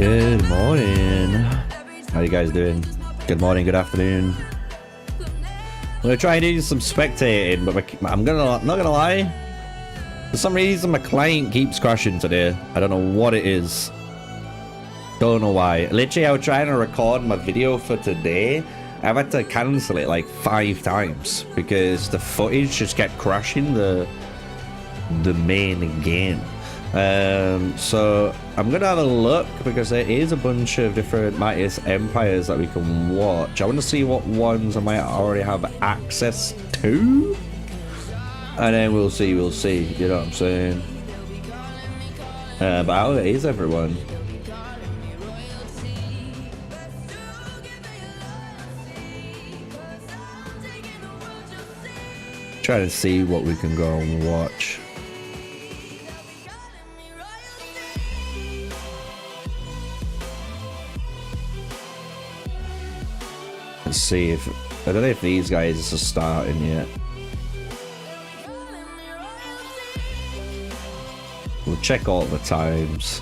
Good morning. How you guys doing? Good morning, good afternoon. I'm gonna try and do some spectating, but I'm not gonna lie. For some reason, my client keeps crashing today. I don't know what it is. Don't know why. Literally, I was trying to record my video for today. I've had to cancel it like 5 times because the footage just kept crashing the main game. So I'm gonna have a look because there is a bunch of different Midas Empires that we can watch. I want to see what ones I might already have access to, and then we'll see. You know what I'm saying? But how is everyone? Trying to see what we can go and watch. Let's see if I don't know if these guys are starting yet. We'll check all the times.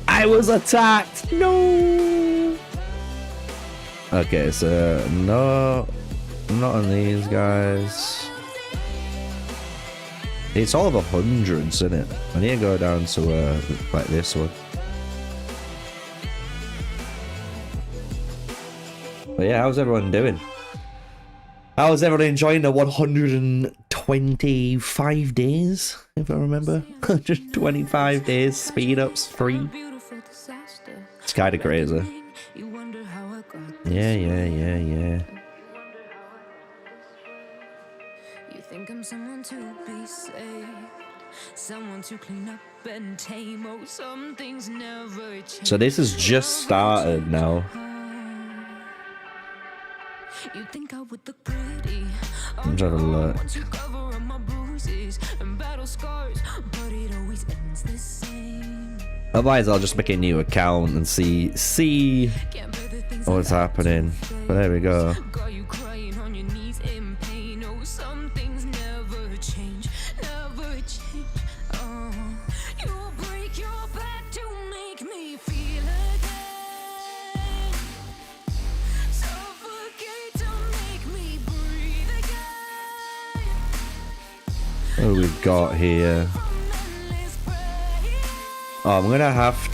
I was attacked. No. Okay, so no, not on these guys. It's all the hundreds, isn't it? I need to go down to like this one. But yeah, how's everyone doing? How's everyone enjoying the 125 days, if I remember? Just 25 days, speed ups free. It's kind of crazy. Yeah. You think I'm someone to be saved, someone to clean up and tame. Oh, some things never change. So this has just started now. You think I would look pretty. I'm trying to look. Otherwise, I'll just make a new account and see what's happening. But there we go. What have we got here? Oh, I'm gonna have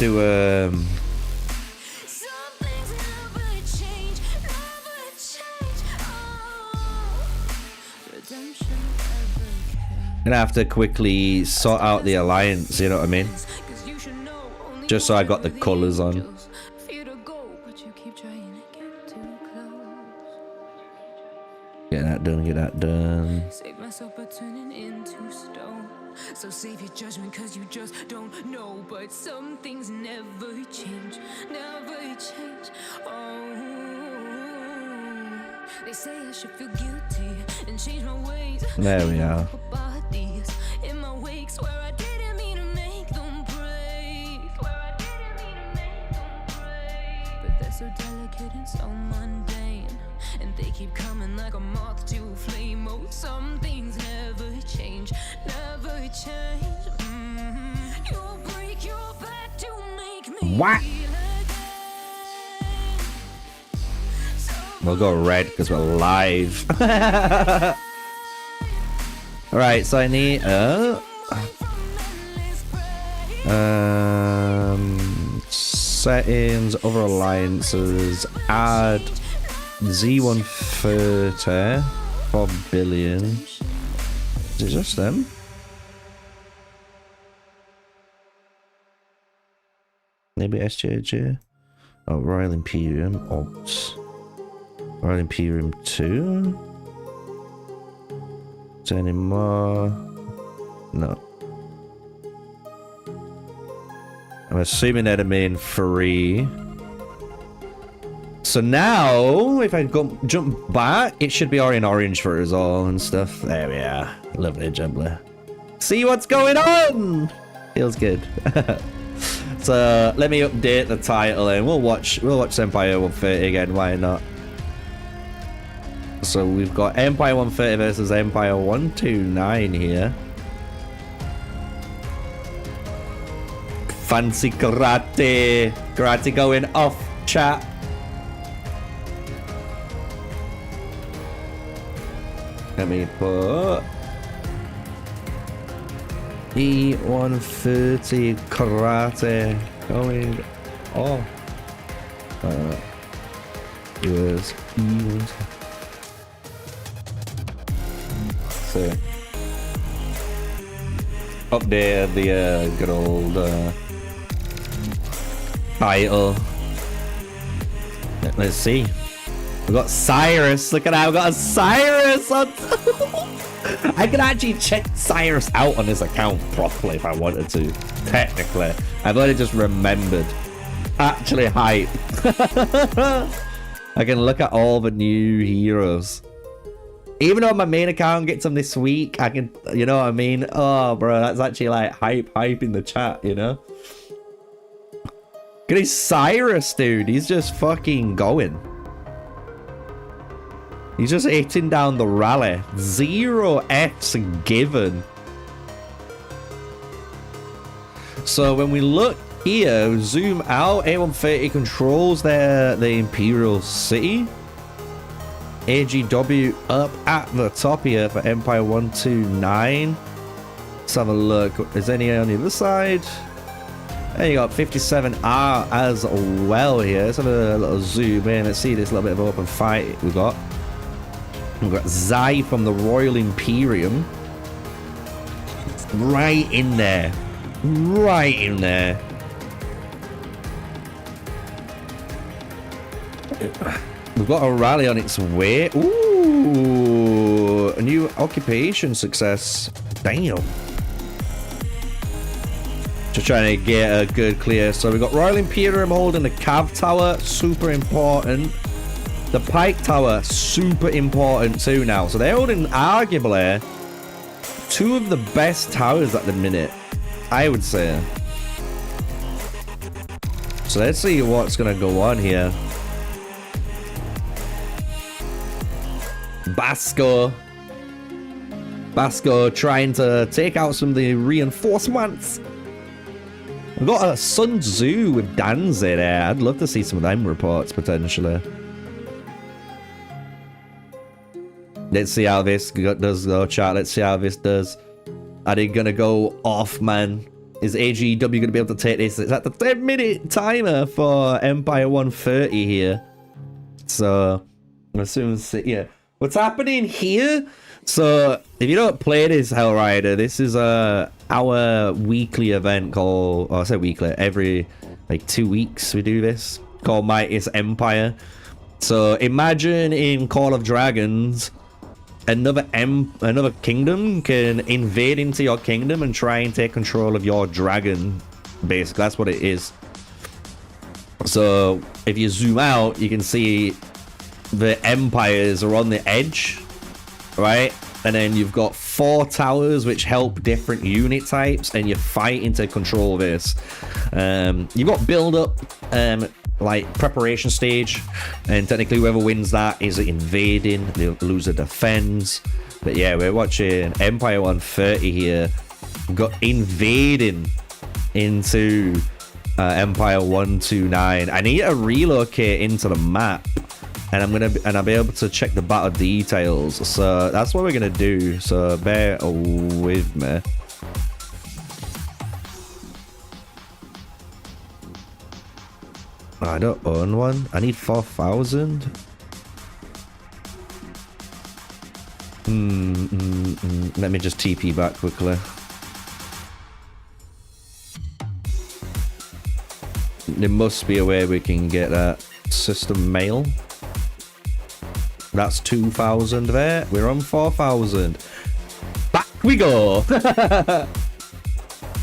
to quickly sort out the alliance, you know what I mean? Just so I got the colours on. Get that done. So save your judgment cause you just don't know. But some things never change. Oh, they say I should feel guilty and change my ways. There we are. In my wakes where I didn't mean to make them break. But they're so delicate and so mundane, and they keep coming like a moth to a flame. Oh, some things never change. You'll break your back to make me. What? We'll go red because we're live. Alright, so I need settings, other alliances, add E130 4 billion. Is it just them? Maybe SJJ? Oh, Royal Imperium, Ops. Royal Imperium 2? Is there any more? No. I'm assuming they're the main 3. So now, if I go jump back, it should be already in orange for us all and stuff. There we are. Lovely jubbly. See what's going on! Feels good. So let me update the title and we'll watch Empire 130 again, why not? So we've got Empire 130 versus Empire 129 here. Fancy karate. Karate going off, chat. Let me put E130 karate going off. Here's E130. So up there, the good old title. Let's see. We got Cyrus. Look at that. We got a Cyrus on. I could actually check Cyrus out on this account properly if I wanted to. Technically, I've only just remembered. Actually, hype. I can look at all the new heroes. Even though my main account gets them this week, I can, you know what I mean? Oh, bro, that's actually like hype in the chat, you know? Look at his Cyrus, dude. He's just fucking going. He's just hitting down the rally. 0 Fs given. So when we look here, zoom out, A130 controls the Imperial City. AGW up at the top here for Empire 129. Let's have a look. Is any on the other side? And you got 57R as well here. Let's have a little zoom in. Let's see this little bit of open fight we got. We've got Zai from the Royal Imperium. Right in there. Right in there. We've got a rally on its way. Ooh, a new occupation success. Damn. Just trying to get a good clear. So we've got Royal Imperium holding the Cav Tower. Super important. The Pike Tower, super important too now. So they're holding arguably 2 of the best towers at the minute, I would say. So let's see what's going to go on here. Basco trying to take out some of the reinforcements. We've got a Sun Tzu with Danzig there. I'd love to see some of them reports potentially. Let's see how this does though, chat. Let's see how this does. Are they gonna go off, man? Is AGW gonna be able to take this? It's at the 10-minute timer for Empire 130 here. So I'm assuming, yeah. What's happening here? So if you don't play this Hell Rider, this is our weekly event called, oh, I say weekly, every like 2 weeks we do this, called Midas Empire. So imagine in Call of Dragons, another kingdom can invade into your kingdom and try and take control of your dragon. Basically, that's what it is. So if you zoom out, you can see the empires are on the edge, right? And then you've got 4 towers which help different unit types, and you're fighting to control this. You've got build up, like preparation stage, and technically whoever wins that is invading. The loser defends. But yeah, we're watching Empire 130 here, got invading into Empire 129. I need to relocate into the map, and I'll be able to check the battle details. So that's what we're gonna do. So bear with me. I don't own one. I need 4,000. Let me just TP back quickly. There must be a way we can get that system mail. That's 2,000 there. We're on 4,000. Back we go.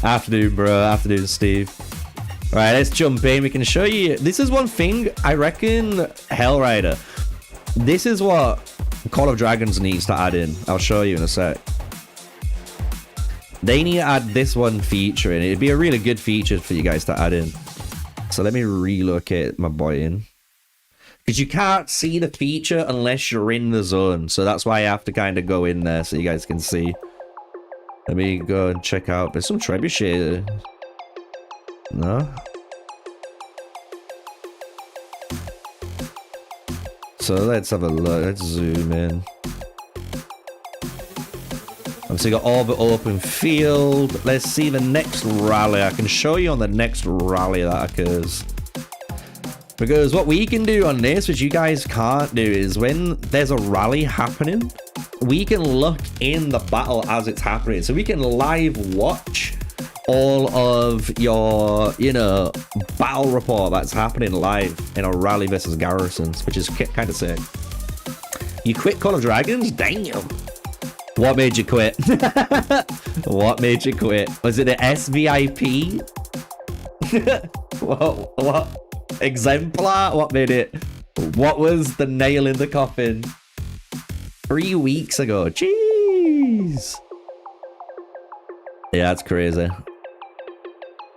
Afternoon, bro. Afternoon, Steve. Right, let's jump in. We can show you. This is one thing I reckon, Hell Rider. This is what Call of Dragons needs to add in. I'll show you in a sec. They need to add this one feature in. It'd be a really good feature for you guys to add in. So let me relocate my boy in. Because you can't see the feature unless you're in the zone. So that's why I have to kind of go in there so you guys can see. Let me go and check out. There's some trebuchet. No? So let's have a look. Let's zoom in. So you got all the open field. Let's see the next rally. I can show you on the next rally that occurs. Because what we can do on this, which you guys can't do, is when there's a rally happening, we can look in the battle as it's happening. So we can live watch all of your, you know, battle report that's happening live in a rally versus garrisons, which is kind of sick. You quit Call of Dragons? Damn. What made you quit? What made you quit? Was it an SVIP? What? Exemplar? What made it? What was the nail in the coffin? 3 weeks ago. Jeez. Yeah, that's crazy.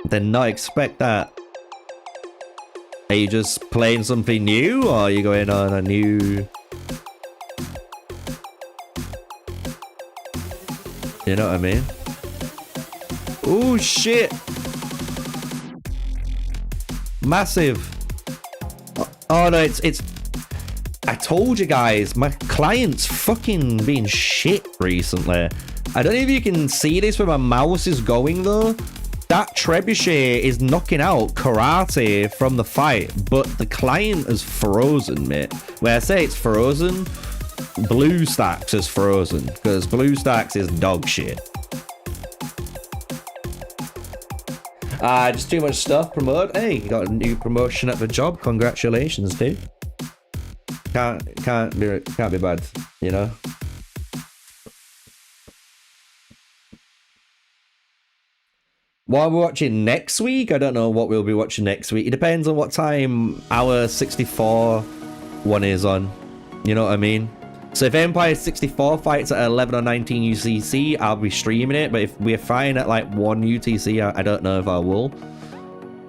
Did not expect that. Are you just playing something new, or are you going on a new... You know what I mean? Oh shit! Massive. Oh no, it's... I told you guys, my client's fucking being shit recently. I don't know if you can see this where my mouse is going though. That trebuchet is knocking out karate from the fight, but the client is frozen, mate. When I say it's frozen, BlueStacks is frozen, because BlueStacks is dog shit. Just too much stuff. Promote. Hey, you got a new promotion at the job. Congratulations, dude. Can't be bad, you know. What are we watching next week? I don't know what we'll be watching next week. It depends on what time our 64 one is on. You know what I mean? So if Empire 64 fights at 11 or 19 UTC, I'll be streaming it. But if we're fighting at like 1 UTC, I don't know if I will.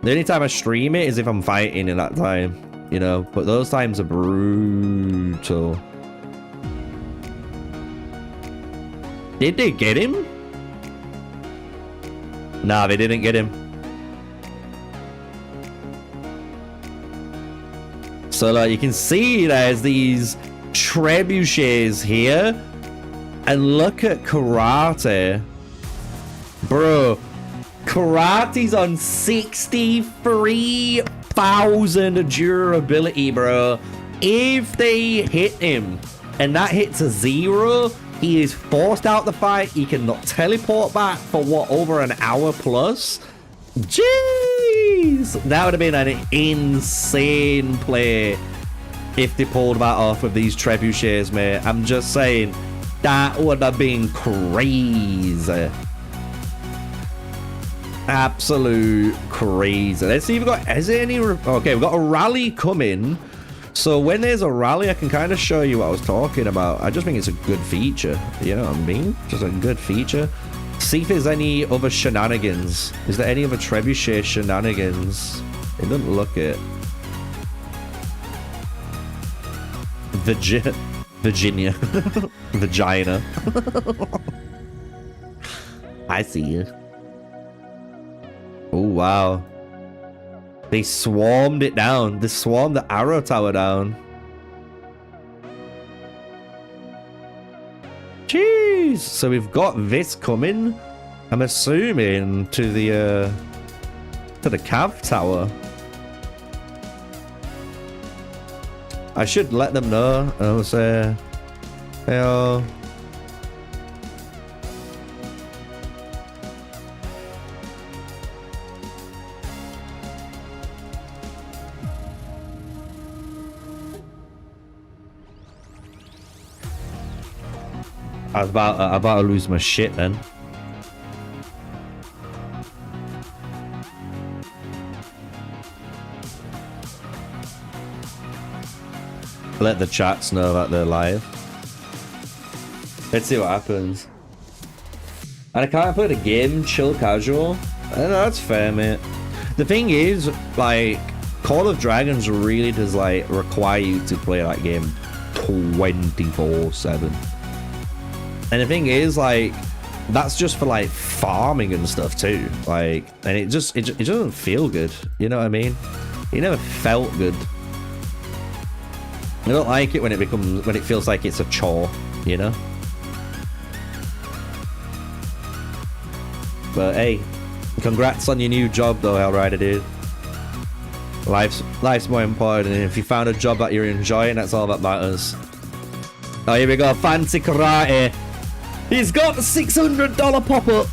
The only time I stream it is if I'm fighting in that time. You know, but those times are brutal. Did they get him? Nah, they didn't get him. So like you can see there's these trebuchets here. And look at karate. Bro, karate's on 63,000 durability, bro. If they hit him and that hits a 0, he is forced out the fight. He cannot teleport back for what, over an hour plus? Jeez! That would have been an insane play if they pulled that off with these trebuchets, mate. I'm just saying, that would have been crazy. Absolute crazy. Let's see if we've got... Is there any... Okay, we've got a rally coming. So when there's a rally, I can kind of show you what I was talking about. I just think it's a good feature. You know what I mean? Just a good feature. See if there's any other shenanigans. Is there any other trebuchet shenanigans? It doesn't look it. Virginia. Vagina. I see you. Oh, wow. They swarmed it down. They swarmed the arrow tower down. Jeez. So we've got this coming. I'm assuming to the cav tower. I should let them know. I'll say, hey, I was about to lose my shit then. Let the chats know that they're live. Let's see what happens. And I can't play the game chill casual. I know, that's fair, mate. The thing is, like, Call of Dragons really does like require you to play that game 24/7. And the thing is, like, that's just for like farming and stuff too. Like, and it doesn't feel good. You know what I mean? It never felt good. I don't like it when it feels like it's a chore, you know? But hey, congrats on your new job though, Hellrider dude. Life's more important, and if you found a job that you're enjoying, that's all that matters. Oh, here we go, Fancy Karate. He's got the $600 pop-up.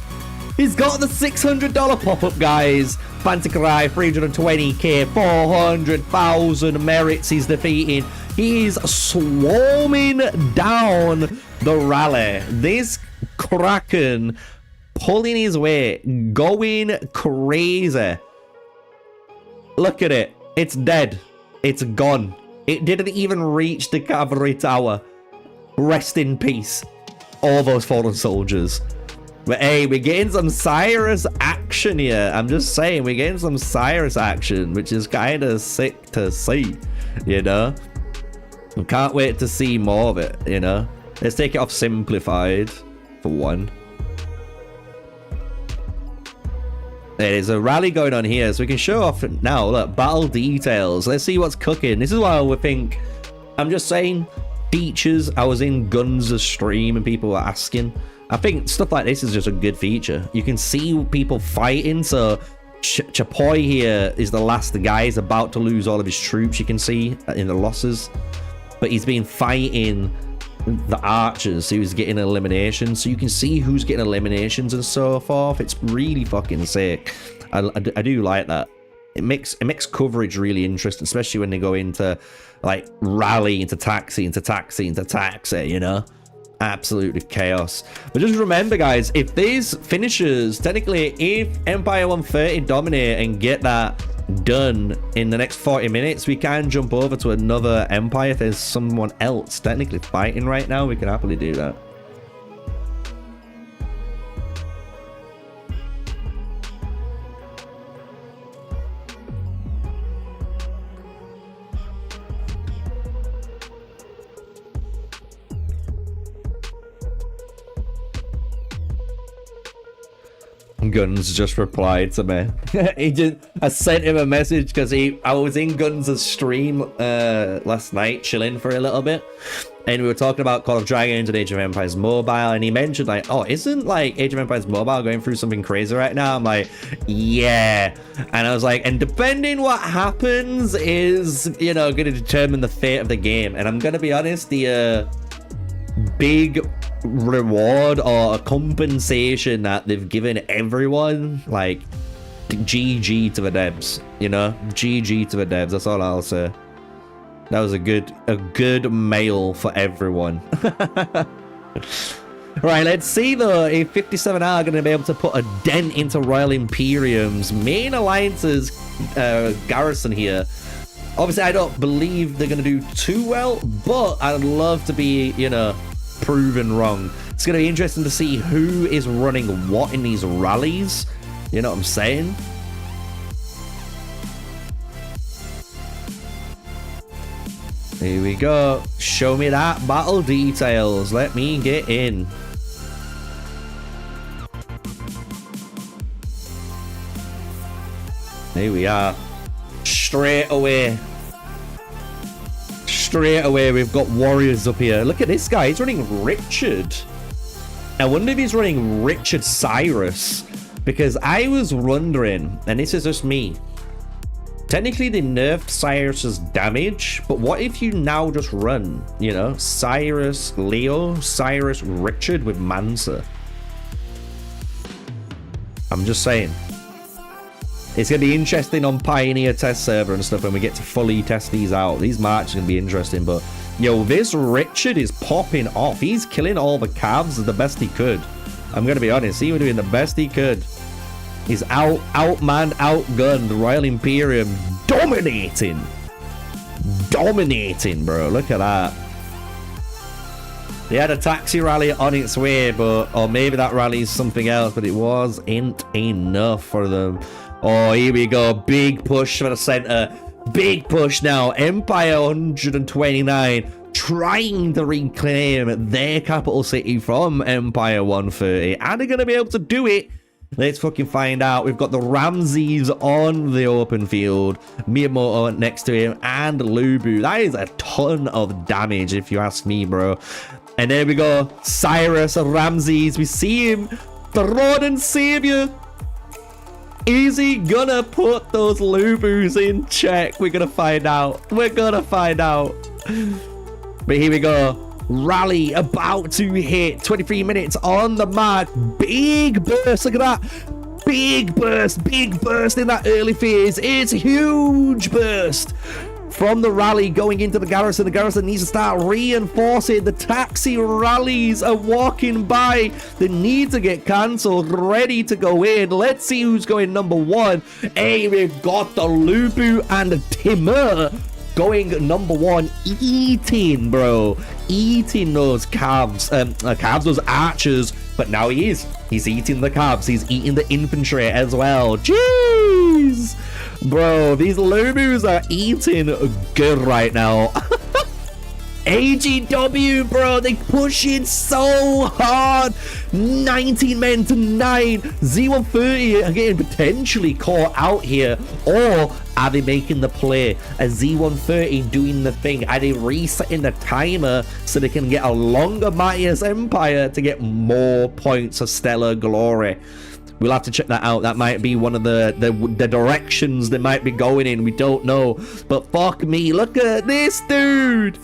He's got the $600 pop-up, guys. Fancy Karate, 320k, 400,000 merits he's defeating. He's swarming down the rally. This Kraken pulling his weight, going crazy. Look at it. It's dead. It's gone. It didn't even reach the cavalry tower. Rest in peace, all those fallen soldiers. But hey, we're getting some Cyrus action here. I'm just saying, we're getting some Cyrus action, which is kind of sick to see, you know? I can't wait to see more of it, you know? Let's take it off simplified, for one. There's a rally going on here, so we can show off now. Look, battle details. Let's see what's cooking. This is why we think, I'm just saying, features. I was in Guns' stream and people were asking. I think stuff like this is just a good feature. You can see people fighting. So Chapoy here is the last guy. He's about to lose all of his troops, you can see in the losses. But he's been fighting the archers, so he was getting eliminations. So you can see who's getting eliminations and so forth. It's really fucking sick. I do like that. It makes coverage really interesting, especially when they go into like rally into taxi into taxi into taxi, you know? Absolutely chaos. But just remember, guys, if these finishers, technically, if Empire 130 dominate and get that done in the next 40 minutes, we can jump over to another Empire. If there's someone else technically fighting right now, we can happily do that. Guns just replied to me. I sent him a message because I was in Guns' stream last night, chilling for a little bit, and we were talking about Call of Dragons and Age of Empires Mobile, and he mentioned like, oh, isn't like Age of Empires Mobile going through something crazy right now? I'm like, yeah. And I was like, and depending what happens is, you know, going to determine the fate of the game. And I'm gonna be honest, the big reward or a compensation that they've given everyone, like, GG to the devs, you know? GG to the devs, that's all I'll say. That was a good mail for everyone. Right, let's see though if 57 are going to be able to put a dent into Royal Imperium's main alliance's garrison here. Obviously, I don't believe they're going to do too well, but I'd love to be, you know, proven wrong. It's going to be interesting to see who is running what in these rallies. You know what I'm saying? Here we go. Show me that battle details. Let me get in. Here we are. Straight away, we've got warriors up here. Look at this guy. He's running Richard. I wonder if he's running Richard Cyrus, because I was wondering, and this is just me, technically they nerfed Cyrus's damage, but what if you now just run, you know, Cyrus Leo, Cyrus Richard with Mansa? I'm just saying. It's going to be interesting on Pioneer test server and stuff when we get to fully test these out. These marches are going to be interesting, but yo, this Richard is popping off. He's killing all the calves the best he could. I'm going to be honest, he was doing the best he could. He's outmanned, outgunned Royal Imperium, dominating, bro. Look at that. They had a taxi rally on its way, but, or maybe that rally is something else, but it wasn't enough for them. Oh, here we go. Big push for the center. Big push now. Empire 129 trying to reclaim their capital city from Empire 130. Are they going to be able to do it? Let's fucking find out. We've got the Ramses on the open field, Miyamoto next to him, and Lubu. That is a ton of damage, if you ask me, bro. And there we go. Cyrus Ramses. We see him. The Rodan Savior. Is he gonna put those Lubus in check? We're gonna find out. We're gonna find out. But here we go. Rally about to hit. 23 minutes on the mark. Big burst. Look at that. Big burst in that early phase. It's a huge burst from the rally going into the garrison. The garrison needs to start reinforcing. The taxi rallies are walking by. They need to get cancelled, ready to go in. Let's see who's going number one. Hey, we've got the Lubu and Timur going number one, eating, bro. Eating those cabs, those archers. But now he's eating the cabs. He's eating the infantry as well. Jeez. Bro, these Lubus are eating good right now. AGW, bro, they push it so hard. 19 men to 9. Z130 are getting potentially caught out here. Or are they making the play? A Z130 doing the thing? Are they resetting the timer so they can get a longer Midas Empire to get more points of stellar glory? We'll have to check that out. That might be one of the directions they might be going in. We don't know. But fuck me, look at this dude.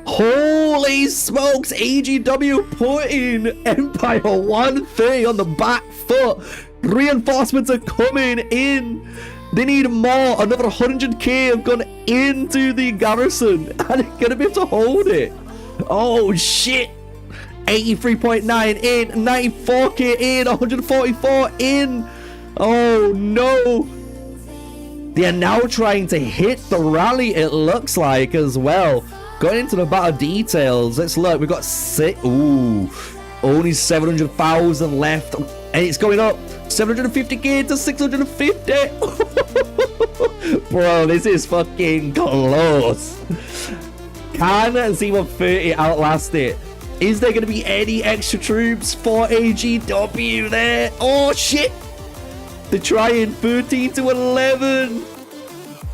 Holy smokes, AGW putting Empire 130 on the back foot. Reinforcements are coming in. They need more. Another 100k have gone into the garrison. Are they going to be able to hold it? Oh, shit. 83.9 in, 94k in, 144 in. Oh, no. They are now trying to hit the rally, it looks like, as well. Going into the battle details, let's look. We've got only 700,000 left, and it's going up 750k to 650. Bro, this is fucking close. Can Z130 outlast it? Is there going to be any extra troops for AGW there? Oh shit! They're trying 13 to 11.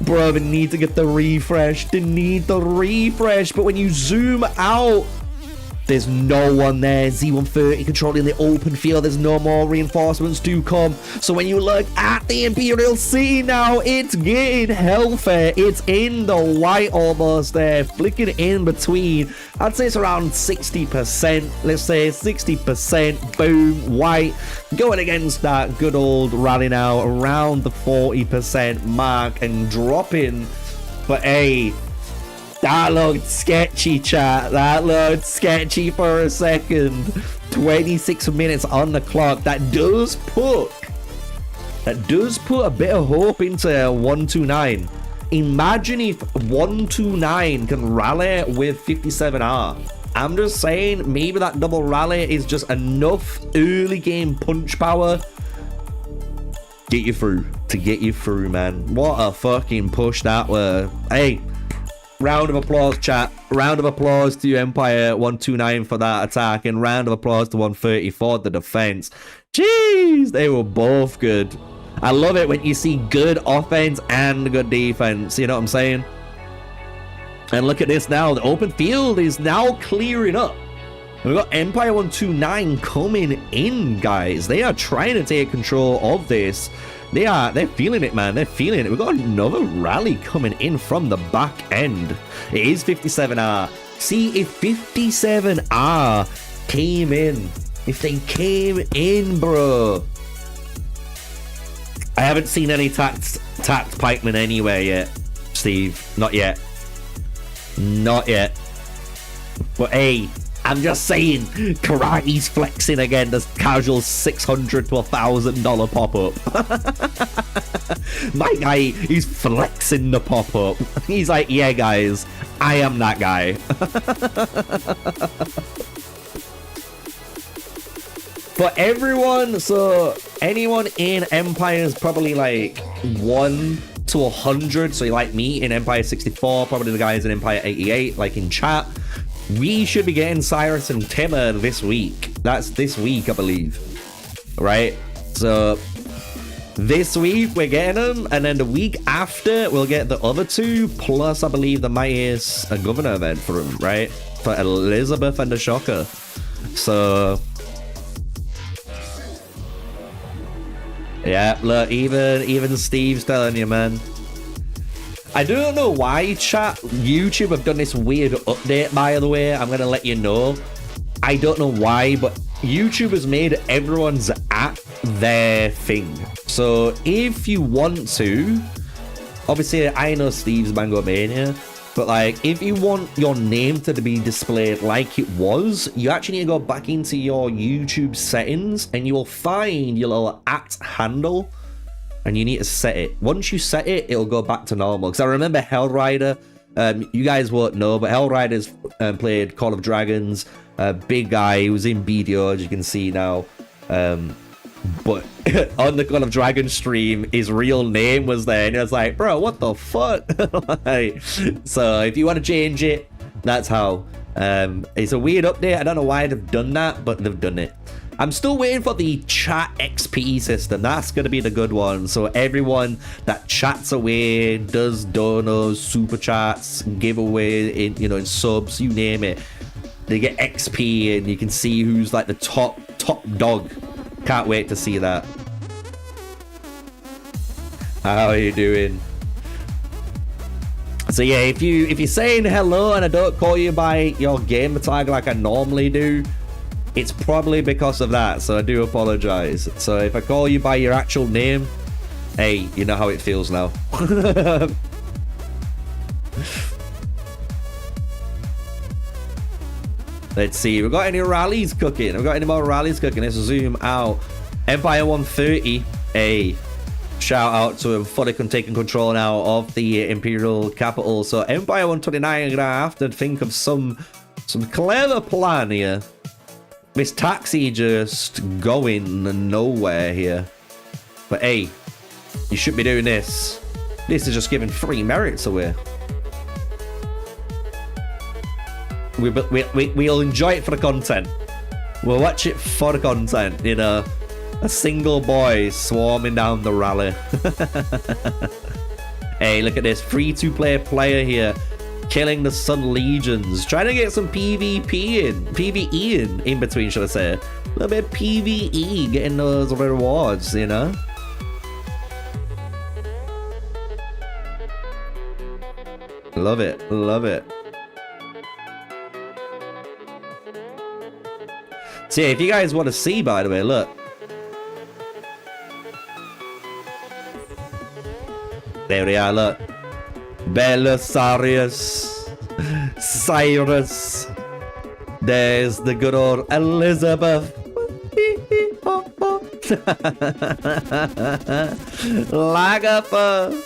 Bro, they need to get the refresh. They need the refresh. But when you zoom out, there's no one there. Z130 controlling the open field. There's no more reinforcements to come. So when you look at the Imperial City now, it's getting healthy. It's in the white almost there. Flicking in between. I'd say it's around 60%. Let's say 60%. Boom. White. Going against that good old rally now. Around the 40% mark. And dropping. But hey, that looked sketchy, chat. That looked sketchy for a second. 26 minutes on the clock. That does put a bit of hope into 129. Imagine if 129 can rally with 57R. I'm just saying, maybe that double rally is just enough early game punch power to get you through, man. What a fucking push that were. Hey, round of applause, chat. Round of applause to Empire 129 for that attack, and round of applause to 130 for the defense. Jeez, they were both good. I love it when you see good offense and good defense. You know what I'm saying? And look at this now. The open field is now clearing up. We've got Empire 129 coming in, guys. They are trying to take control of this. They're feeling it, man. They're feeling it. We've got another rally coming in from the back end. It is 57R. See, if 57R came in, if they came in, bro. I haven't seen any tact pikemen anywhere yet, Steve. Not yet. Not yet. But hey, I'm just saying, Karate's flexing again. There's casual $600 to $1,000 pop-up. My guy, he's flexing the pop-up. He's like, yeah, guys, I am that guy. For everyone, so anyone in Empire is probably like 1 to 100, so you like me in Empire 64, probably the guys in Empire 88, like in chat, we should be getting Cyrus and Timmer this week. That's this week, I believe. Right? So this week we're getting them, and then the week after we'll get the other two, plus I believe there might is a governor event for them, right? For Elizabeth and the Shocker. So yeah, look, even Steve's telling you, man. I don't know why, chat. YouTube have done this weird update, by the way. I'm gonna let you know. I don't know why, but YouTube has made everyone's at their thing. So if you want to, obviously I know Steve's Mango Mania, but like if you want your name to be displayed like it was, you actually need to go back into your YouTube settings and you will find your little at handle. And you need to set it. Once you set it, it'll go back to normal. Because I remember Hellrider. You guys won't know, but Hellrider's played Call of Dragons. Big guy. He was in BDO, as you can see now. But on the Call of Dragons stream, his real name was there. And it was like, bro, what the fuck? Like, so if you want to change it, that's how. It's a weird update. I don't know why they've done that, but they've done it. I'm still waiting for the chat XP system. That's going to be the good one. So everyone that chats away, does donos, super chats, giveaway in, you know, in subs, you name it, they get XP and you can see who's like the top dog. Can't wait to see that. How are you doing? So yeah, if you're saying hello and I don't call you by your gamer tag like I normally do, it's probably because of that, so I do apologize. So if I call you by your actual name, hey, you know how it feels now. Let's see, we got any rallies cooking? We got any more rallies cooking? Let's zoom out. Empire 130, a shout out to him, fully taking control now of the Imperial capital. So Empire 129 are gonna have to think of some clever plan here. This taxi just going nowhere here. But hey, you should be doing this. This is just giving free merits away. We'll enjoy it for the content. We'll watch it for the content, you know. A single boy swarming down the rally. Hey, look at this. Free-to-play player here. Killing the Sun Legions. Trying to get some PvP in. PvE in between, should I say. A little bit of PvE. Getting those rewards, you know. Love it. Love it. So yeah, if you guys want to see, by the way, look. There we are, look. Belisarius, Cyrus. There's the good old Elizabeth. Lagafa.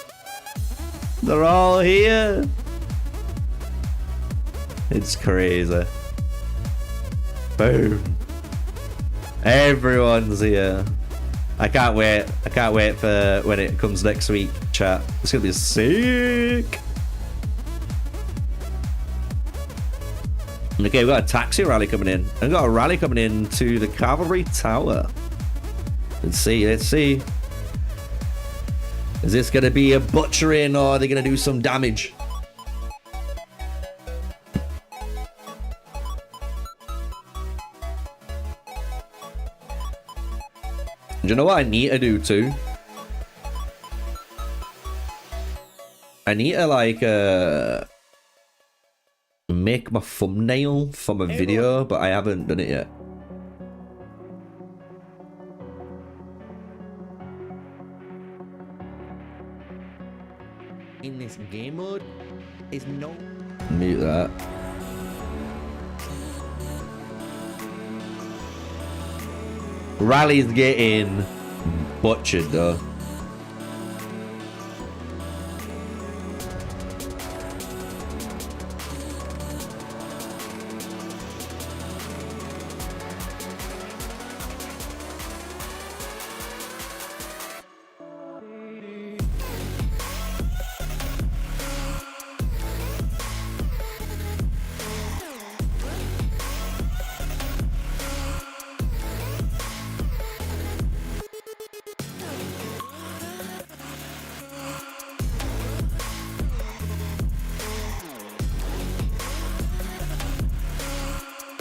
They're all here. It's crazy. Boom. Everyone's here. I can't wait. I can't wait for when it comes next week, chat. It's gonna be sick. Okay, we've got a taxi rally coming in. And we've got a rally coming in to the Cavalry Tower. Let's see, let's see. Is this gonna be a butchering or are they gonna do some damage? Do you know what I need to do too? I need to like make my thumbnail for my video, but I haven't done it yet. In this game mode is no mute that. Rally's getting butchered though.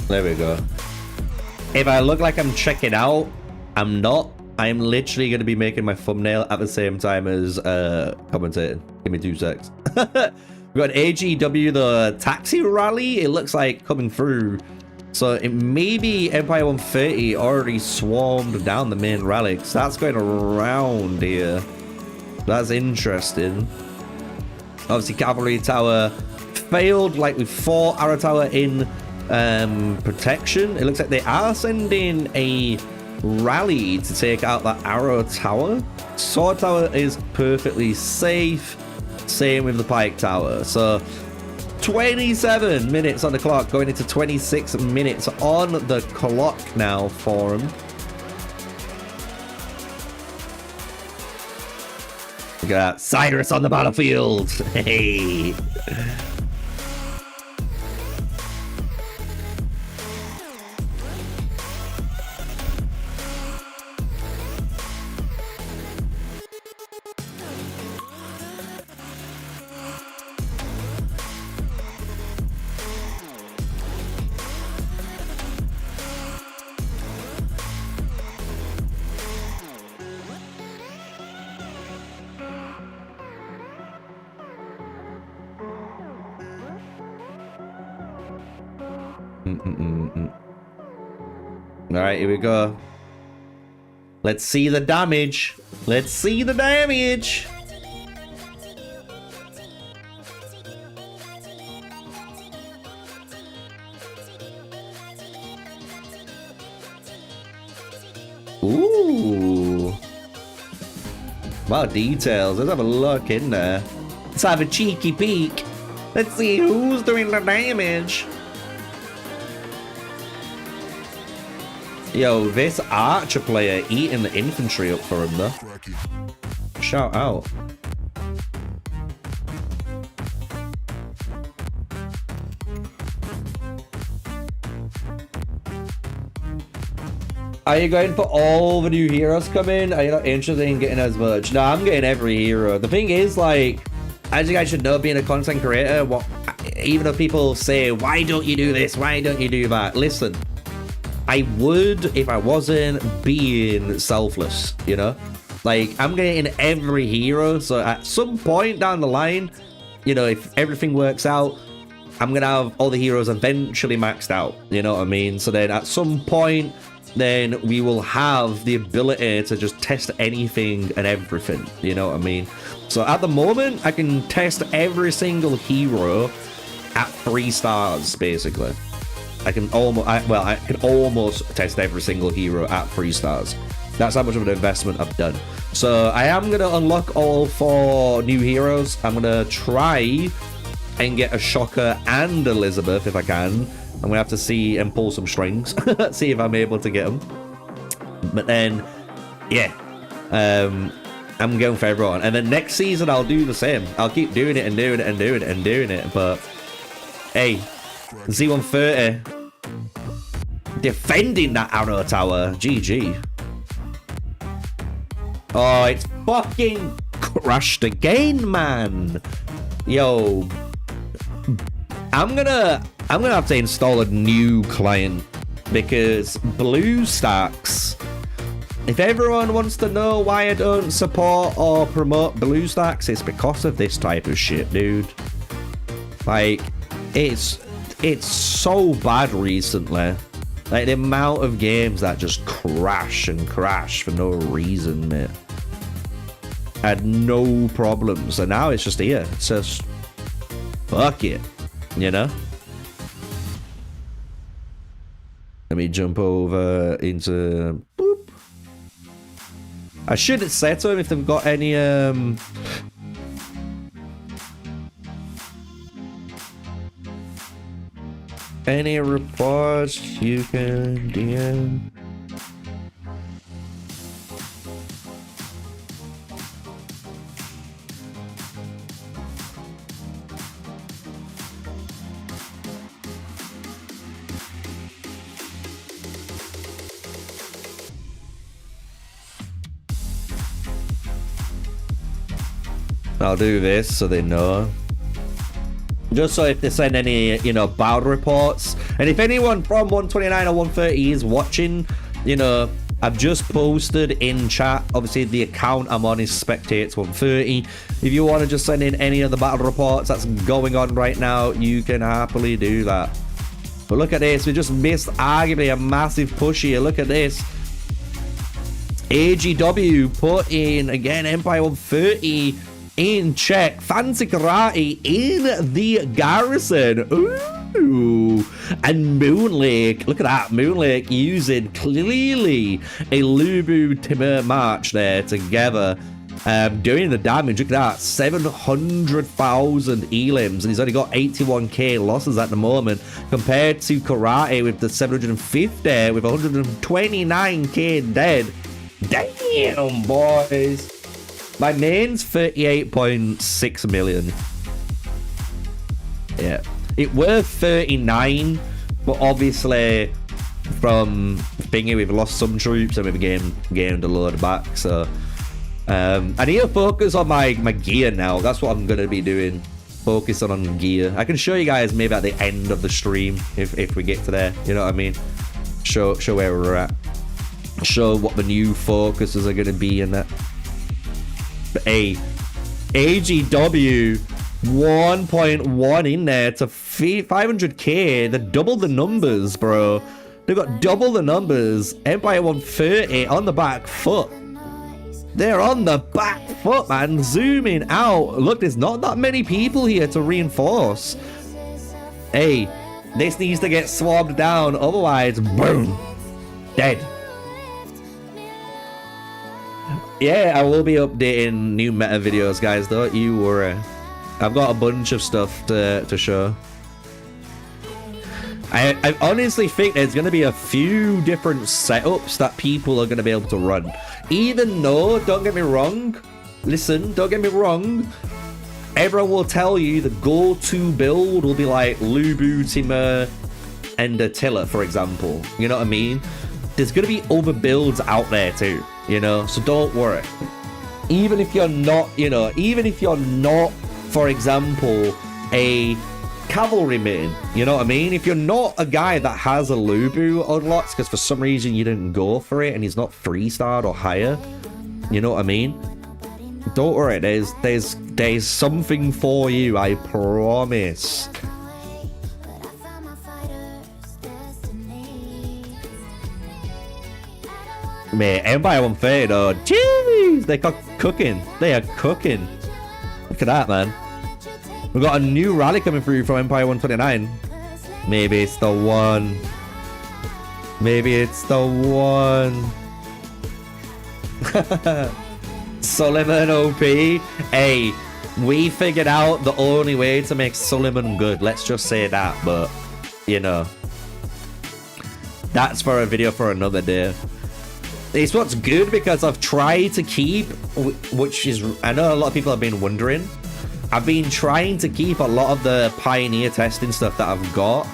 There we go. If I look like I'm checking out, I'm not. I'm literally going to be making my thumbnail at the same time as commentating. Give me 2 secs. We've got AGW, the taxi rally. It looks like coming through. So it may be Empire 130 already swarmed down the main rally. So that's going around here. That's interesting. Obviously, Cavalry Tower failed, like with 4 Arrow Tower in protection. It looks like they are sending a rally to take out that Arrow Tower. Sword Tower is perfectly safe. Same with the Pike Tower. So 27 minutes on the clock, going into 26 minutes on the clock now for them. We got Cyrus on the battlefield. Hey. All right, here we go. Let's see the damage. Let's see the damage. Ooh. Wow, details. Let's have a look in there. Let's have a cheeky peek. Let's see who's doing the damage. Yo, this archer player eating the infantry up for him, though. Shout out. Are you going for all the new heroes coming? Are you not interested in getting as much? No, I'm getting every hero. The thing is, like, as you guys should know, being a content creator, even if people say, why don't you do this? Why don't you do that? Listen. I would if I wasn't being selfless, you know? Like, I'm getting every hero, so at some point down the line, you know, if everything works out, I'm gonna have all the heroes eventually maxed out, you know what I mean? So then at some point, then we will have the ability to just test anything and everything, you know what I mean? So at the moment, I can test every single hero at 3 stars, basically. I can almost test every single hero at 3 stars. That's how much of an investment I've done. So I am going to unlock all 4 new heroes. I'm going to try and get a Shocker and Elizabeth if I can. I'm going to have to see and pull some strings. See if I'm able to get them. But then, yeah. I'm going for everyone. And then next season I'll do the same. I'll keep doing it and doing it and doing it and doing it. But, hey, Z130... defending that Arrow Tower. GG. Oh, it's fucking crashed again, man. Yo. I'm gonna have to install a new client because BlueStacks. If everyone wants to know why I don't support or promote BlueStacks, it's because of this type of shit, dude. Like, it's so bad recently. Like, the amount of games that just crash and crash for no reason, mate. I had no problems. And now it's just here. It's just... fuck it. You know? Let me jump over into... boop. I should have said to them if they've got any... any reports you can DM. I'll do this so they know. Just so if they send any, you know, battle reports. And if anyone from 129 or 130 is watching, you know, I've just posted in chat. Obviously, the account I'm on is Spectates 130. If you want to just send in any of the battle reports that's going on right now, you can happily do that. But look at this. We just missed arguably a massive push here. Look at this. AGW put in, again, Empire 130 in check. Fancy Karate in the garrison. Ooh. And Moonlake, look at that. Moonlake using clearly a Lubu Timur March there together. Doing the damage. Look at that. 700,000 elims. And he's only got 81k losses at the moment. Compared to Karate with the 750 with 129k dead. Damn, boys. My main's 38.6 million. Yeah. It worth 39, but obviously from thingy we've lost some troops and we've gained a load back. So I need to focus on my gear now. That's what I'm gonna be doing. Focus on gear. I can show you guys maybe at the end of the stream if we get to there. You know what I mean? Show where we're at. Show what the new focuses are gonna be in that. But hey, AGW 1.1 in there to 500k. They doubled the numbers, bro. They've got double the numbers. Empire 130 on the back foot. They're on the back foot, man. Zooming out. Look, there's not that many people here to reinforce. Hey, this needs to get swabbed down. Otherwise, boom. Dead. Yeah, I will be updating new meta videos, guys. Don't you worry. I've got a bunch of stuff to show. I honestly think there's going to be a few different setups that people are going to be able to run. Even though, don't get me wrong, listen, don't get me wrong, everyone will tell you the go-to build will be like Lubu, Timur, and Attila, for example. You know what I mean? There's going to be other builds out there too, you know? So don't worry. Even if you're not, you know, even if you're not, for example, a cavalry main, you know what I mean? If you're not a guy that has a Lubu unlocks because for some reason you didn't go for it and he's not 3-starred or higher, you know what I mean? Don't worry, there's something for you, I promise. Man, Empire 130 though, jeez, they're cooking. They are cooking. Look at that, man. We've got a new rally coming through from Empire 129. Maybe it's the one. Maybe it's the one. Suleiman OP. Hey, we figured out the only way to make Suleiman good. Let's just say that, but, you know. That's for a video for another day. It's what's good because I've tried to keep, which is, I know a lot of people have been wondering, I've been trying to keep a lot of the Pioneer testing stuff that I've got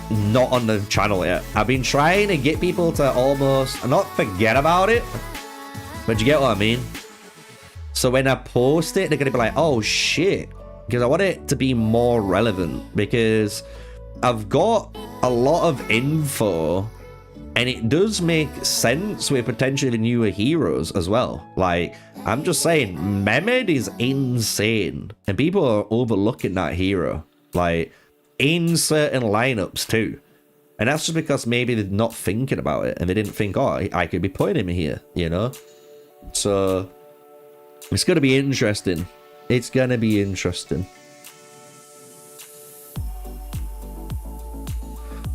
not on the channel yet. I've been trying to get people to almost not forget about it, but you get what I mean? So when I post it, they're going to be like, oh shit, because I want it to be more relevant because I've got a lot of info. And it does make sense with potentially newer heroes as well. Like, I'm just saying, Mehmed is insane. And people are overlooking that hero. Like, in certain lineups too. And that's just because maybe they're not thinking about it. And they didn't think, oh, I could be putting him here, you know? So, it's going to be interesting. It's going to be interesting.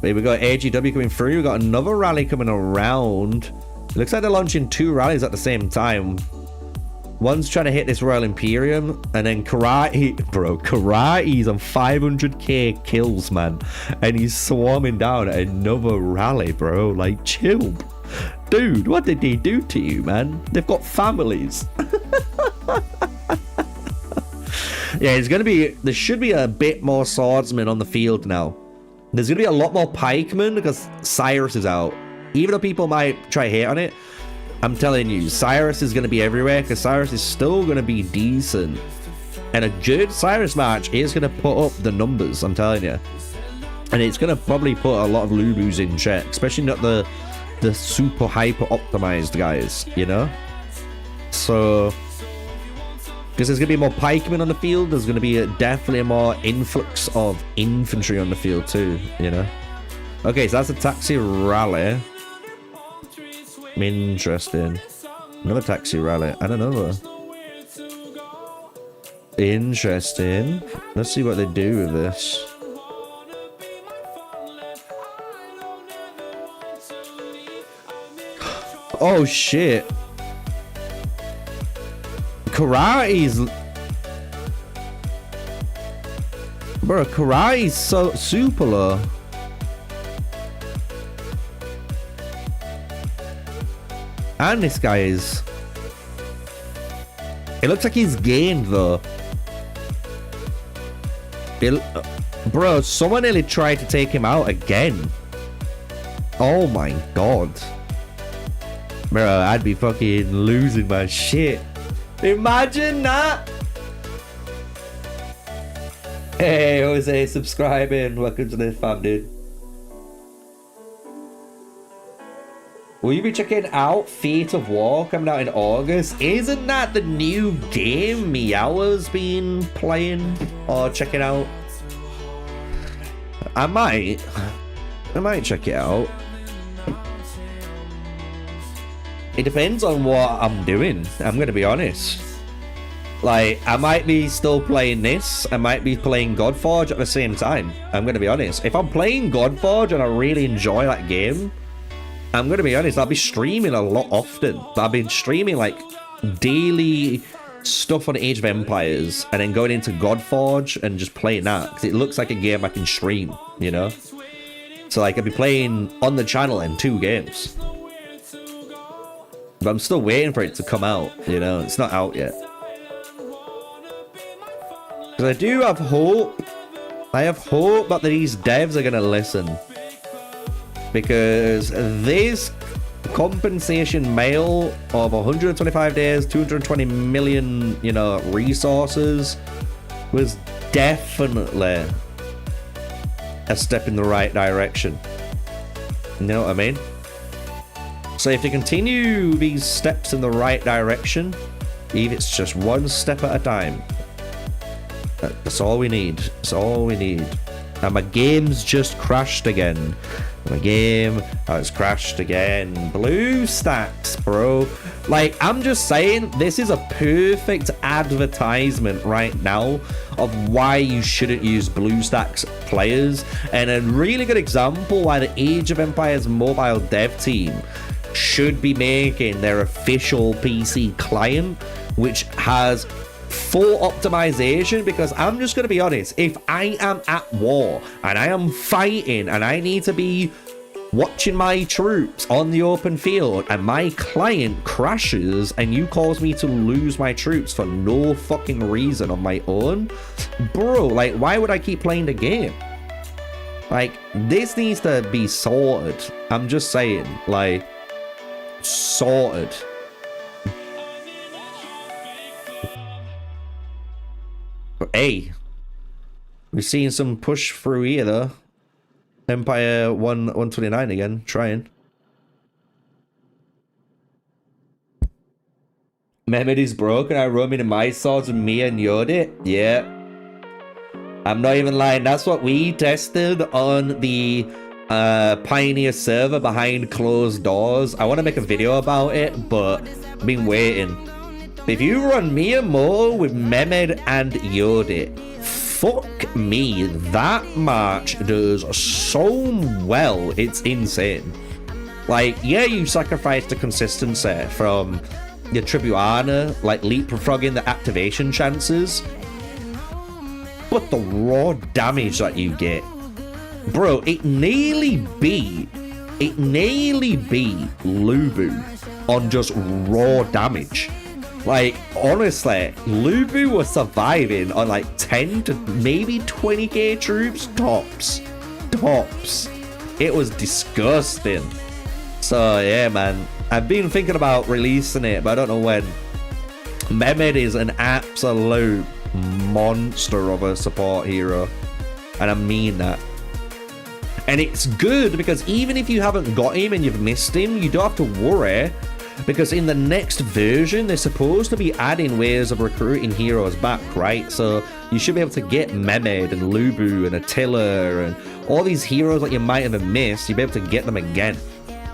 We got AGW coming through. We got another rally coming around. It looks like they're launching 2 rallies at the same time. One's trying to hit this Royal Imperium, and then Karate, bro, Karate's on 500k kills, man, and he's swarming down at another rally, bro. Like, chill, dude. What did they do to you, man? They've got families. Yeah, it's gonna be. There should be a bit more swordsmen on the field now. There's going to be a lot more pikemen because Cyrus is out. Even though people might try hate on it, I'm telling you, Cyrus is going to be everywhere because Cyrus is still going to be decent. And a good Cyrus match is going to put up the numbers, I'm telling you. And it's going to probably put a lot of Lubus in check, especially not the super hyper optimized guys, you know? So, because there's going to be more pikemen on the field, there's going to be definitely a more influx of infantry on the field too, you know? Okay, so that's a taxi rally. Interesting. Another taxi rally. I don't know. Interesting. Let's see what they do with this. Oh shit. Karate's... Bro, Karate's so super low. And this guy is... It looks like he's gained though. Bro, someone nearly tried to take him out again. Oh my god. Bro, I'd be fucking losing my shit. Imagine that. Hey, Jose, subscribing. Welcome to the fam, dude. Will you be checking out Fate of War coming out in August? Isn't that the new game Meowa's been playing or checking out? I might check it out. It depends on what I'm doing, I'm gonna be honest. Like, I might be still playing this, I might be playing Godforge at the same time, I'm gonna be honest. If I'm playing Godforge and I really enjoy that game, I'm gonna be honest, I'll be streaming a lot often. I've been streaming like daily stuff on Age of Empires and then going into Godforge and just playing that because it looks like a game I can stream, you know? So like I'll be playing on the channel in 2 games. But I'm still waiting for it to come out, you know? It's not out yet. Because I do have hope. I have hope that these devs are gonna listen. Because this compensation mail of 125 days, 220 million, you know, resources was definitely a step in the right direction. You know what I mean? So if they continue these steps in the right direction, even if it's just one step at a time, that's all we need. That's all we need. And my game's just crashed again. My game has crashed again. BlueStacks, bro. Like, I'm just saying, this is a perfect advertisement right now of why you shouldn't use BlueStacks players. And a really good example why the Age of Empires mobile dev team should be making their official PC client, which has full optimization. Because I'm just going to be honest, if I am at war and I am fighting and I need to be watching my troops on the open field and my client crashes and you cause me to lose my troops for no fucking reason on my own, bro, like, why would I keep playing the game? Like, this needs to be sorted. I'm just saying, like, sorted. But hey, we're seeing some push through here though. Empire 129 again, trying. Mehmed is broken. I roam into my swords and me and Yodi. Yeah. I'm not even lying. That's what we tested on the Pioneer server behind closed doors. I want to make a video about it, but I've been waiting. If you run Miyamoto with Mehmed and Yodi, fuck me, that march does so well, it's insane. Like, yeah, you sacrifice the consistency from your Tribuana, like leapfrogging the activation chances, but the raw damage that you get, bro, it nearly beat Lubu on just raw damage. Like, honestly, Lubu was surviving on like 10 to maybe 20k troops tops. It was disgusting. So yeah, man, I've been thinking about releasing it, but I don't know when. Mehmed is an absolute monster of a support hero. And I mean that. And it's good because even if you haven't got him and you've missed him, you don't have to worry. Because in the next version, they're supposed to be adding ways of recruiting heroes back, right? So you should be able to get Mehmed and Lubu and Attila and all these heroes that you might have missed. You'll be able to get them again,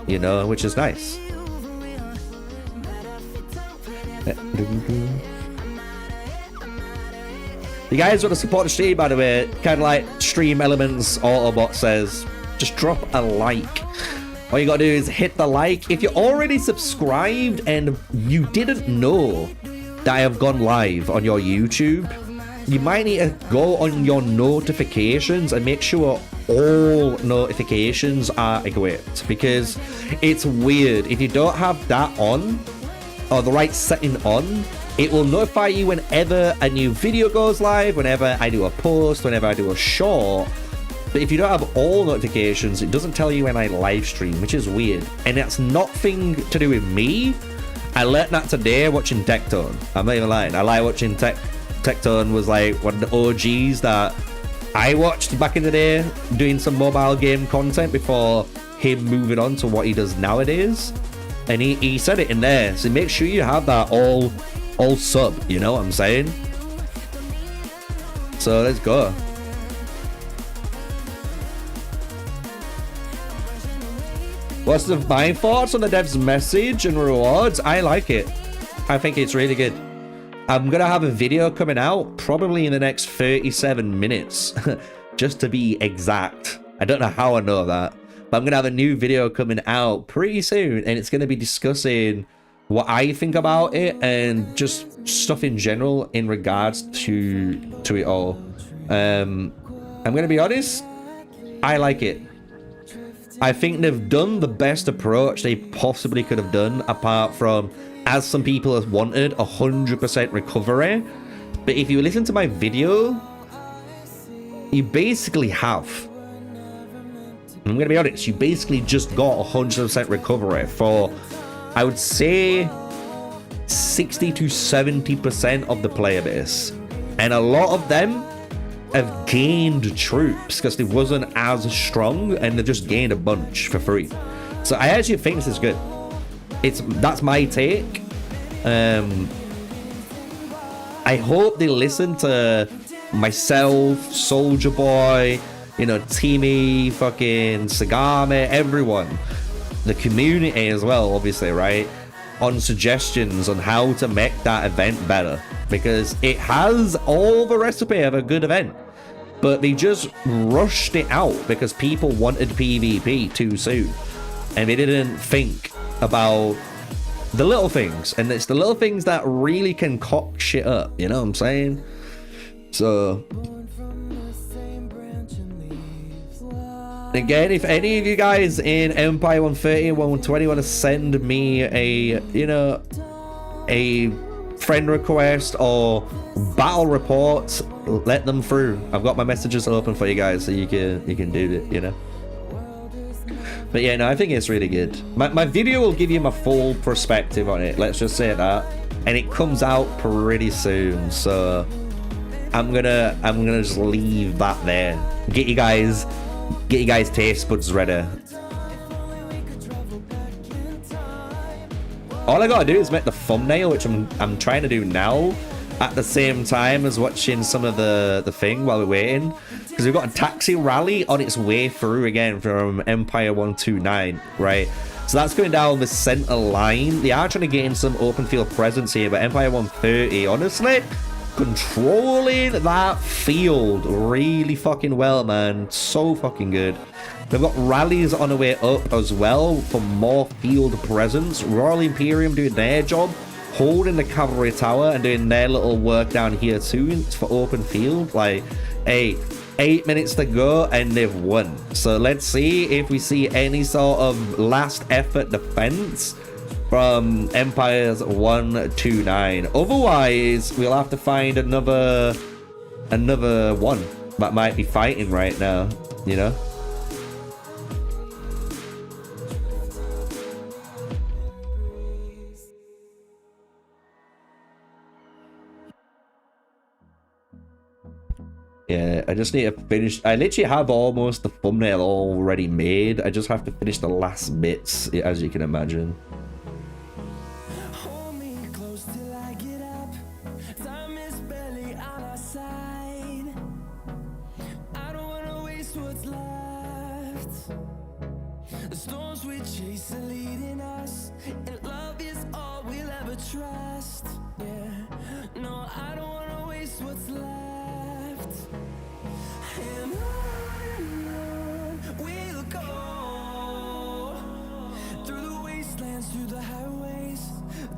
you know, which is nice. You guys want to support the stream, by the way, kind of like Stream Elements Autobot says, just drop a like. All you gotta do is hit the like. If you're already subscribed and you didn't know that I have gone live on your YouTube, you might need to go on your notifications and make sure all notifications are equipped, because it's weird. If you don't have that on, or the right setting on, it will notify you whenever a new video goes live, whenever I do a post, whenever I do a short. But if you don't have all notifications, it doesn't tell you when I live stream, which is weird. And that's nothing to do with me. I learned that today watching Tectone. I'm not even lying. I like watching Tectone. Was like one of the OGs that I watched back in the day, doing some mobile game content before him moving on to what he does nowadays. And he said it in there. So make sure you have that all sub, you know what I'm saying? So let's go. What's my thoughts on the dev's message and rewards? I like it. I think it's really good. I'm gonna have a video coming out probably in the next 37 minutes, just to be exact. I don't know how I know that, but I'm gonna have a new video coming out pretty soon, and it's gonna be discussing what I think about it and just stuff in general in regards to it all. I'm gonna be honest, I like it. I think they've done the best approach they possibly could have done, apart from, as some people have wanted, 100% recovery. But if you listen to my video, you basically have. I'm gonna be honest, you basically just got 100% recovery for, I would say, 60 to 70% of the player base. And a lot of them have gained troops because they wasn't as strong, and they just gained a bunch for free. So I actually think this is good. That's my take. I hope they listen to myself, Soldier Boy, you know, Timmy, fucking Sagami, everyone, the community as well, obviously, right, on suggestions on how to make that event better, because it has all the recipe of a good event, but they just rushed it out because people wanted PvP too soon, and they didn't think about the little things. And it's the little things that really can cock shit up, you know what I'm saying? So again, if any of you guys in Empire 130 and 120 want to send me a, you know, a friend request or battle reports, let them through. I've got my messages open for you guys, so you can do it, you know. But yeah, no, I think it's really good. My video will give you my full perspective on it, let's just say that, and it comes out pretty soon, so I'm gonna just leave that there. Get you guys taste buds ready. All I gotta do is make the thumbnail, which I'm trying to do now, at the same time as watching some of the thing while we're waiting, because we've got a taxi rally on its way through again from Empire 129, right? So that's going down the center line. They are trying to gain some open field presence here, but Empire 130, honestly, controlling that field really fucking well, man. So fucking good. They've got rallies on the way up as well for more field presence. Royal Imperium doing their job, holding the cavalry tower and doing their little work down here too for open field. Like, hey, 8 minutes to go and they've won. So let's see if we see any sort of last effort defense from Empire's 129. Otherwise, we'll have to find another one that might be fighting right now, you know. Yeah, I just need to finish. I literally have almost the thumbnail already made. I just have to finish the last bits, as you can imagine. Hold me close till I get up. Time is barely on our side. I don't wanna waste what's left. The storms we chase are leading us, and love is all we'll ever trust. Yeah, no, I don't wanna waste what's left. And on we'll go, through the wastelands, through the highways,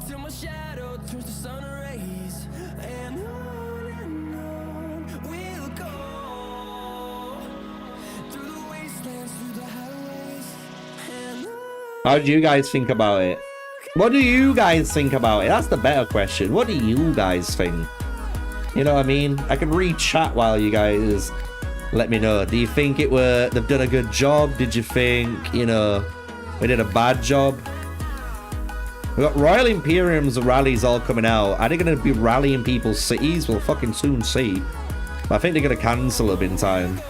till my shadow turns to sun rays. And on we'll go, through the wastelands, through the highways. And How do you guys think about it? What do you guys think about it? That's the better question. What do you guys think? You know what I mean? I can read chat while you guys let me know. Do you think they've done a good job? Did you think, you know, they did a bad job? We got Royal Imperium's rallies all coming out. Are they going to be rallying people's cities? We'll fucking soon see. But I think they're going to cancel them in time.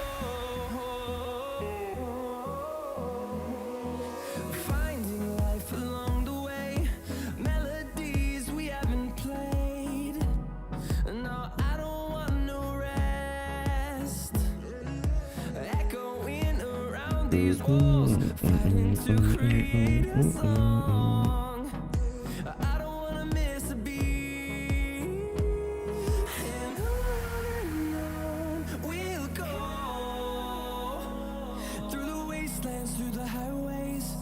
finding life along the way, melodies we haven't played. No, I don't want no rest. Echoing around these walls, fighting to create a song. I don't wanna miss a beat. And on we'll go, through the wastelands, through the highways,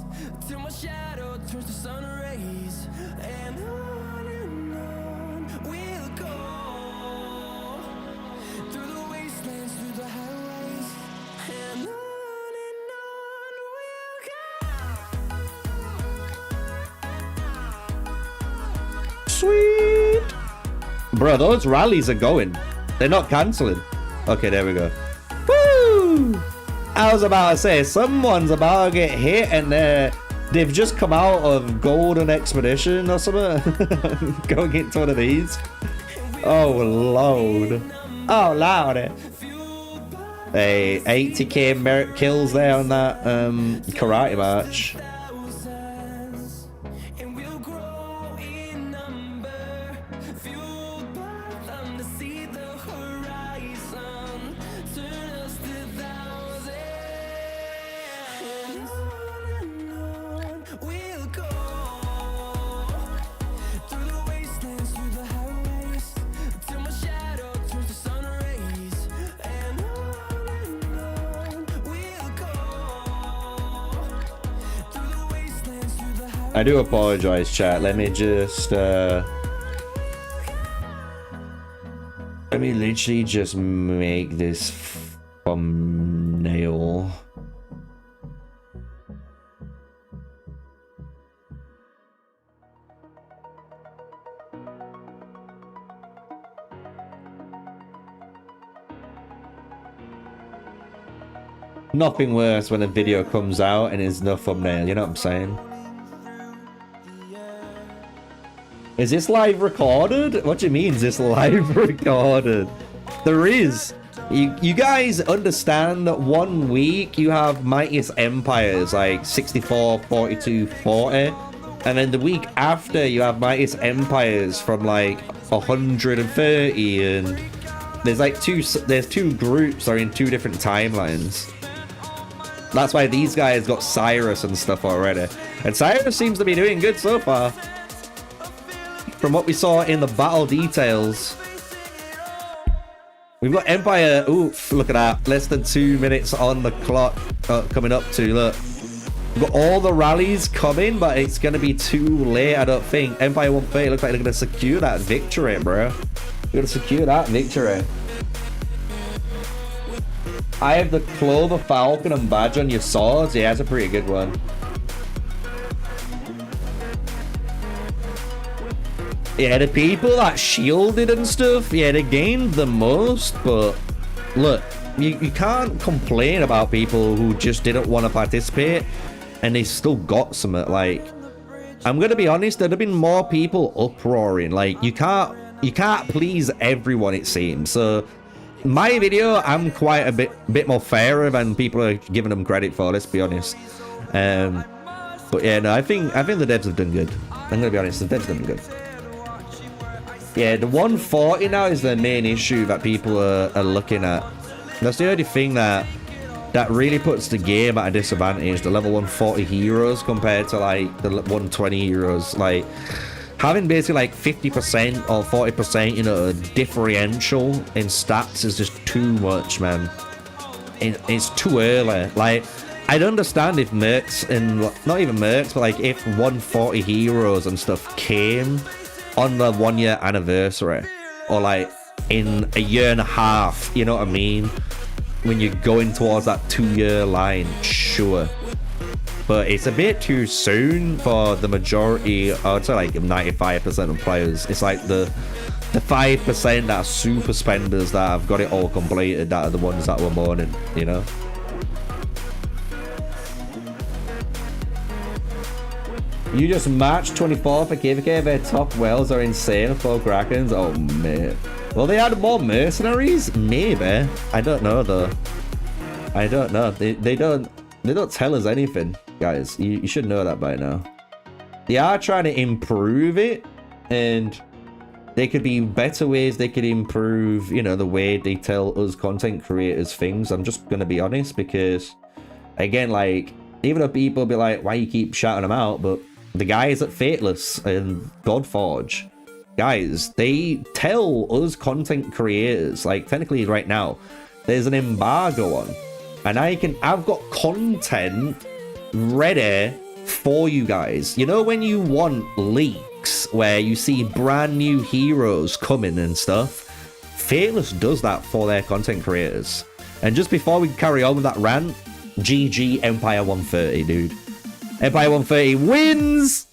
till my shadow turns to sun rays. And on we'll go, through the wastelands, through the highways. And on we'll go. Sweet. Bro, those rallies are going. They're not cancelling. Okay, there we go. Woo! I was about to say, someone's about to get hit and they've just come out of Golden Expedition or something. Go get one of these. Oh, Lord. Oh, Lord. Hey, 80k merit kills there on that karate match. And we'll grow in number, fueled by them to see the horizon, turn us to thousands. And on we'll go, through the wastelands, through the highways, till my shadow turns to sun rays. And on we'll go, through the wastelands, through the highways. I do apologize, chat. Let me just let me literally just make this thumbnail. Nothing worse when a video comes out and there's no thumbnail, you know what I'm saying? Is this live recorded? What do you mean, is this live recorded? There is. You guys understand that 1 week you have Mightiest Empires like 64, 42, 40. And then the week after you have Mightiest Empires from like 130, and there's like two groups that are in 2 different timelines. That's why these guys got Cyrus and stuff already. And Cyrus seems to be doing good so far. From what we saw in the battle details. We've got Empire. Oof, look at that. Less than 2 minutes on the clock coming up to, look. We've got all the rallies coming, but it's going to be too late, I don't think. Empire 130 looks like they're going to secure that victory, bro. They're going to secure that victory. I have the Clover Falcon and badge on your swords. Yeah, that's a pretty good one. Yeah, the people that shielded and stuff, yeah, they gained the most, but look, you can't complain about people who just didn't want to participate and they still got something. Like, I'm gonna be honest, there'd have been more people uproaring. Like, you can't please everyone, it seems. So my video, I'm quite a bit more fairer than people are giving them credit for. Let's be honest. But yeah, no, I think the devs have done good. I'm gonna be honest, the devs have done good. Yeah, the 140 now is the main issue that people are looking at. That's the only thing that really puts the game at a disadvantage. The level 140 heroes compared to like the 120 heroes. Like having basically like 50% or 40%, you know, differential in stats is just too much, man. It's too early. Like, I'd understand if mercs, and not even mercs, but like if 140 heroes and stuff came on the 1 year anniversary, or like in a year and a half, you know what I mean? When you're going towards that 2 year line, sure. But it's a bit too soon for the majority, I'd say like 95% of players. It's like the 5% that are super spenders that have got it all completed, that are the ones that were mourning, you know? You just matched 24 for KVK. Their top wells are insane for Krakens. Oh, mate. Well, they had more mercenaries? Maybe. I don't know, though. I don't know. They don't tell us anything, guys. You should know that by now. They are trying to improve it, and there could be better ways they could improve, you know, the way they tell us content creators things. I'm just going to be honest, because, again, like, even though people be like, why you keep shouting them out, but the guys at Fateless and Godforge, guys, they tell us content creators, like, technically right now, there's an embargo on, and I've got content ready for you guys. You know, when you want leaks where you see brand new heroes coming and stuff, Fateless does that for their content creators. And just before we carry on with that rant, GG Empire 130, dude. Empire 130 wins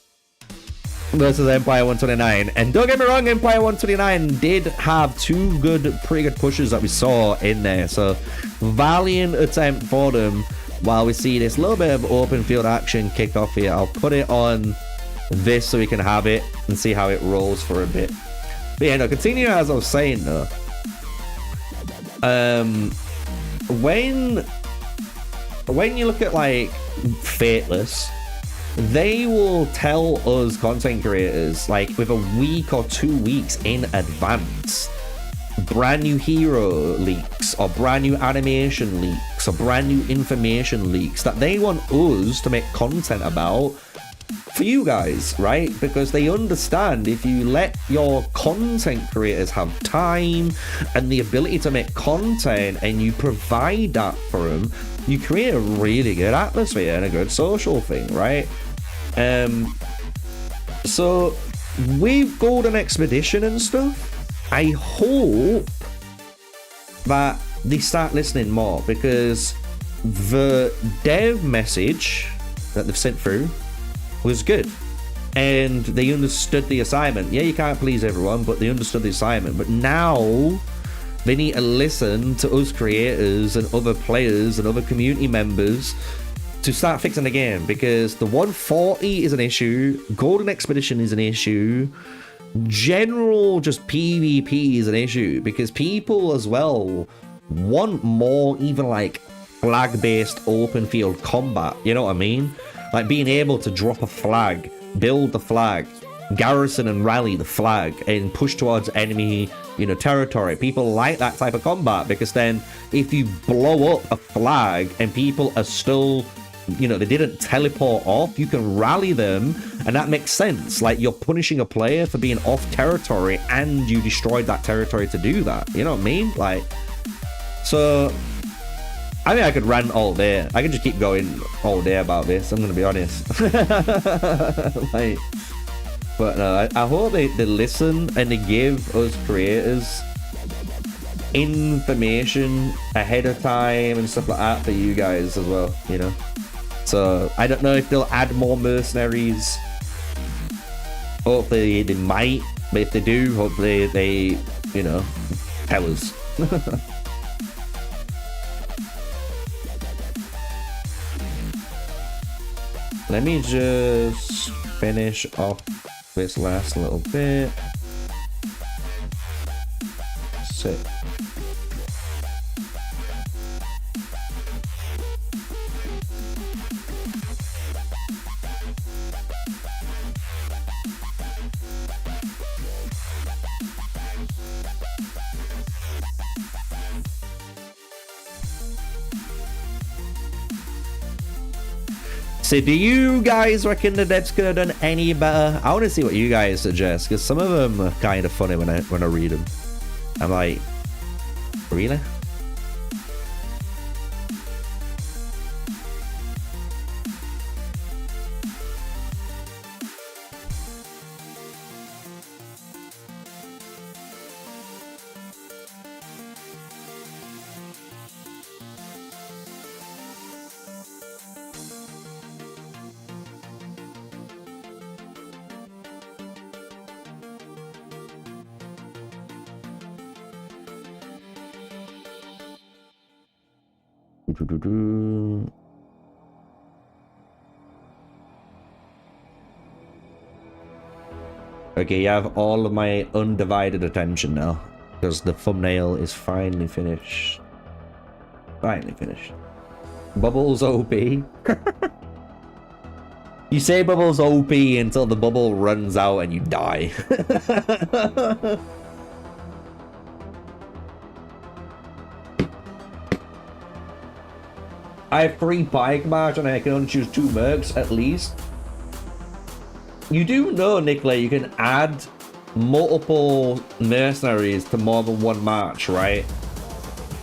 versus Empire 129. And don't get me wrong, Empire 129 did have pretty good pushes that we saw in there. So valiant attempt for them. While we see this little bit of open field action kick off here, I'll put it on this so we can have it and see how it rolls for a bit. But yeah, no, continue as I was saying though. When you look at like Fateless, they will tell us content creators like with a week or 2 weeks in advance brand new hero leaks or brand new animation leaks or brand new information leaks that they want us to make content about for you guys, right? Because they understand if you let your content creators have time and the ability to make content and you provide that for them, you create a really good atmosphere and a good social thing, right? So with Golden Expedition and stuff, I hope that they start listening more, because the dev message that they've sent through was good and they understood the assignment. Yeah, you can't please everyone, but they understood the assignment. But now they need to listen to us creators and other players and other community members to start fixing the game, because the 140 is an issue, Golden Expedition is an issue, general just PvP is an issue, because people as well want more even like flag based open field combat, you know what I mean? Like being able to drop a flag, build the flag, garrison and rally the flag and push towards enemy, you know, territory. People like that type of combat, because then if you blow up a flag and people are still, you know, they didn't teleport off, you can rally them, and that makes sense. Like, you're punishing a player for being off territory and you destroyed that territory to do that, you know what I mean? Like, so I mean, I could rant all day. I could just keep going all day about this, I'm gonna be honest. Like, but no, I hope they listen and they give us creators information ahead of time and stuff like that for you guys as well, you know? So I don't know if they'll add more mercenaries. Hopefully they might, but if they do, hopefully they, you know, tell us. Let me just finish off this last little bit. Sick. So do you guys reckon the devs could have done any better? I want to see what you guys suggest, because some of them are kind of funny when I read them. I'm like, really? Okay, you have all of my undivided attention now, because the thumbnail is finally finished. Finally finished. Bubbles OP. You say Bubbles OP until the bubble runs out and you die. I have 3 bike march and I can only choose 2 mercs at least. You do know, Nicola, you can add multiple mercenaries to more than 1 march, right?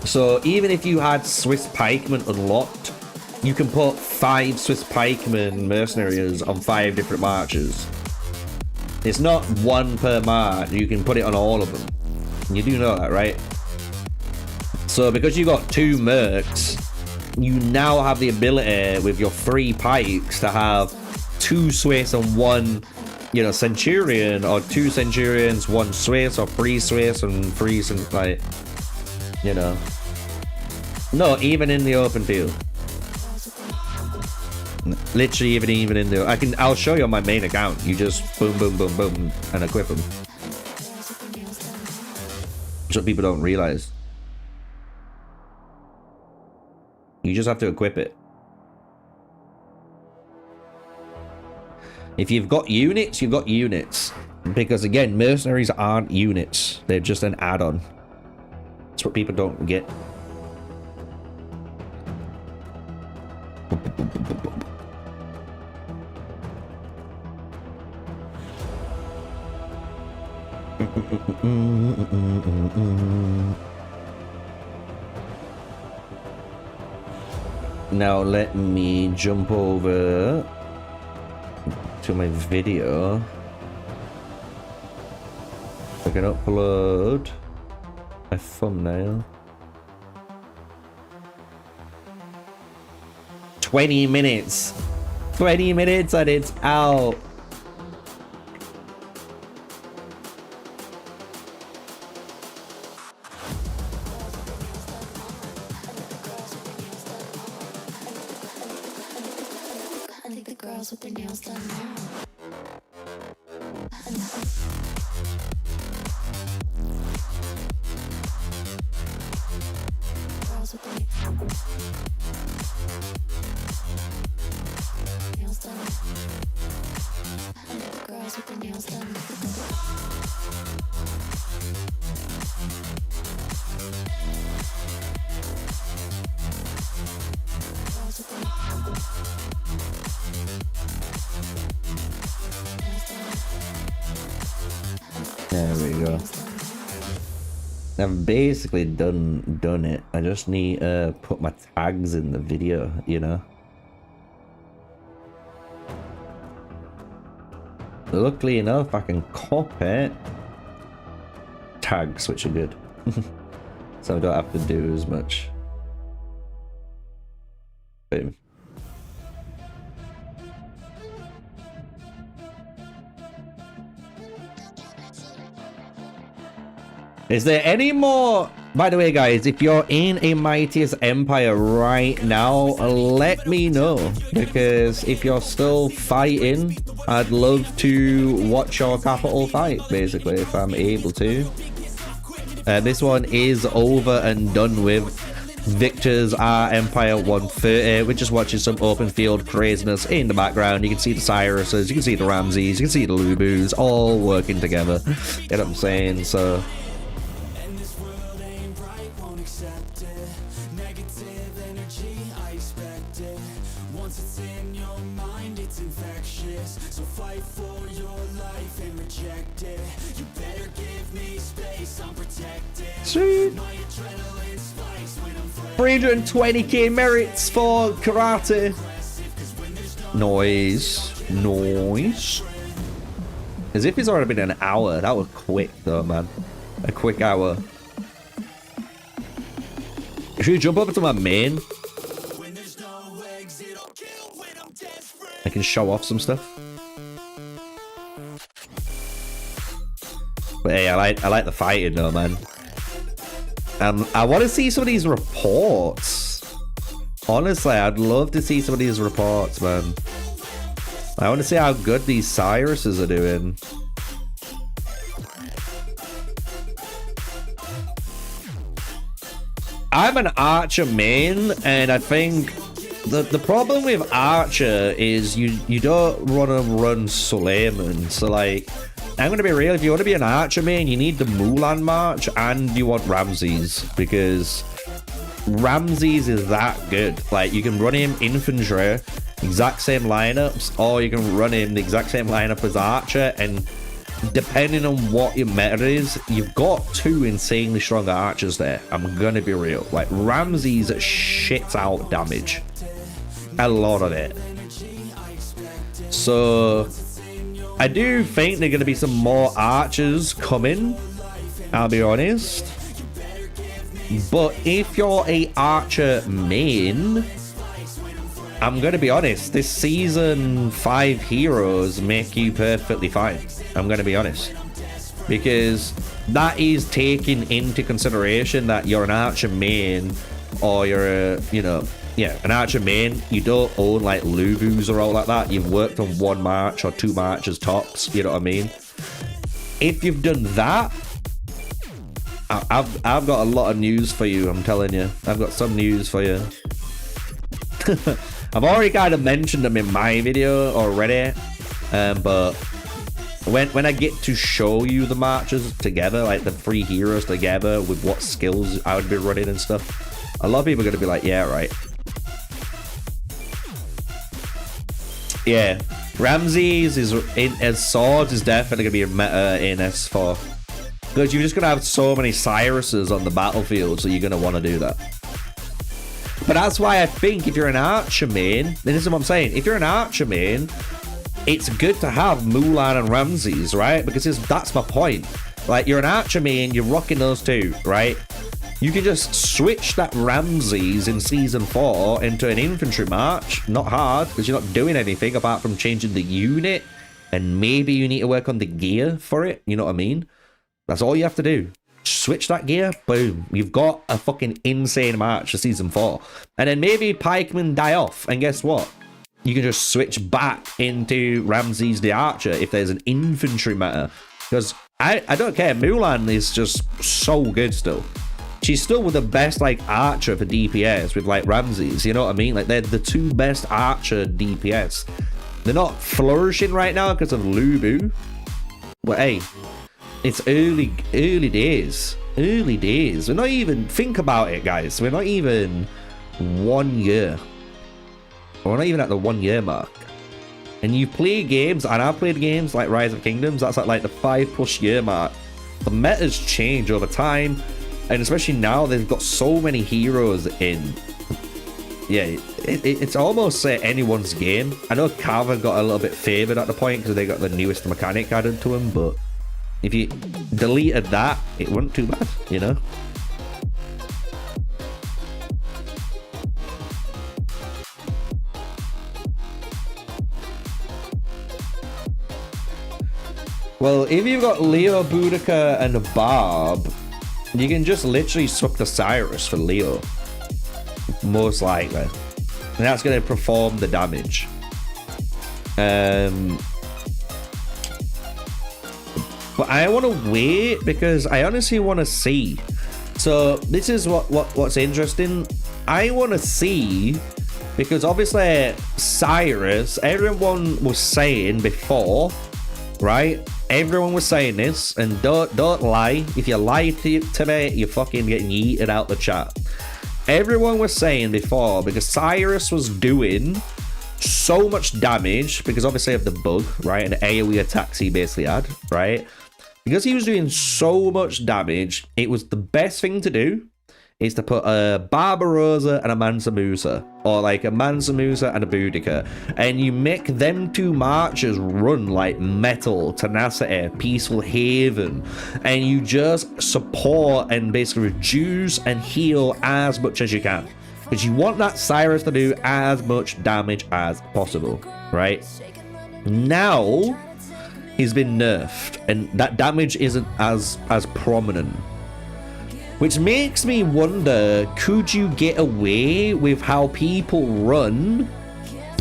So even if you had Swiss pikemen unlocked, you can put 5 Swiss pikemen mercenaries on 5 different marches. It's not 1 per march, you can put it on all of them. You do know that, right? So because you got 2 mercs, you now have the ability with your 3 pikes to have 2 Swiss and 1, you know, Centurion, or 2 Centurions, 1 Swiss, or 3 Swiss and 3, like, you know. No, even in the open field. Literally even in the, I'll show you on my main account. You just boom, boom, boom, boom, and equip them. That's what people don't realize. You just have to equip it. If you've got units, you've got units. Because again, mercenaries aren't units. They're just an add-on. That's what people don't get. Now let me jump over to my video. I can upload a thumbnail. 20 minutes. 20 minutes and it's out. With their nails done now. Girls with their nails done. Girls with their nails done. There we go. I've basically done it. I just need to put my tags in the video, you know. Luckily enough, I can copy tags, which are good. So I don't have to do as much. Boom. Is there any more? By the way, guys, if you're in a Mightiest Empire right now, let me know. Because if you're still fighting, I'd love to watch your capital fight, basically, if I'm able to. This one is over and done with. Victor's our Empire 130. We're just watching some open field craziness in the background. You can see the Cyruses, you can see the Ramses, you can see the Lubus, all working together. You know what I'm saying? So accept it. Negative energy, I expect it. Once it's in your mind, it's infectious. So fight for your life and reject it. You better give me space, I'm protected. Sweet. My adrenaline spikes when I'm 320k merits for karate. Noise. As if it's already been an hour. That was quick though, man. A quick hour. Should we jump over to my main? I can show off some stuff. But hey, I like the fighting though, man. I want to see some of these reports. Honestly, I'd love to see some of these reports, man. I want to see how good these Cyruses are doing. I'm an Archer main, and I think the problem with Archer is you don't want to run Suleiman. So like, I'm gonna be real. If you want to be an Archer main, you need the Mulan March and you want Ramses, because Ramses is that good. Like, you can run him infantry, exact same lineups, or you can run him the exact same lineup as Archer, and depending on what your meta is, you've got two insanely strong archers there. I'm gonna be real. Like, Ramses shits out damage. A lot of it. So I do think there are gonna be some more archers coming, I'll be honest. But if you're a archer main, I'm gonna be honest, this season 5 heroes make you perfectly fine. I'm gonna be honest, because that is taking into consideration that you're an archer main, or you're a, an archer main. You don't own like Luvus or all like that. You've worked on 1 march or 2 marches tops, you know what I mean? If you've done that, I've got a lot of news for you. I'm telling you, I've got some news for you. I've already kind of mentioned them in my video already, but when I get to show you the marches together, like the 3 heroes together with what skills I would be running and stuff, a lot of people are going to be like, yeah, right. Yeah, Ramses is as swords is definitely going to be a meta in S4. Because you're just going to have so many Cyruses on the battlefield, so you're going to want to do that. But that's why I think if you're an archer main, this is what I'm saying, if you're an archer main, it's good to have Mulan and Ramses, right? Because that's my point. Like, you're an archer main, you're rocking those two, right? You can just switch that Ramses in Season 4 into an infantry march. Not hard, because you're not doing anything apart from changing the unit. And maybe you need to work on the gear for it, you know what I mean? That's all you have to do. Switch that gear, boom. You've got a fucking insane march for Season 4. And then maybe pikemen die off, and guess what? You can just switch back into Ramses the Archer if there's an infantry meta. Because I don't care, Mulan is just so good still. She's still with the best like archer for DPS with like Ramses, you know what I mean? Like, they're the 2 best archer DPS. They're not flourishing right now because of Lubu. But hey, it's early days. Early days. We're not even, think about it, guys. We're not even 1 year. We're not even at the 1 year mark. And you play games, and I've played games like Rise of Kingdoms, that's at like the 5+ year mark. The metas change over time, and especially now they've got so many heroes in. Yeah, it's almost anyone's game. I know Carver got a little bit favoured at the point because they got the newest mechanic added to him, but if you deleted that, it wasn't too bad, you know? Well, if you've got Leo, Boudica, and a Barb, you can just literally swap the Cyrus for Leo. Most likely. And that's going to perform the damage. But I want to wait because I honestly want to see. So this is what's interesting. I want to see, because obviously Cyrus, everyone was saying before, right? everyone was saying this, and don't lie. If you lie to me, you're fucking getting yeeted out the chat. Everyone was saying before, because Cyrus was doing so much damage, because obviously of the bug, right, and AoE attacks he basically had, right? Because he was doing so much damage, it was the best thing to do is to put a Barbarossa and a Mansa Musa, or like a Mansa Musa and a Boudica, and you make them two marchers run like Metal, Tenacity, Peaceful Haven, and you just support and basically reduce and heal as much as you can, because you want that Cyrus to do as much damage as possible, right? Now he's been nerfed and that damage isn't as prominent, which makes me wonder, could you get away with how people run,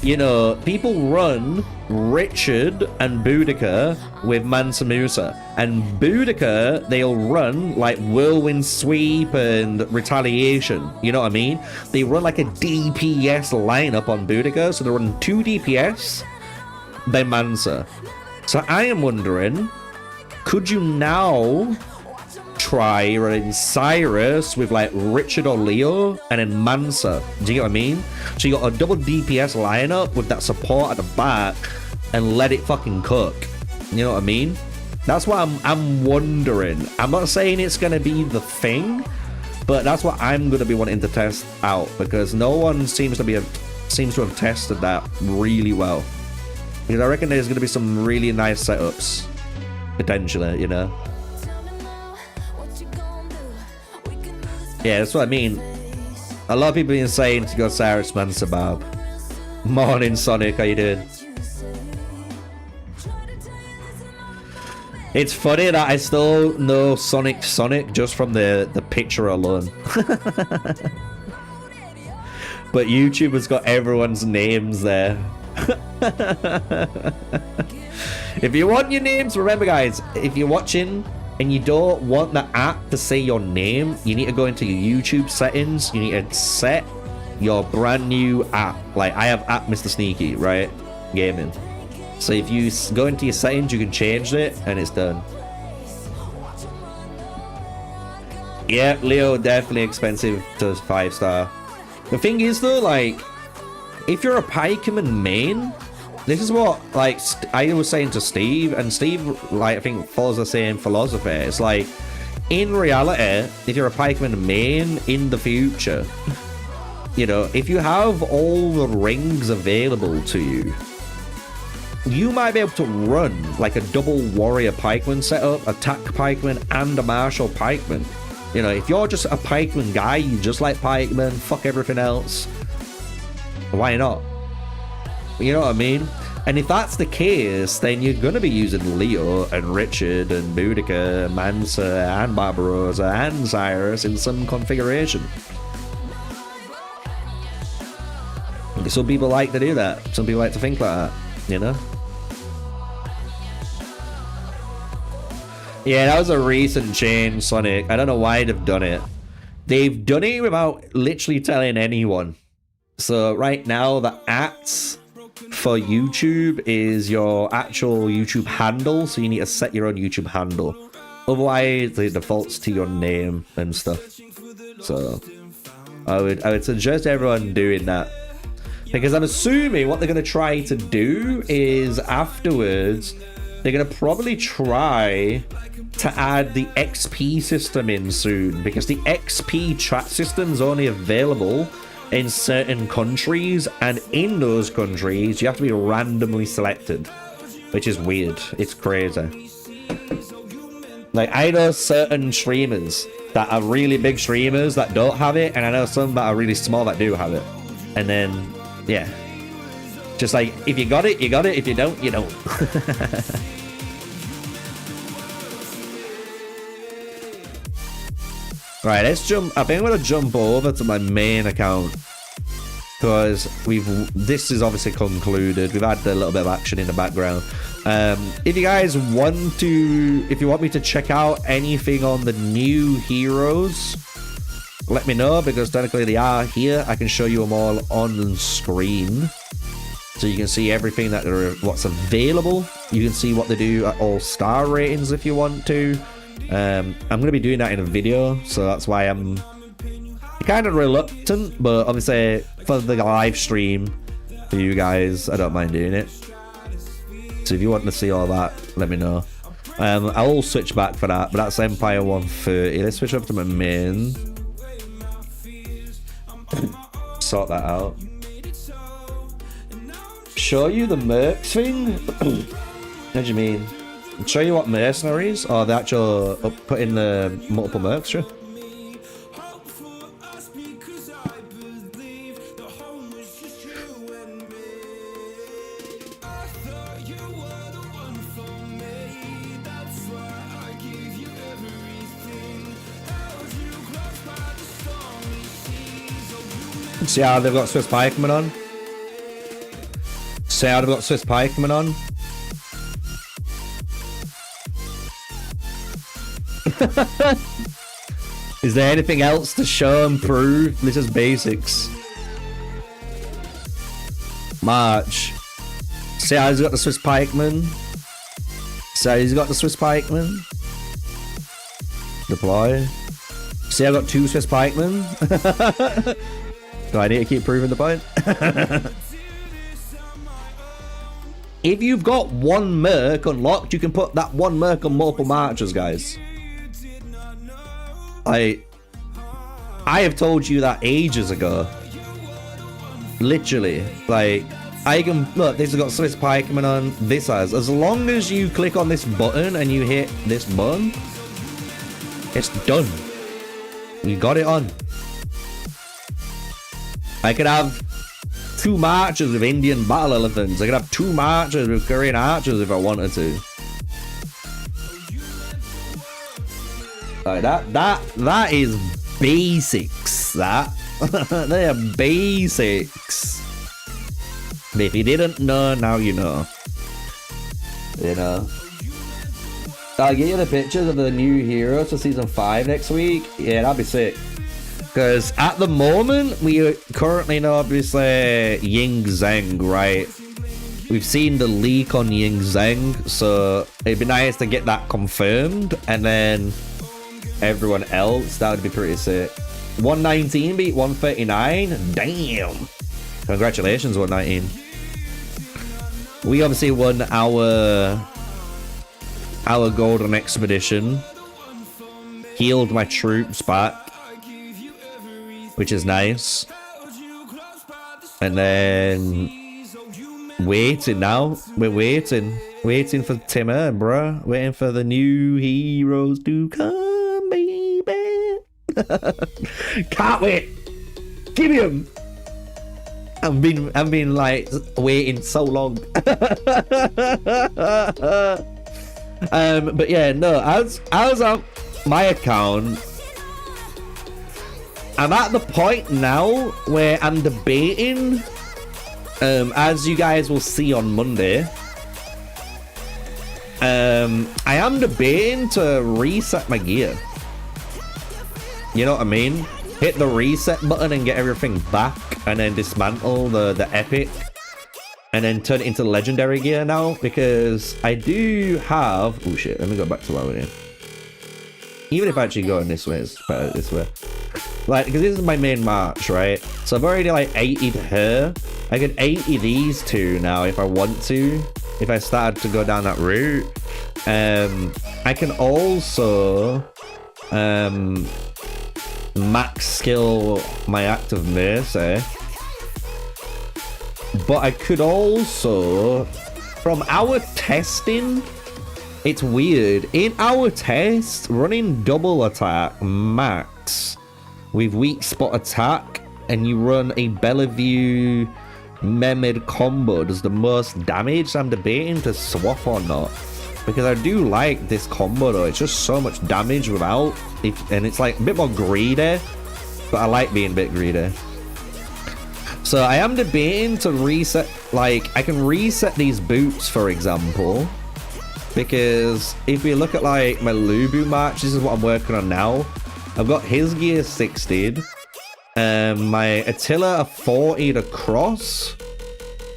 you know, people run Richard and Boudica with Mansa Musa, and Boudica they'll run like Whirlwind Sweep and Retaliation, you know what I mean? They run like a DPS lineup on Boudica, so they run 2 DPS then Mansa. So I am wondering, could you now try running Cyrus with like Richard or Leo and then Mansa? Do you get what I mean? So you got a double DPS lineup with that support at the back and let it fucking cook. You know what I mean? That's what I'm wondering. I'm not saying it's gonna be the thing, but that's what I'm gonna be wanting to test out, because no one seems to have tested that really well. Because I reckon there's gonna be some really nice setups potentially, you know. Yeah, that's what I mean. A lot of people been saying to go Cyrus Mansa Bob. Morning Sonic, how you doing? It's funny that I still know Sonic just from the picture alone. But YouTube has got everyone's names there. If you want your names, remember guys, if you're watching and you don't want the app to say your name, you need to go into your YouTube settings. You need to set your brand new app. Like I have app MrSneakyy, right? Gaming. So if you go into your settings, you can change it and it's done. Yeah, Leo, definitely expensive to 5-star. The thing is though, like, if you're a pikeman main, this is what, like, I was saying to Steve, and Steve, like, I think follows the same philosophy. It's like, in reality, if you're a pikeman main in the future, you know, if you have all the rings available to you, you might be able to run like a double warrior pikeman setup, attack pikeman and a martial pikeman. You know, if you're just a pikeman guy, you just like pikeman, fuck everything else, why not? You know what I mean? And if that's the case, then you're going to be using Leo and Richard and Boudica and Mansa and Barbarossa and Cyrus in some configuration. Some people like to do that. Some people like to think like that, you know? Yeah, that was a recent change, Sonic. I don't know why they've done it. They've done it without literally telling anyone. So right now, the @ for YouTube is your actual YouTube handle. So you need to set your own YouTube handle. Otherwise, it defaults to your name and stuff. So I would suggest everyone doing that. Because I'm assuming what they're going to try to do is afterwards, they're going to probably try to add the XP system in soon. Because the XP chat system is only available in certain countries. And in those countries, you have to be randomly selected. Which is weird. It's crazy. Like, I know certain streamers that are really big streamers that don't have it. And I know some that are really small that do have it. And then, yeah. Just like, if you got it, you got it. If you don't, you don't. Right, let's jump. I think I'm gonna jump over to my main account because this is obviously concluded. We've had a little bit of action in the background. If you guys want to, if you want me to check out anything on the new heroes, let me know, because technically they are here. I can show you them all on screen. So you can see everything that what's available. You can see what they do at all star ratings if you want to. I'm going to be doing that in a video, so that's why I'm kind of reluctant, but obviously for the live stream for you guys, I don't mind doing it. So if you want to see all that, let me know. I'll switch back for that, but that's Empire 130. Let's switch up to my main. Sort that out. Show you the mercs thing? What do you mean? Show you what mercenaries or the actual put in the multiple mercs? Sure. See how they've got Swiss Pie coming on? See how they've got Swiss Pie coming on? Is there anything else to show and prove? This is basics. March. See how he's got the Swiss Pikeman? See how he's got the Swiss Pikeman? Deploy. See, I got 2 Swiss Pikemen. Do I need to keep proving the point? If you've got 1 merc unlocked, you can put that 1 merc on multiple marches, guys. I have told you that ages ago. Literally. Like, I can... Look, this has got Swiss Pie coming on. This has. As long as you click on this button and you hit this button, it's done. You got it on. I could have 2 marches with Indian battle elephants. I could have 2 marches with Korean archers if I wanted to. Like that is basics. That they are basics. But if you didn't know, now you know. You know. I'll get you the pictures of the new heroes for season 5 next week. Yeah, that'd be sick. Because at the moment, we currently know, obviously, Ying Zheng, right? We've seen the leak on Ying Zheng, so it'd be nice to get that confirmed. And then everyone else, that would be pretty sick. 119 beat 139? Damn! Congratulations, 119. We obviously won our golden expedition. Healed my troops back, which is nice. And then waiting now. We're waiting for Timur, bruh. Waiting for the new heroes to come, baby. Can't wait. Give me them. I've been like waiting so long. But yeah, no, as on my account, I'm at the point now where I'm debating, as you guys will see on Monday, I am debating to reset my gear. You know what I mean? Hit the reset button and get everything back, and then dismantle the epic, and then turn it into legendary gear now, because I do have... Oh shit, let me go back to where we're in. Even if I actually go in this way, it's better this way. Like, because this is my main march, right? So I've already like 80'd her. I could 80 these 2 now if I want to. If I started to go down that route. I can also max skill my active mercy. But I could also, from our testing, it's weird. In our test, running double attack max with weak spot attack, and you run a Bellevue Mehmed combo does the most damage. So I'm debating to swap or not, because I do like this combo though. It's just so much damage without, and it's like a bit more greedy, but I like being a bit greedy. So I am debating to reset, like I can reset these boots for example, because if we look at like my Lubu match, this is what I'm working on now. I've got his gear 60'd, my Attila a 40'd across,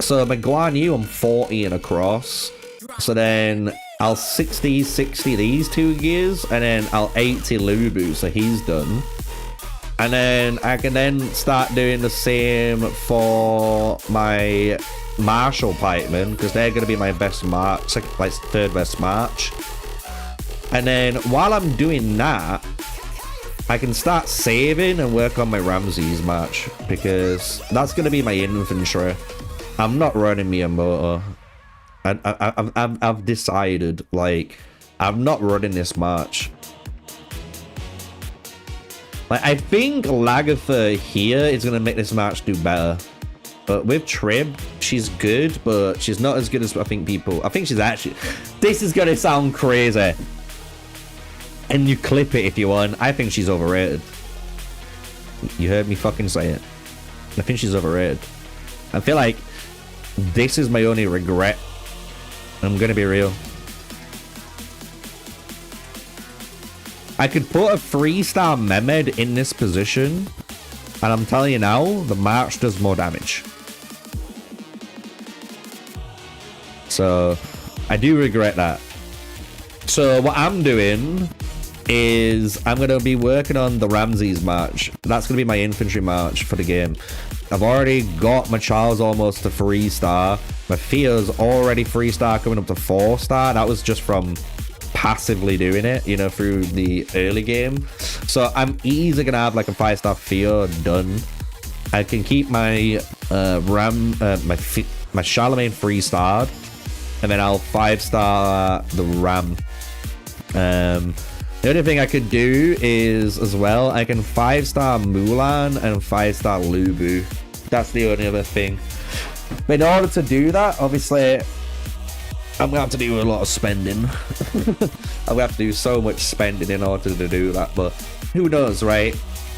So my Guan Yu, I'm 40 and across. So then I'll 60 these two gears, and then I'll 80 Lubu, so he's done. And then I can then start doing the same for my Marshall Pikemen, because they're going to be my best march, like third best march. And then while I'm doing that, I can start saving and work on my Ramses march, because that's going to be my infantry. I'm not running Miyamoto. I've decided, like, I'm not running this march. Like, I think Lagertha here is going to make this match do better. But with Trib, she's good, but she's not as good as I think people... I think she's actually... This is going to sound crazy. And you clip it if you want. I think she's overrated. You heard me fucking say it. I think she's overrated. I feel like this is my only regret. I'm going to be real. I could put a 3-star Mehmed in this position, and I'm telling you now, the march does more damage. So, I do regret that. So, what I'm doing is I'm going to be working on the Ramses march. That's going to be my infantry march for the game. I've already got my Charles almost to 3-star. My Theo's already 3-star, coming up to 4-star. That was just from passively doing it, you know, through the early game. So I'm easily gonna have like a 5-star Theo done. I can keep my my Charlemagne 3-starred, and then I'll 5-star the Ram. The only thing I could do is, as well, I can 5-star Mulan and 5-star Lubu. That's the only other thing. But in order to do that, obviously, I'm going to have to do a lot of spending. I'm going to have to do so much spending in order to do that. But who knows, right?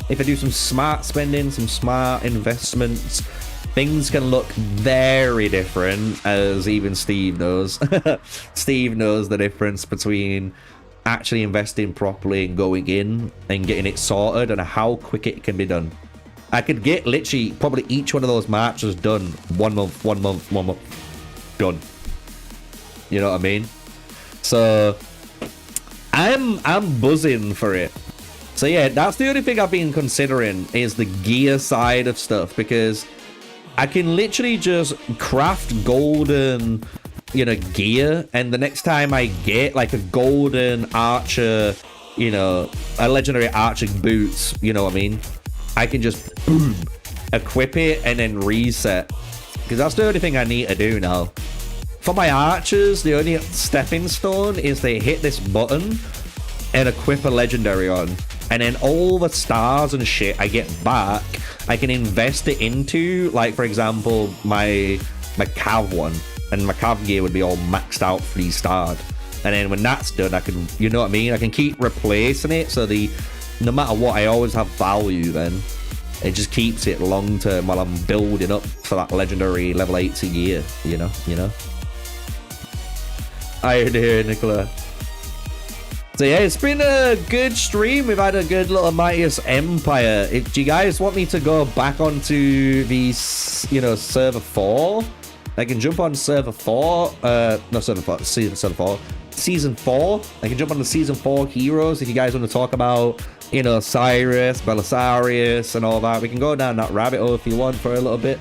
If I do some smart spending, some smart investments, things can look very different, as even Steve knows. Steve knows the difference between actually investing properly and going in and getting it sorted, and how quick it can be done. I could get literally probably each one of those marches done 1 month, 1 month, 1 month, done. You know what I mean? So I'm buzzing for it. So yeah, that's the only thing I've been considering, is the gear side of stuff, because I can literally just craft golden, you know, gear, and the next time I get like a golden archer, you know, a legendary archer boots, you know what I mean, I can just boom equip it and then reset, because that's the only thing I need to do now. For my archers, the only stepping stone is they hit this button and equip a legendary on, and then all the stars and shit I get back, I can invest it into, like, for example, my Cav one, and my Cav gear would be all maxed out 3-starred, and then when that's done, I can, you know what I mean, I can keep replacing it, so no matter what, I always have value. Then it just keeps it long term while I'm building up for that legendary level 80 gear, you know. How you doing, Nicola? So yeah, it's been a good stream. We've had a good little Midas Empire. Do you guys want me to go back onto the, you know, server 4? I can jump on server 4. No, server 4. Server 4. Season 4. I can jump on the Season 4 heroes if you guys want to talk about, you know, Cyrus, Belisarius, and all that. We can go down that rabbit hole if you want for a little bit.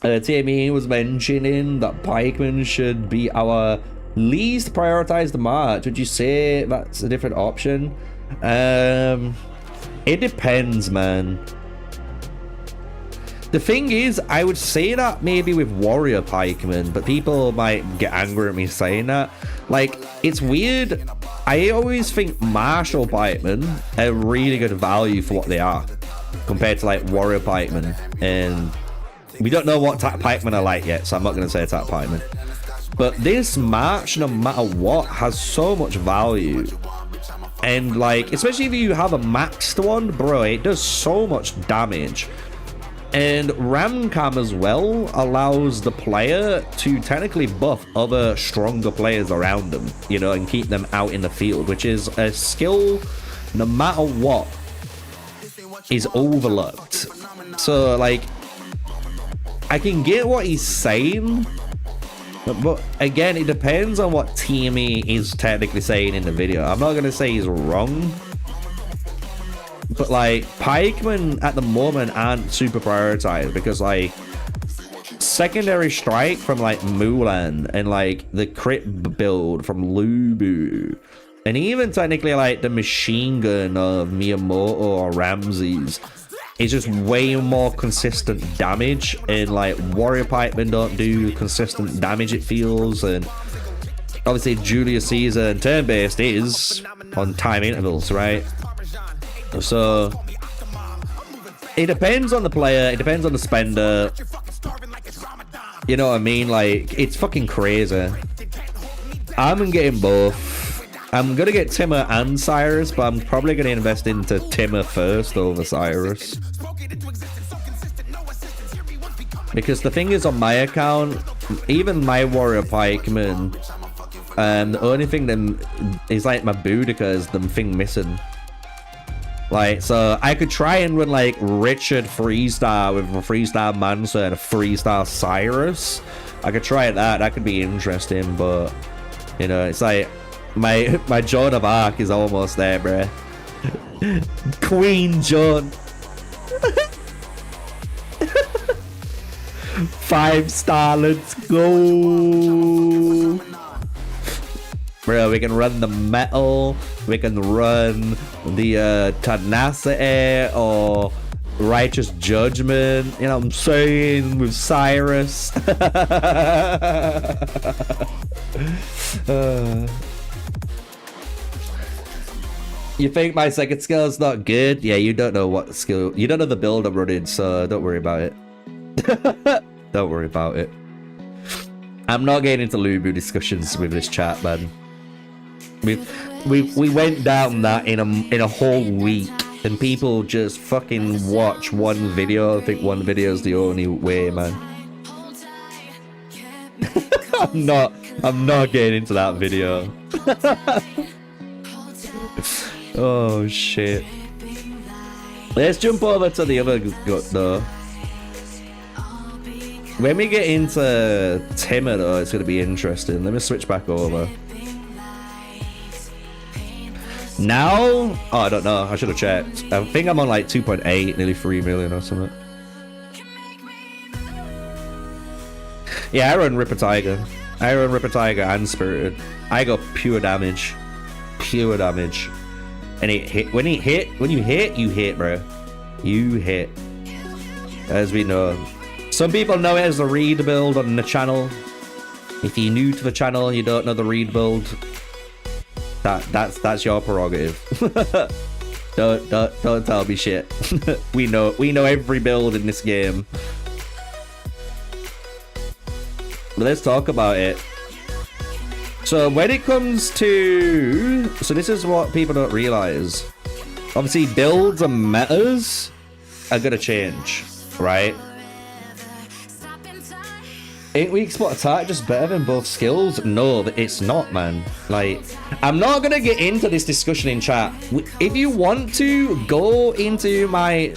TME was mentioning that pikemen should be our least prioritized march. Would you say that's a different option? It depends, man. The thing is, I would say that maybe with warrior pikemen, but people might get angry at me saying that. Like, it's weird. I always think martial pikemen are really good value for what they are compared to like warrior pikemen, and we don't know what attack pikemen are like yet, so I'm not going to say attack pikemen. But this march, no matter what, has so much value. And like, especially if you have a maxed one, bro, it does so much damage. And Ramcam as well allows the player to technically buff other stronger players around them, you know, and keep them out in the field, which is a skill, no matter what, is overlooked. So like, I can get what he's saying, but again, it depends on what TME is technically saying in the video. I'm not gonna say he's wrong, but like pikemen at the moment aren't super prioritized because like secondary strike from like Mulan and like the crit build from Lubu, and even technically like the machine gun of Miyamoto or Ramses is just way more consistent damage, and like warrior pikemen don't do consistent damage, it feels. And obviously Julius Caesar and turn-based is on time intervals, right? So it depends on the player, it depends on the spender, you know what I mean? Like, it's fucking crazy. I'm getting both. I'm gonna get Timur and Cyrus, but I'm probably gonna invest into Timur first over Cyrus. Because the thing is, on my account, even my warrior pikeman, the only thing that is like my Boudica is the thing missing. Like, so I could try and run like Richard freestar with a freestar Mansa and a freestar Cyrus. I could try that. That could be interesting, but you know, it's like my Joan of Arc is almost there, bruh. Queen Joan. 5-star, let's go. Bro, we can run the metal, we can run the tenacity or righteous judgment, you know what I'm saying, with Cyrus. You think my second skill is not good? Yeah, you don't know what skill, you don't know the build I'm running, so don't worry about it. Don't worry about it. I'm not getting into Lubu discussions with this chat, man. We went down that in a whole week, and people just fucking watch one video. I think one video is the only way, man. I'm not getting into that video. Oh shit. Let's jump over to the other gut though. When we get into Timur though, it's gonna be interesting. Let me switch back over. Now, oh, I don't know. I should have checked. I think I'm on like 2.8, nearly 3 million or something. Yeah, I run Ripper Tiger. I run Ripper Tiger and Spirited. I go pure damage. Pure damage. And it hit. When you hit, bro. You hit. As we know. Some people know it as the read build on the channel. If you're new to the channel and you don't know the read build, that's your prerogative. don't tell me shit. we know every build in this game. But let's talk about it. So when it comes to, so this is what people don't realize. Obviously builds and metas are gonna change, right? 8 week spot attack just better than both skills? No, it's not, man. Like, I'm not gonna get into this discussion in chat. If you want to, go into my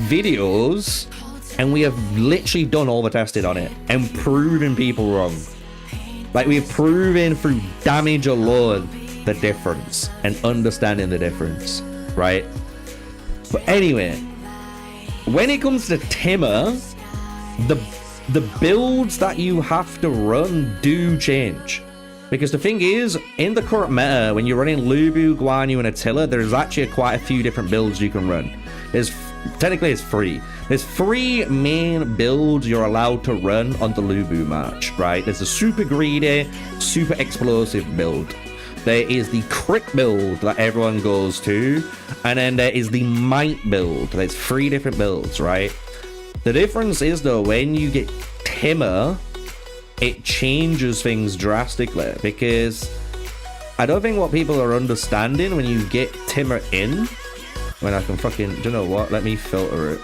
videos, and we have literally done all the testing on it and proven people wrong. Like, we've proven through damage alone the difference and understanding the difference, right? But anyway, when it comes to Timur, the builds that you have to run do change. Because the thing is, in the current meta, when you're running Lubu, Guan Yu, and Attila, there's actually quite a few different builds you can run. Technically it's free. There's 3 main builds you're allowed to run on the Lubu match, right? There's a super greedy, super explosive build. There is the crit build that everyone goes to, and then there is the might build. There's 3 different builds, right? The difference is though, when you get Timur, it changes things drastically, because I don't think what people are understanding when you get Timur in, when I can fucking, do you know what? Let me filter it.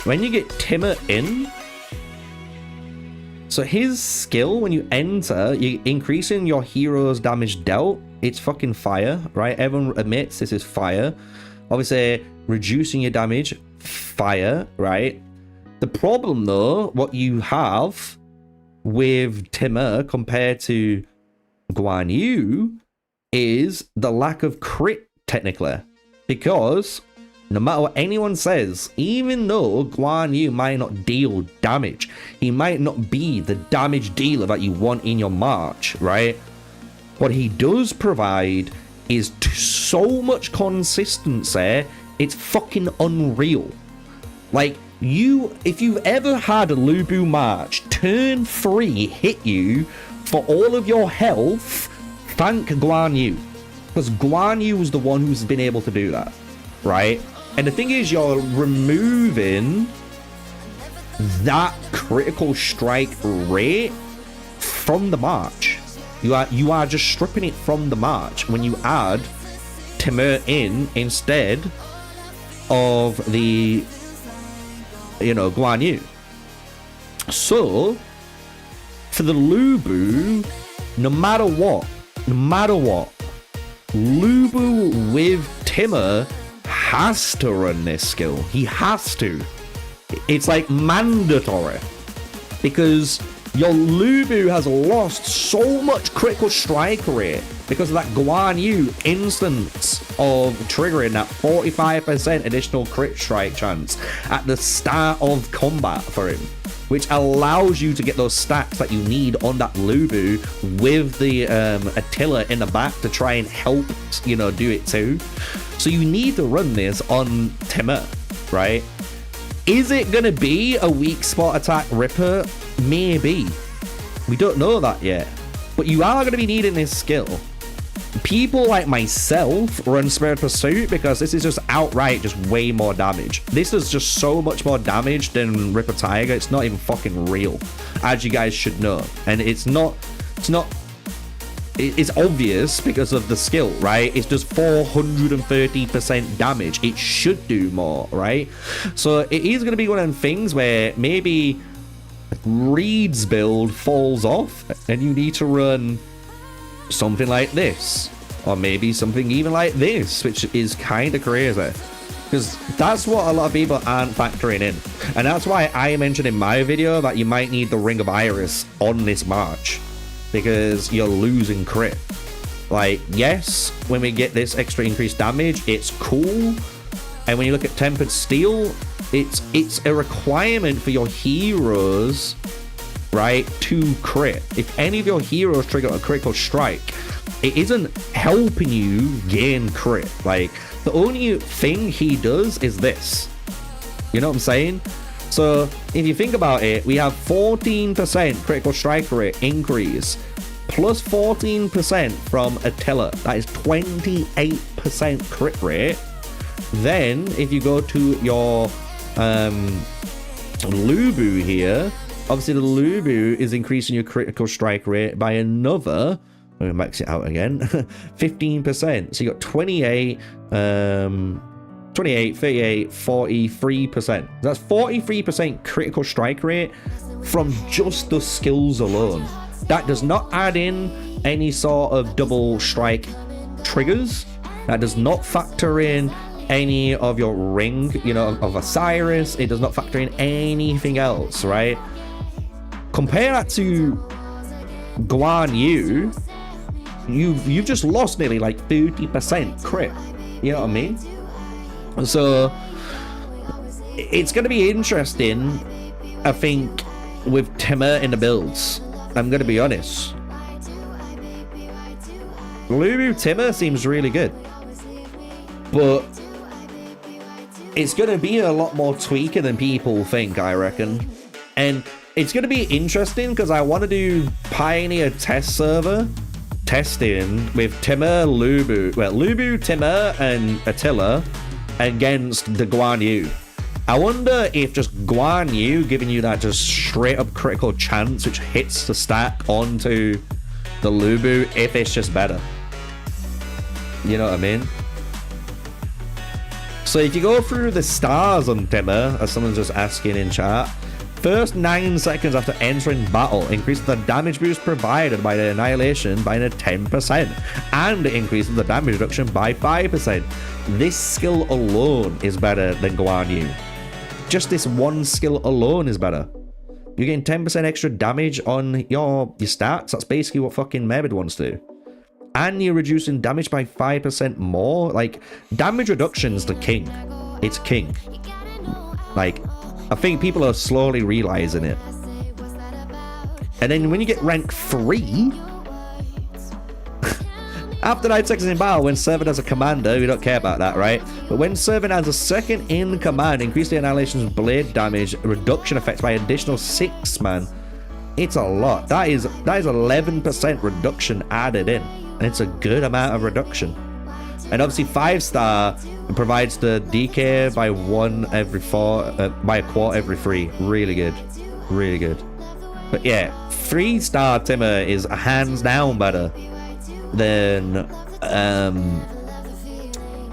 When you get Timur in, so his skill, when you enter, you're increasing your hero's damage dealt. It's fucking fire, right? Everyone admits this is fire. Obviously, reducing your damage, fire, right? The problem though, what you have with Timur compared to Guan Yu is the lack of crit, technically. Because no matter what anyone says, even though Guan Yu might not deal damage, he might not be the damage dealer that you want in your March, right? What he does provide is so much consistency, it's fucking unreal. Like, if you've ever had a Lubu March turn 3 hit you for all of your health, thank Guan Yu. Because Guan Yu was the one who's been able to do that, right? And the thing is, you're removing that critical strike rate from the March. You are just stripping it from the March when you add Timur in instead of the, you know, Guan Yu. So for the Lubu, no matter what, Lubu with Timur has to run this skill. He has to. It's like mandatory, because your Lubu has lost so much critical strike rate because of that Guan Yu instance of triggering that 45% additional crit strike chance at the start of combat for him, which allows you to get those stacks that you need on that Lubu with the Attila in the back to try and help, you know, do it too. So you need to run this on Timur, right? Is it going to be a weak spot attack Ripper? Maybe. We don't know that yet. But you are going to be needing this skill. People like myself run Spirit Pursuit because this is just outright just way more damage. This is just so much more damage than Ripper Tiger. It's not even fucking real, as you guys should know. And it's obvious because of the skill, right? It's just 430% damage. It should do more, right? So it is going to be one of them things where maybe Reed's build falls off and you need to run something like this, or maybe something even like this, which is kind of crazy, because that's what a lot of people aren't factoring in. And that's why I mentioned in my video that you might need the Ring of Iris on this March, because you're losing crit. Like, yes, when we get this extra increased damage, it's cool, and when you look at Tempered Steel, it's a requirement for your heroes, right, to crit. If any of your heroes trigger a critical strike, it isn't helping you gain crit. Like, the only thing he does is this. You know what I'm saying? So if you think about it, we have 14% critical strike rate increase plus 14% from Attila. That is 28% crit rate. Then if you go to your Lubu here, obviously the Lubu is increasing your critical strike rate by another, I'm going to max it out again, 15%. So you got 28, 38, 43%. That's 43% critical strike rate from just the skills alone. That does not add in any sort of double strike triggers. That does not factor in any of your ring, you know, of Osiris. It does not factor in anything else, right? Compare that to Guan Yu, you've just lost nearly like 30% crit. You know what I mean? So it's going to be interesting, I think, with Timur in the builds. I'm going to be honest. Lubu Timur seems really good, but it's going to be a lot more tweaker than people think, I reckon. And it's going to be interesting because I want to do Pioneer test server testing with Timur, Lubu, well, Lubu, Timur, and Attila against the Guan Yu. I wonder if just Guan Yu giving you that just straight up critical chance which hits the stack onto the Lubu, if it's just better. You know what I mean? So if you go through the stars on Timur, as someone's just asking in chat, first 9 seconds after entering battle increases the damage boost provided by the annihilation by 10%, and increases the damage reduction by 5%. This skill alone is better than Guan Yu. just this one skill alone is better. You're getting 10% extra damage on your stats. That's basically what fucking Mebid wants to do. And you're reducing damage by 5% more. Like, damage reduction's the king. It's king. Like, I think people are slowly realizing it. And then when you get rank 3, after 9 seconds in battle, when serving as a commander, we don't care about that, right? But when serving as a second in command, increase the Annihilation's blade damage reduction effect by additional 6, man. It's a lot. That is 11% reduction added in. And it's a good amount of reduction. And obviously 5-star provides the DK by 1 every 4, by a quart every 3. Really good. Really good. But yeah, 3-star Timur is hands down better than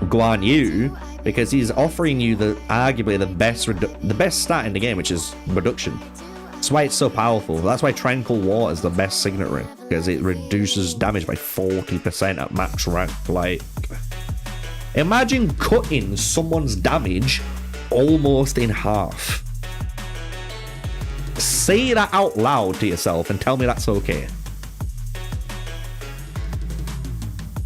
Guan Yu, because he's offering you arguably the best stat in the game, which is reduction. That's why it's so powerful. That's why Tranquil Water is the best signet ring, because it reduces damage by 40% at max rank. Like, imagine cutting someone's damage almost in half. Say that out loud to yourself and tell me that's okay.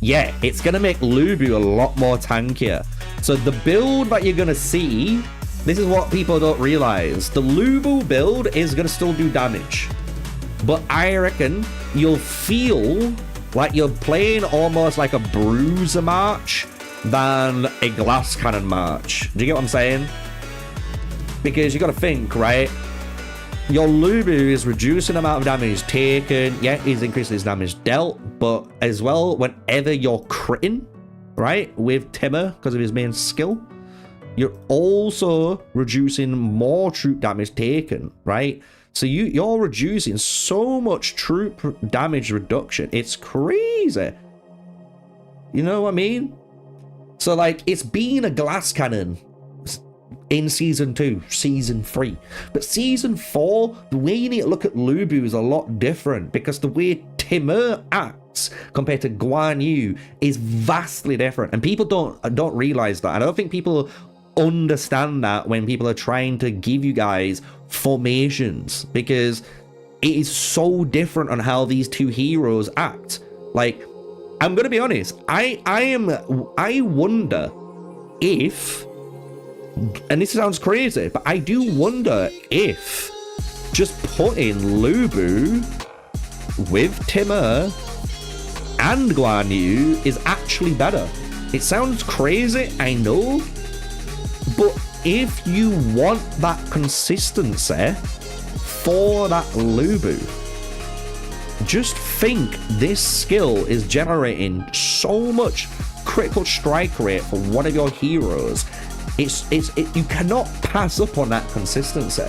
Yeah, it's going to make Lubu a lot more tankier. So the build that you're going to see, this is what people don't realize. The Lubu build is going to still do damage. But I reckon you'll feel like you're playing almost like a Bruiser March than a Glass Cannon March. Do you get what I'm saying? Because you got to think, right? Your Lubu is reducing the amount of damage taken. Yeah, he's increasing his damage dealt, but as well, whenever you're critting, right, with Timur, because of his main skill, you're also reducing more troop damage taken, right? So you're reducing so much troop damage reduction. It's crazy. You know what I mean? So, like, it's been a Glass Cannon in Season 2, Season 3. But Season 4, the way you need to look at Lubu is a lot different, because the way Timur acts compared to Guan Yu is vastly different. And people don't realize that. I don't think people understand that when people are trying to give you guys formations, because it is so different on how these two heroes act. Like, I'm gonna be honest, I wonder if, and this sounds crazy, but I do wonder if just putting Lubu with Timur and Guan Yu is actually better. It sounds crazy, I know, but if you want that consistency for that Lubu, just think this skill is generating so much critical strike rate for one of your heroes. You cannot pass up on that consistency.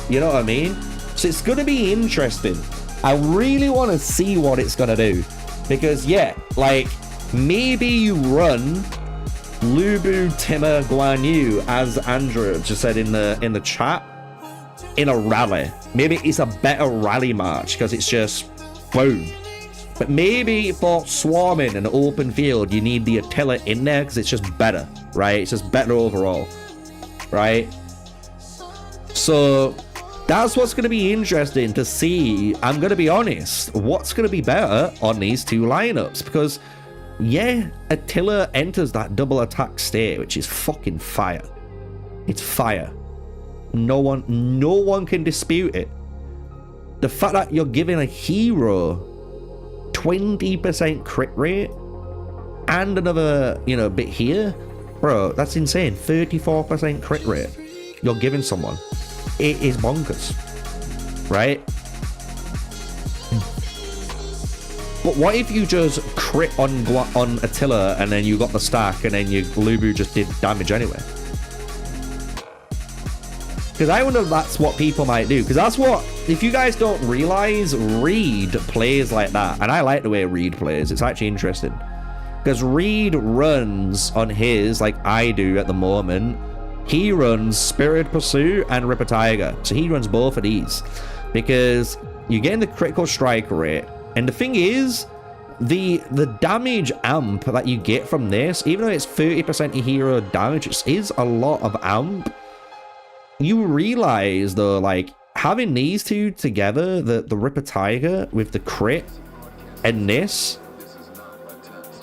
You know what I mean? So it's going to be interesting. I really want to see what it's going to do, because yeah, like, maybe you run Lubu, Timur, Guan Yu, as Andrew just said in the chat, in a rally. Maybe it's a better rally march because it's just boom. But maybe for swarming an open field, you need the Attila in there because it's just better, right? It's just better overall, right? So that's what's going to be interesting to see. I'm going to be honest, what's going to be better on these two lineups, because yeah, Attila enters that double attack state, which is fucking fire. It's fire. No one can dispute it. The fact that you're giving a hero 20% crit rate and another, bit here, bro, that's insane. 34% crit rate you're giving someone. It is bonkers, right? But what if you just crit on Attila and then you got the stack and then your Lubu just did damage anyway? Because I wonder if that's what people might do. Because that's what, if you guys don't realize, Reed plays like that. And I like the way Reed plays. It's actually interesting. Because Reed runs on his, like I do at the moment, he runs Spirited Pursuit and Ripper Tiger. So he runs both of these. Because you're getting the critical strike rate. And the thing is, the damage amp that you get from this, even though it's 30% hero damage, it is a lot of amp. you realize though, like having these two together, the Ripper Tiger with the crit and this,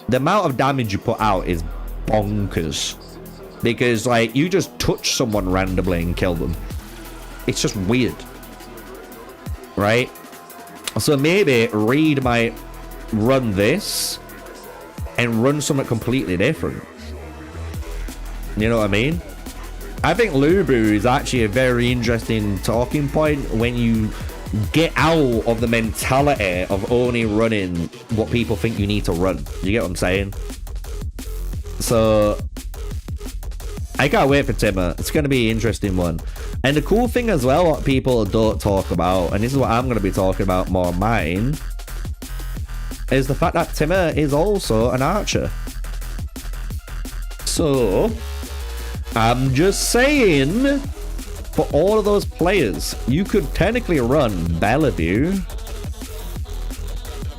the amount of damage you put out is bonkers. Because like you just touch someone randomly and kill them. It's just weird, right? So maybe Reed might run this and run something completely different. You know what I mean? I think Lubu is actually a very interesting talking point when you get out of the mentality of only running what people think you need to run. You get what I'm saying? So I can't wait for Timmer. It's going to be an interesting one. And the cool thing as well, what people don't talk about, and this is what I'm going to be talking about more on mine, is the fact that Timmer is also an archer. So I'm just saying, for all of those players, you could technically run Bellevue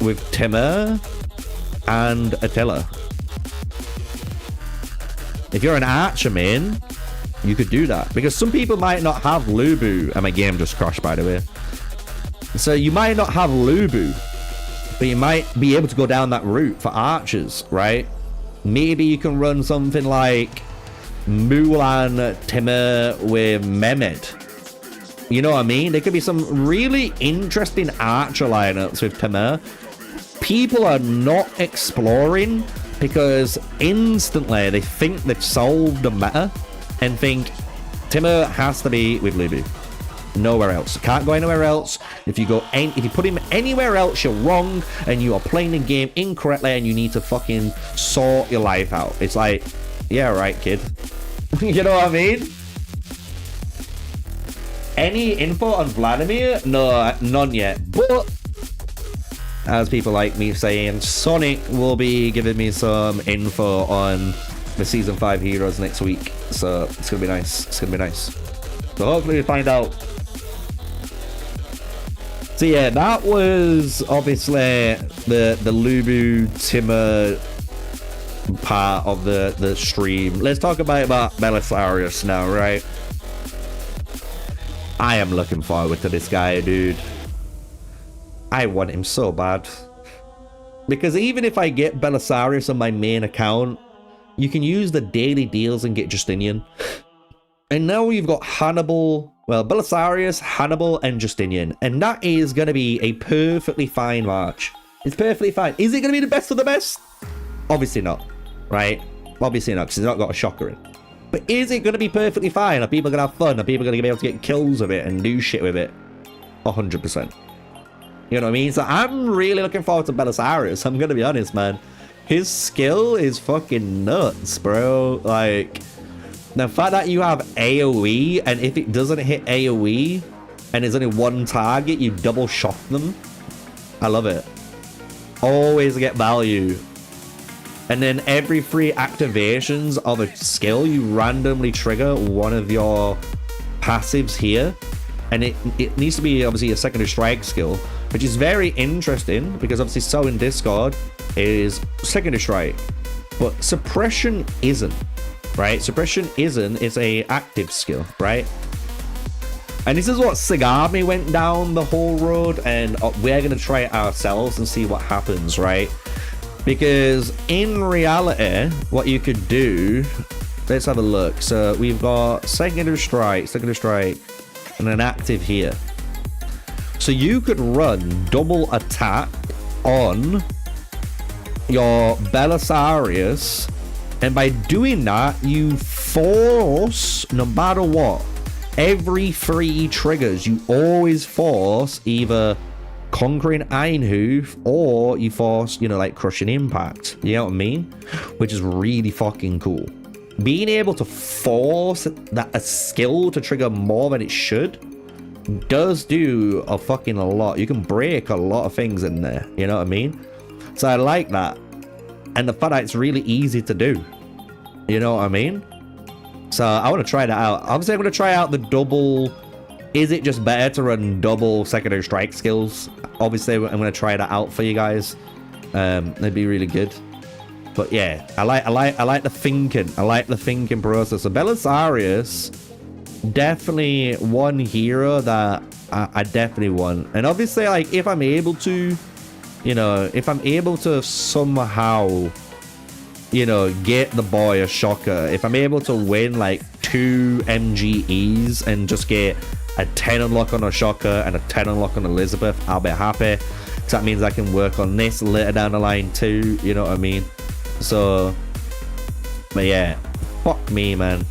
with Timmer and Attila. If you're an archer main, you could do that. Because some people might not have Lubu. And my game just crashed, by the way. So you might not have Lubu, but you might be able to go down that route for archers, right? Maybe you can run something like Mulan Timur with Mehmed. You know what I mean? There could be some really interesting archer lineups with Timur. People are not exploring because instantly they think they've solved the meta and think Timur has to be with Lubu. Nowhere else. Can't go anywhere else. If you put him anywhere else, you're wrong and you are playing the game incorrectly and you need to fucking sort your life out. It's like, yeah, right, kid. You know what I mean? Any info on Vladimir? No, none yet. But as people like me saying, Sonic will be giving me some info on the Season 5 heroes next week. So it's going to be nice. It's going to be nice. So hopefully we find out. So yeah, that was obviously the Lubu Timur part of the stream. Let's talk about Belisarius now, right? I am looking forward to this guy, dude. I want him so bad. Because even if I get Belisarius on my main account, you can use the daily deals and get Justinian. And now we've got Hannibal, well, Belisarius, Hannibal, and Justinian. And that is going to be a perfectly fine match. It's perfectly fine. Is it going to be the best of the best? Obviously not, right? Obviously not, because it's not got a shocker in. But is it going to be perfectly fine? Are people going to have fun? Are people going to be able to get kills with it and do shit with it? 100%. You know what I mean? So I'm really looking forward to Belisarius. I'm going to be honest, man. His skill is fucking nuts, bro. Like, the fact that you have AoE, and if it doesn't hit AoE, and there's only one target, you double shot them. I love it. Always get value. And then every 3 activations of a skill, you randomly trigger one of your passives here. And it needs to be, obviously, a secondary strike skill, which is very interesting, because obviously So in Discord is secondary strike. But suppression isn't. Right? Suppression isn't. It's a active skill, right? And this is what Sagami went down the whole road, and we're going to try it ourselves and see what happens, right? Because in reality, what you could do, let's have a look. So we've got secondary strike, and an active here. So you could run double attack on your Belisarius. And by doing that, you force, no matter what, every 3 triggers, you always force either Conquering Ironhoof or you force, you know, like Crushing Impact. You know what I mean? Which is really fucking cool. Being able to force a skill to trigger more than it should does do a fucking lot. You can break a lot of things in there. You know what I mean? So I like that. And the fact that it's really easy to do. You know what I mean? So I want to try that out. Obviously, I'm going to try out the double. Is it just better to run double secondary strike skills? Obviously, I'm going to try that out for you guys. That'd be really good. But yeah, I like the thinking. I like the thinking process. So Belisarius definitely one hero that I definitely want. And obviously, like, if I'm able to, you know, if I'm able to somehow, you know, get the boy a shocker, if I'm able to win like 2 MGEs and just get a 10 unlock on a shocker and a 10 unlock on Elizabeth, I'll be happy. Because that means I can work on this later down the line too, you know what I mean? So, but yeah, fuck me, man.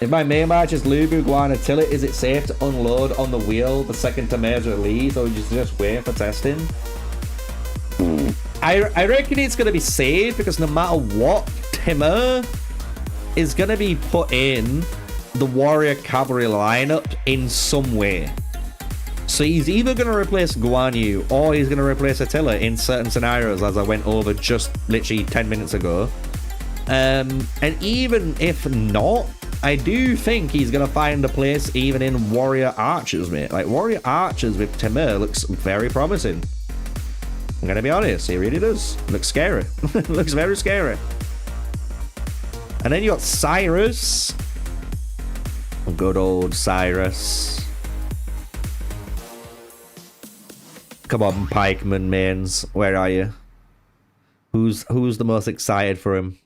If my main match is Lubu, Guana, Tillet, is it safe to unload on the wheel the second Tomato leaves, or just wait for testing? I reckon it's going to be safe, because no matter what, Timur is going to be put in the Warrior Cavalry lineup in some way. So he's either going to replace Guan Yu, or he's going to replace Attila in certain scenarios, as I went over just literally 10 minutes ago. And even if not, I do think he's going to find a place even in Warrior Archers, mate. Like, Warrior Archers with Timur looks very promising. I'm going to be honest, he really does. Looks scary. Looks very scary. And then you got Cyrus. Good old Cyrus. Come on, Pikeman mains. Where are you? Who's the most excited for him?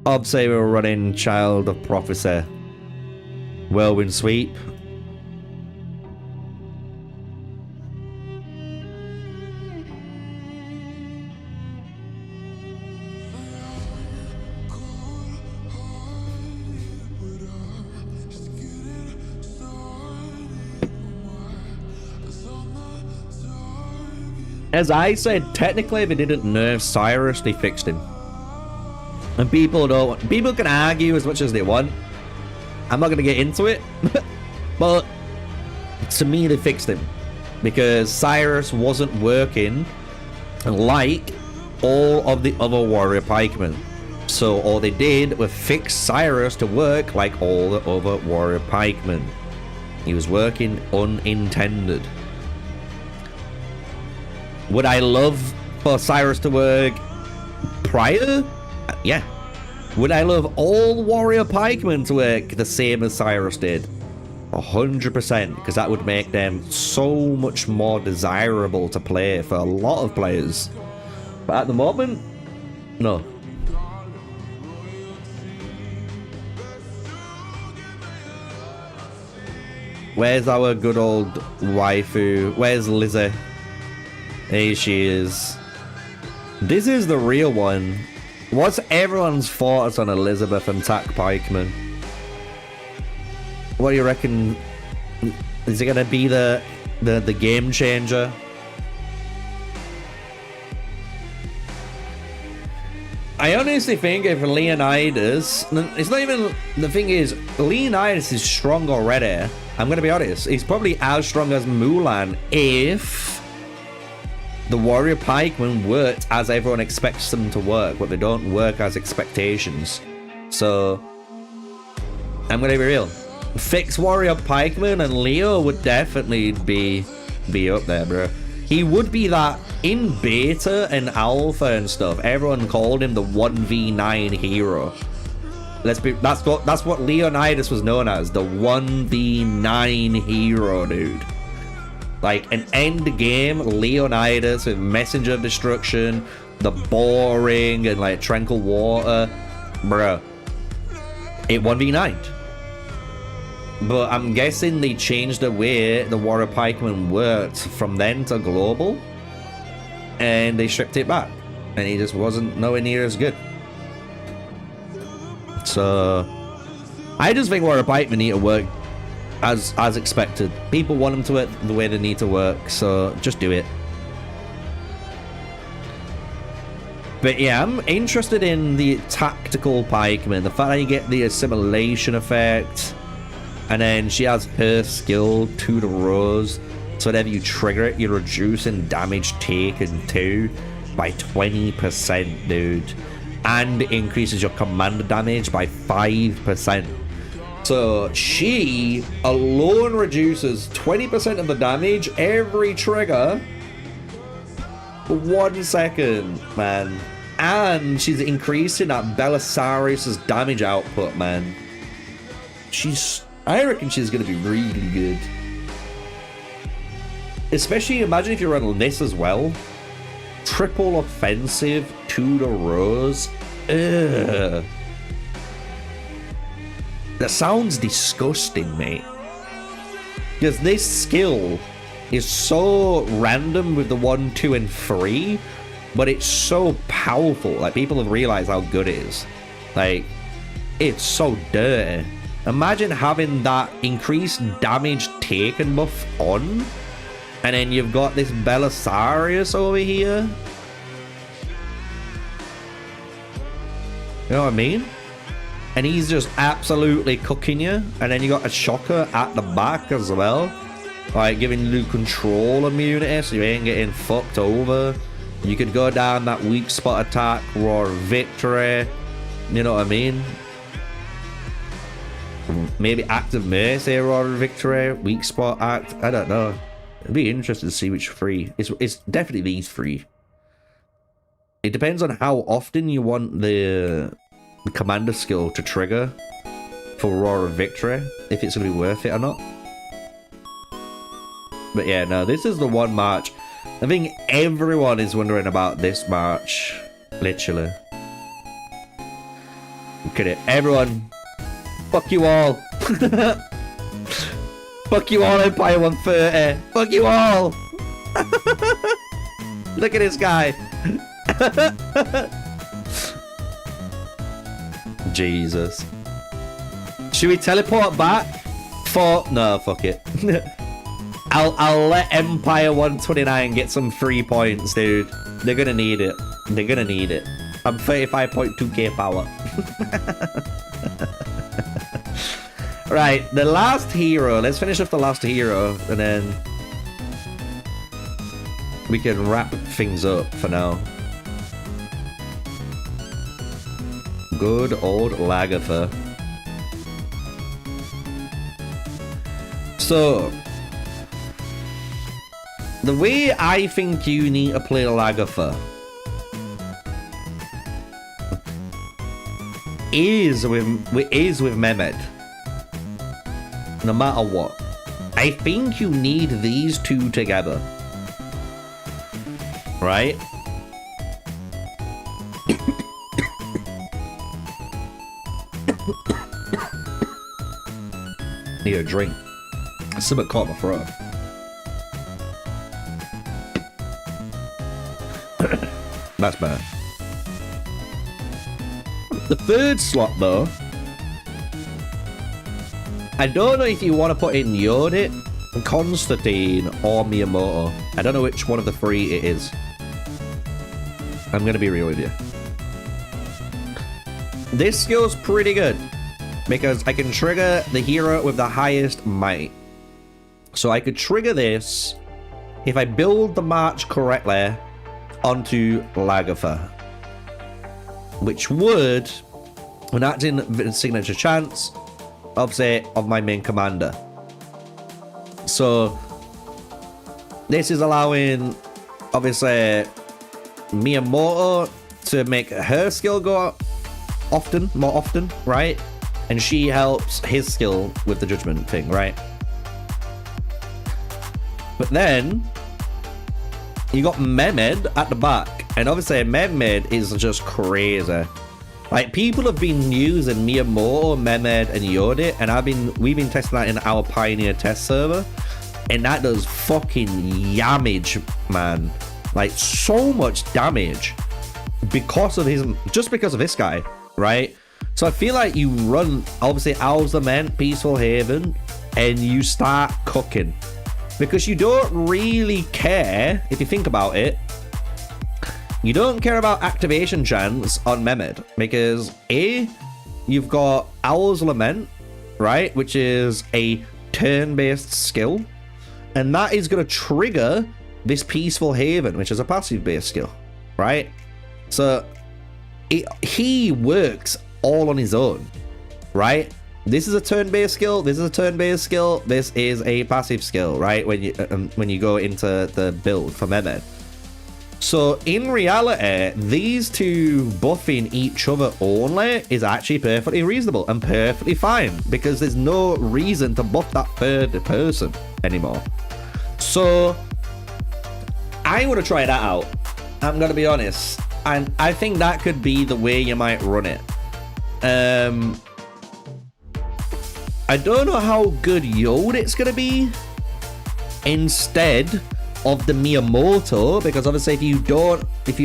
I'd say we're running Child of Prophecy. Whirlwind Sweep. As I said, technically they didn't nerf Cyrus, they fixed him. And people can argue as much as they want. I'm not going to get into it. But to me, they fixed him. Because Cyrus wasn't working like all of the other warrior pikemen. So all they did was fix Cyrus to work like all the other warrior pikemen. He was working unintended. Would I love for Cyrus to work prior? Yeah. Would I love all warrior pikemen to work the same as Cyrus did? 100%, because that would make them so much more desirable to play for a lot of players. But at the moment, no. Where's our good old waifu? Where's Lizzie? Here she is. This is the real one. What's everyone's thoughts on Elizabeth and Tak Pikeman? What do you reckon? Is it gonna be the game changer? I honestly think if Leonidas, it's not even, the thing is, Leonidas is strong already. I'm gonna be honest, he's probably as strong as Mulan if the warrior pikemen worked as everyone expects them to work, but they don't work as expectations. So I'm gonna be real. Fix warrior pikemen and Leo would definitely be up there, bro. He would be that in beta and alpha and stuff. Everyone called him the 1v9 hero. That's what Leonidas was known as, the 1v9 hero, dude. Like an end game Leonidas with Messenger of Destruction, the boring and like Tranquil Water, bruh. It 1v9'd. But I'm guessing they changed the way the Warrior Pikeman worked from then to global, and they stripped it back, and he just wasn't nowhere near as good. So I just think Warrior Pikeman need to work as expected. People want them to work the way they need to work, so just do it. But yeah, I'm interested in the tactical pikeman, the fact that you get the assimilation effect, and then she has her skill to the rose, so whenever you trigger it, you're reducing damage taken too by 20%, dude, and it increases your commander damage by 5%. So she alone reduces 20% of the damage every trigger for 1 second, man. And she's increasing that Belisarius's damage output, man. I reckon she's going to be really good. Especially, imagine if you run this as well. Triple offensive, 2 to Rose. Ugh. That sounds disgusting, mate. Because this skill is so random with the 1, 2, and 3. But it's so powerful. Like, people have realized how good it is. Like, it's so dirty. Imagine having that increased damage taken buff on. And then you've got this Belisarius over here. You know what I mean? And he's just absolutely cooking you. And then you got a Shocker at the back as well. Like, giving you control immunity so you ain't getting fucked over. You could go down that weak spot attack, Roar Victory. You know what I mean? Maybe Active Mercy, Roar Victory, weak spot act. I don't know. It'd be interesting to see which 3. It's definitely these 3. It depends on how often you want the commander skill to trigger for Roar Victory, if it's going to be worth it or not. But yeah, no, this is the one march. I think everyone is wondering about this march. Literally. Look at it. Everyone. Fuck you all. Fuck you all, Empire 130. Fuck you all. Look at this guy. Jesus. Should we teleport back? No, fuck it. I'll let Empire 129 get some free points, dude. They're gonna need it. They're gonna need it. I'm 35.2k power. Right, the last hero. Let's finish off the last hero, and then we can wrap things up for now. Good old Lagertha. So, the way I think you need to play Lagertha is with Mehmed. No matter what. I think you need these two together. Right? Need a drink. Something caught my throat. That's bad. The third slot, though, I don't know if you want to put in Yodit, Constantine, or Miyamoto. I don't know which one of the 3 it is. I'm going to be real with you. This skill's pretty good, because I can trigger the hero with the highest might. So I could trigger this if I build the march correctly onto Lagertha, which would, when acting the signature chance, obviously, of my main commander. So this is allowing, obviously, Miyamoto to make her skill go more often, right? And she helps his skill with the judgment thing, right? But then you got Mehmed at the back, and obviously Mehmed is just crazy. Like, people have been using Miyamoto, Mehmed, and Yodit, and we've been testing that in our Pioneer test server, and that does fucking yamage, man. Like, so much damage because of this guy, right? So I feel like you run, obviously, Owl's Lament, Peaceful Haven, and you start cooking. Because you don't really care, if you think about it, you don't care about activation chance on Mehmed. Because A, you've got Owl's Lament, right? Which is a turn-based skill. And that is going to trigger this Peaceful Haven, which is a passive-based skill, right? So he works all on his own, right? This is a turn-based skill. This is a turn-based skill. This is a passive skill, right? When you go into the build for Mehmed. So in reality, these two buffing each other only is actually perfectly reasonable and perfectly fine, because there's no reason to buff that third person anymore. So I want to try that out. I'm gonna be honest, and I think that could be the way you might run it. I don't know how good Yod it's gonna be instead of the Miyamoto, because obviously if you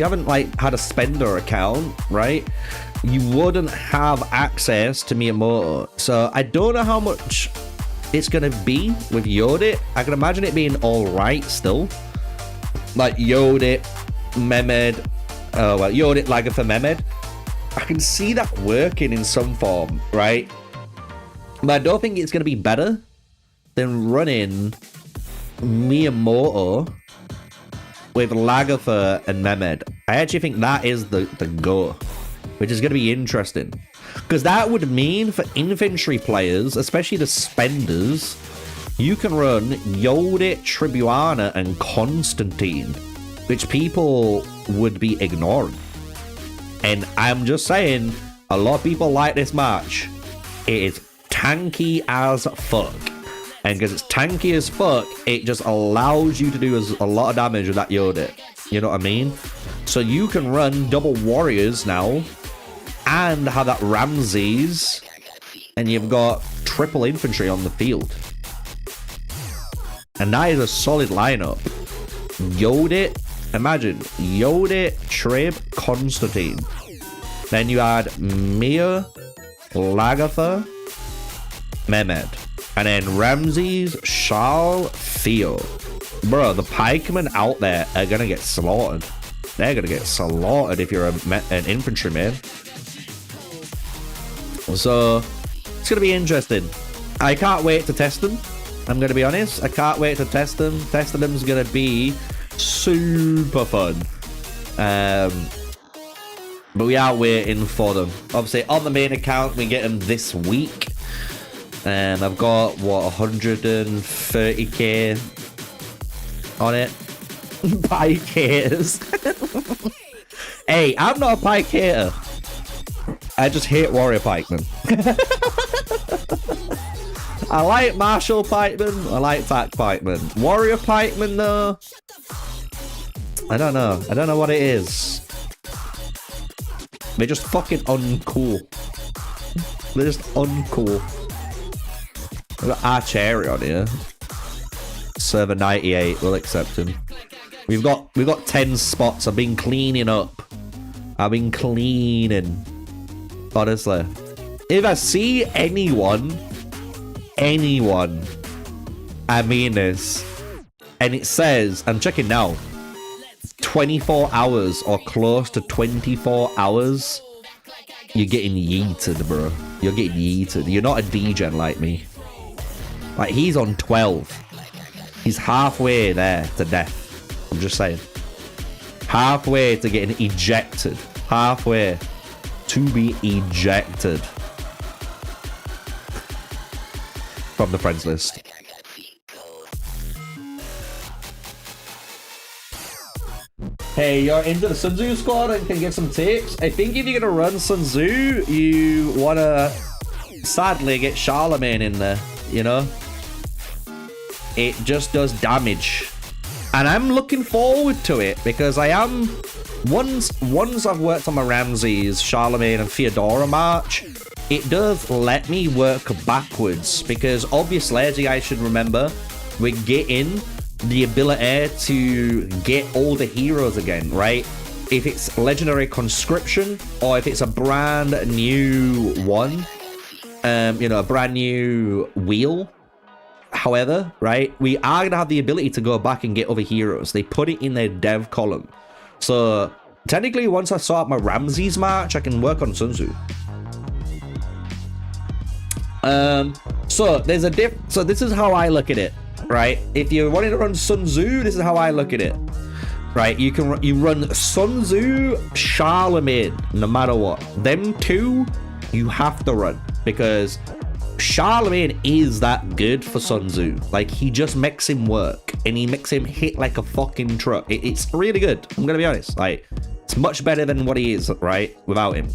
haven't like had a spender account, right, you wouldn't have access to Miyamoto. So I don't know how much it's gonna be with Yodit. I can imagine it being all right still, like Yodit, Mehmed, Yodit, Lagertha, Mehmed. I can see that working in some form, right? But I don't think it's gonna be better than running Miyamoto with Lagertha and Mehmed. I actually think that is the go, which is going to be interesting, because that would mean for infantry players, especially the spenders, you can run Yodit, Tribuana, and Constantine, which people would be ignoring. And I'm just saying, a lot of people like this match. It is tanky as fuck. And because it's tanky as fuck, it just allows you to do a lot of damage with that Yodit. You know what I mean? So you can run double warriors now and have that Ramses, and you've got triple infantry on the field. And that is a solid lineup. Yodit, imagine, Yodit, Trib, Constantine. Then you add Mia, Lagertha, Mehmed. And then Ramses, Charles, Theo. Bro, the pikemen out there are going to get slaughtered. They're going to get slaughtered if you're an infantryman. So, it's going to be interesting. I can't wait to test them. I'm going to be honest. I can't wait to test them. Testing them is going to be super fun. But we are waiting for them. Obviously, on the main account, we get them this week. And I've got, what, 130k on it. Pike haters. Hey, I'm not a pike hater. I just hate warrior pikemen. I like martial pikemen. I like tac pikemen. Warrior pikemen, though, I don't know. I don't know what it is. They're just fucking uncool. They're just uncool. We've got Archery on here. Server 98, we'll accept him. We've got 10 spots. I've been cleaning up. I've been cleaning. Honestly. If I see anyone, I mean this, and it says, I'm checking now, 24 hours or close to 24 hours, you're getting yeeted, bro. You're getting yeeted. You're not a degen like me. Like, he's on 12. He's halfway there to death. I'm just saying. Halfway to getting ejected. Halfway to be ejected from the friends list. Hey, you're into the Sun Tzu squad and can get some tips. I think if you're gonna run Sun Tzu, you wanna sadly get Charlemagne in there, you know? It just does damage. And I'm looking forward to it, because I am, once I've worked on my Ramses, Charlemagne and Theodora march, it does let me work backwards, because obviously, as you guys should remember, we're getting the ability to get all the heroes again, right? If it's legendary conscription, or if it's a brand new one, you know, a brand new wheel. However, right, we are going to have the ability to go back and get other heroes. They put it in their dev column. So, technically, once I sort out my Ramses march, I can work on Sun Tzu. So, there's a so this is how I look at it, right? If you're wanting to run Sun Tzu, this is how I look at it. Right, you run Sun Tzu, Charlemagne, no matter what. Them two, you have to run, because Charlemagne is that good for Sun Tzu. Like, he just makes him work. and he makes him hit like a fucking truck. It's really good. I'm gonna be honest. Like, it's much better than what he is, right? Without him.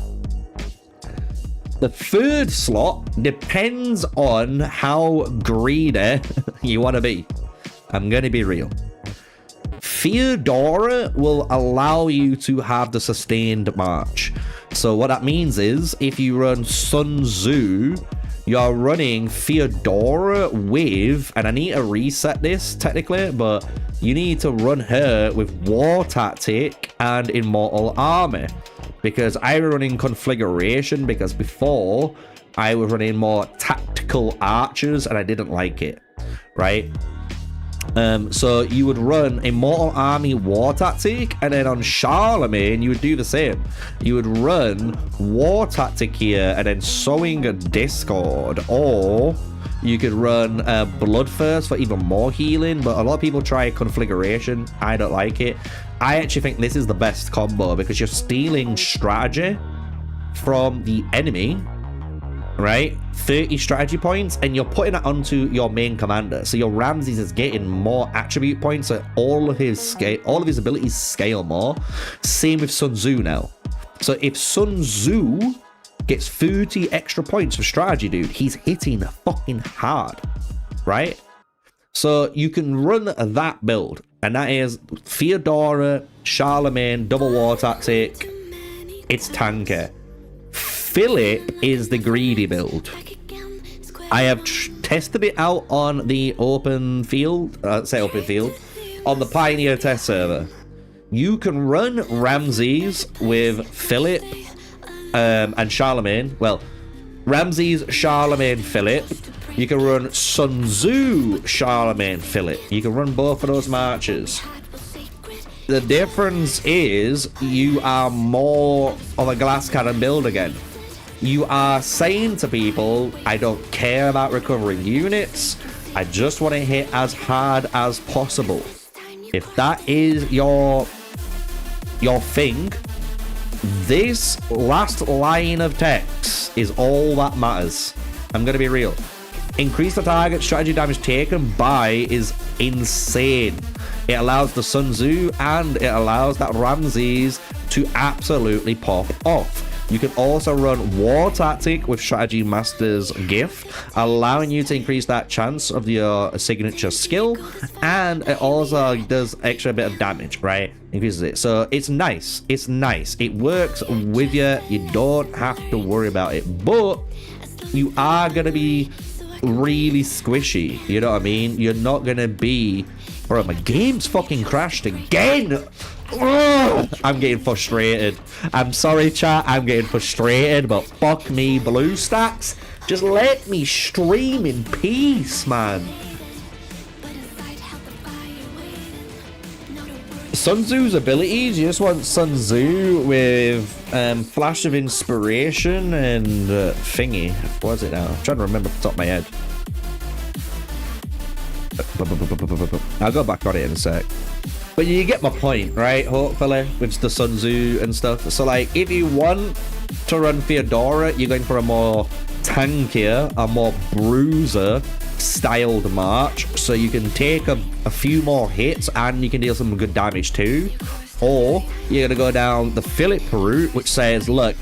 The third slot depends on how greedy you want to be. I'm gonna be real. Theodora will allow you to have the sustained march. So what that means is, if you run Sun Tzu, you're running Theodora with, and I need to reset this technically, but you need to run her with War Tactic and Immortal Army. Because I was running Conflagration, because before I was running more tactical archers and I didn't like it, right? So you would run Immortal Army War Tactic, and then on Charlemagne you would do the same. You would run War Tactic here and then Sowing Discord, or you could run Bloodthirst for even more healing, but a lot of people try Conflagration. I don't like it. I actually think this is the best combo because you're stealing strategy from the enemy, right? 30 strategy points, and you're putting it onto your main commander. So your Ramses is getting more attribute points, so all of his abilities scale more. Same with Sun Tzu now. So if Sun Tzu gets 30 extra points for strategy, dude, he's hitting fucking hard, right? So you can run that build, and that is Theodora, Charlemagne, double War Tactic. It's tanky. Philip is the greedy build. I have tested it out on the open field, on the Pioneer test server. You can run Ramses with Philip and Charlemagne. Well, Ramses, Charlemagne, Philip. You can run Sun Tzu, Charlemagne, Philip. You can run both of those marches. The difference is you are more of a glass cannon build again. You are saying to people, I don't care about recovering units. I just want to hit as hard as possible. If that is your thing, this last line of text is all that matters. I'm going to be real. Increase the target strategy damage taken by is insane. It allows the Sun Tzu and it allows that Ramses to absolutely pop off. You can also run War Tactic with Strategy Master's Gift, allowing you to increase that chance of your signature skill, and it also does extra bit of damage, right? Increases it. So it's nice. It's nice. It works with you. You don't have to worry about it, but you are going to be really squishy. You know what I mean? You're not going to be... Bro, my game's fucking crashed again. Ugh, I'm getting frustrated. I'm sorry, chat. I'm getting frustrated, but fuck me, BlueStacks. Just let me stream in peace, man. Sun Tzu's abilities. You just want Sun Tzu with Flash of Inspiration and thingy. What is it now? I'm trying to remember off the top of my head. I'll go back on it in a sec. But you get my point, right? Hopefully, with the Sun Tzu and stuff. So, like, if you want to run Theodora, you're going for a more tankier, a more bruiser styled march. So you can take a few more hits and you can deal some good damage too. Or you're going to go down the Philip route, which says, look,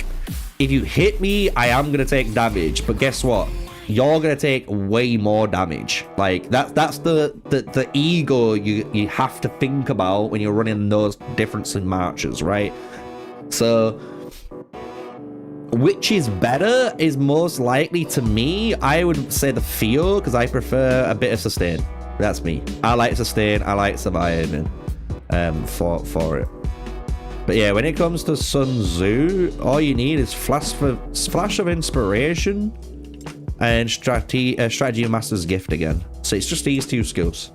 if you hit me, I am going to take damage. But guess what? You're gonna take way more damage. Like that's the ego you have to think about when you're running those difference in marches, right? So which is better is most likely, to me, I would say the Theo, because I prefer a bit of sustain. That's me. I like sustain, I like surviving for it. But yeah, when it comes to Sun Tzu, all you need is flash of inspiration and strategy master's gift again. So it's just these two skills.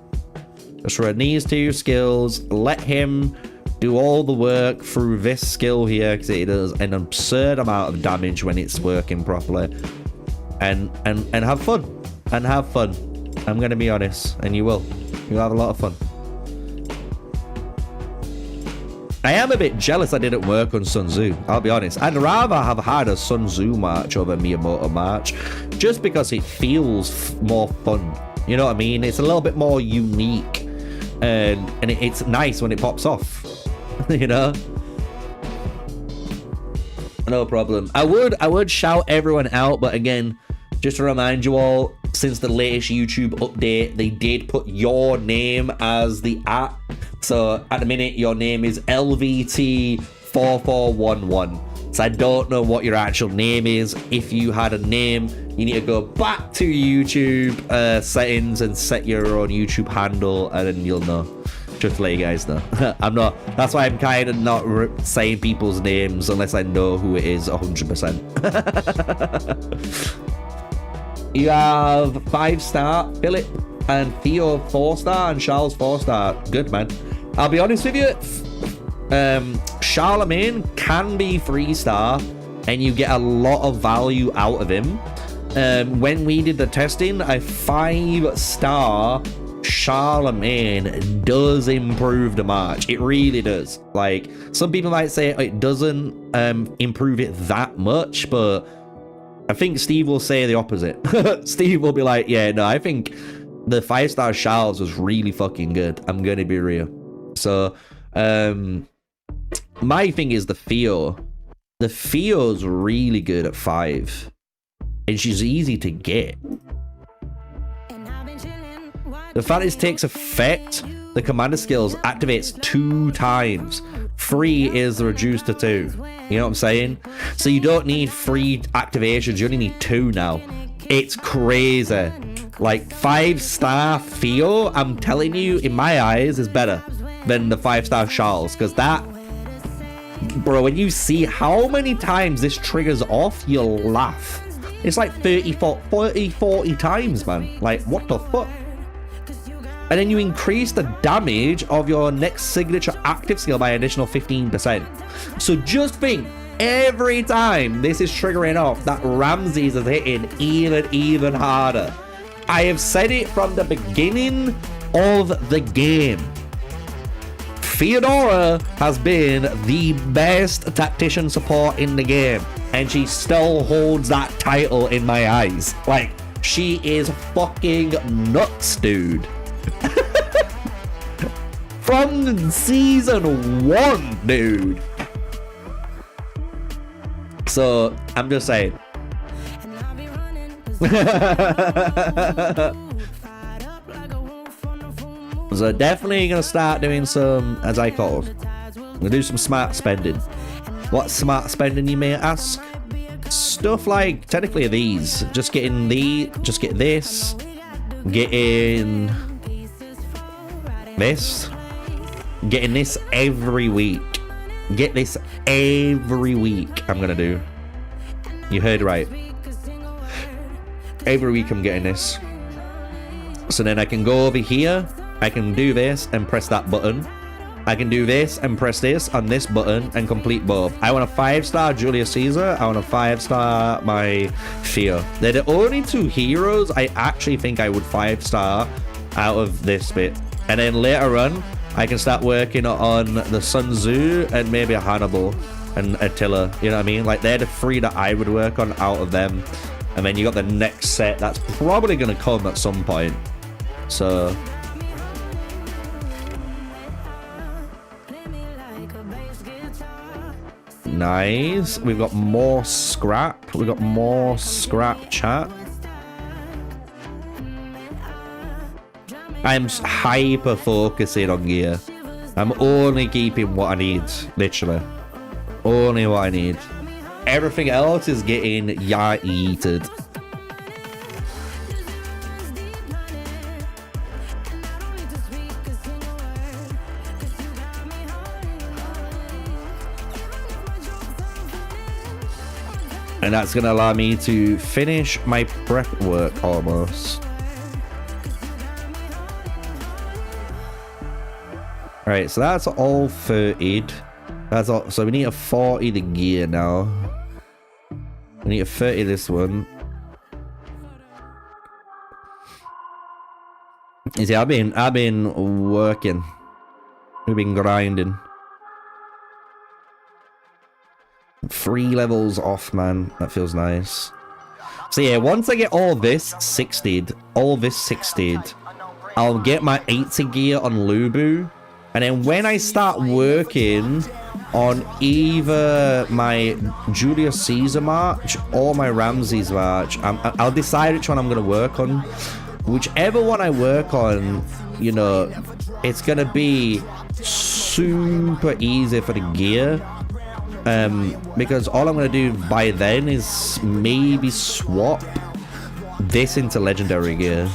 Just run these two skills, let him do all the work through this skill here, because it does an absurd amount of damage when it's working properly, and have fun. I'm gonna be honest, and you'll have a lot of fun. I am a bit jealous I didn't work on Sun Tzu, I'll be honest. I'd rather have had a Sun Tzu march over Miyamoto march, just because it feels more fun. You know what I mean? It's a little bit more unique and it's nice when it pops off. You know. No problem. I would shout everyone out, but again, just to remind you all, since the latest YouTube update, they did put your name as the @. So at the minute, your name is LVT4411. So I don't know what your actual name is. If you had a name, you need to go back to YouTube settings and set your own YouTube handle, and then you'll know. Just to let you guys know. I'm not, that's why I'm kind of not saying people's names unless I know who it is 100%. You have 5-star Philip and Theo 4-star and Charles 4-star. Good, man. I'll be honest with you, Charlemagne can be 3-star and you get a lot of value out of him. When we did the testing, a 5-star Charlemagne does improve the march. It really does. Like, some people might say it doesn't improve it that much, but I think Steve will say the opposite. Steve will be like, yeah, no, I think the 5-star Charles was really fucking good. I'm gonna be real. So my thing is the Theo. The Theo's really good at 5, and she's easy to get. The fact it takes effect, the commander skills activates 2 times. 3 is reduced to 2. You know what I'm saying? So you don't need 3 activations, you only need 2 now. It's crazy. Like, 5-star Theo, I'm telling you, in my eyes, is better than the 5-star Charles. Because that, bro, when you see how many times this triggers off, you'll laugh. It's like 40 times, man. Like, what the fuck? And then you increase the damage of your next signature active skill by an additional 15%. So just think, every time this is triggering off, that Ramses is hitting even harder. I have said it from the beginning of the game. Theodora has been the best tactician support in the game, and she still holds that title in my eyes. Like, she is fucking nuts, dude. From season 1, dude. So I'm just saying. So definitely gonna start doing some, as I call it, I'm gonna do some smart spending. What smart spending, you may ask? Stuff like technically these. Just get this, getting this, getting this every week. Get this every week. I'm gonna do. You heard right. Every week I'm getting this. So then I can go over here. I can do this and press that button. I can do this and press this on this button and complete both. I want a 5-star Julius Caesar. I want a 5-star my Theo. They're the only 2 heroes I actually think I would 5-star out of this bit. And then later on, I can start working on the Sun Tzu and maybe a Hannibal and Attila. You know what I mean? Like, they're the 3 that I would work on out of them. And then you got the next set that's probably going to come at some point. So nice. We've got more scrap. We've got more scrap, chat. I'm hyper focusing on gear. I'm only keeping what I need, literally. Only what I need. Everything else is getting yeeted. And that's going to allow me to finish my prep work almost. Alright, so that's all 30'd. That's all. So we need a 40 the gear now. We need a 30 this one. You see, I've been working. We've been grinding. 3 levels off, man. That feels nice. So yeah, once I get all this 60'd, I'll get my 80 gear on Lubu, and then when I start working on either my Julius Caesar march or my Ramses march, I'll decide which one I'm going to work on. Whichever one I work on, you know, it's going to be super easy for the gear. Because all I'm going to do by then is maybe swap this into legendary gear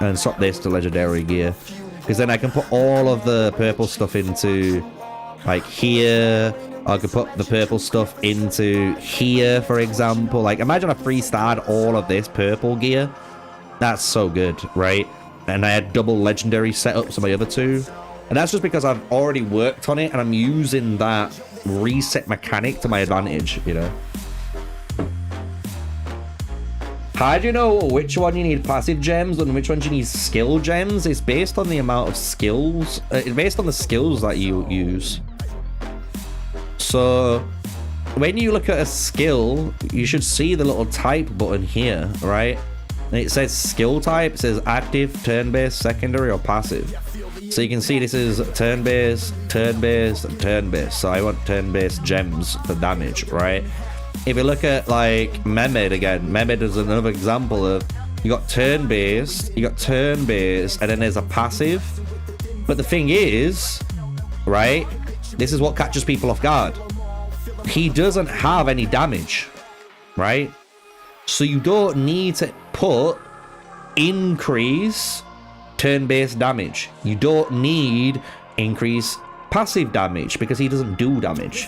and swap this to legendary gear, because then I can put all of the purple stuff into like here. I could put the purple stuff into here, for example. Like, imagine I freestarred all of this purple gear. That's so good, right? And I had double legendary setups on my other two, and that's just because I've already worked on it and I'm using that reset mechanic to my advantage, you know. How do you know which one you need passive gems and which ones you need skill gems? It's based on the amount of skills. It's based on the skills that you use. So when you look at a skill, you should see the little type button here, right? And it says skill type. It says active, turn-based, secondary, or passive. So you can see this is turn-based, turn-based, and turn-based. So I want turn-based gems for damage, right? If you look at like Mehmed again, Mehmed is another example of you got turn-based, and then there's a passive. But the thing is, right, this is what catches people off guard. He doesn't have any damage, right? So you don't need to put increase turn-based damage. You don't need increase passive damage because he doesn't do damage.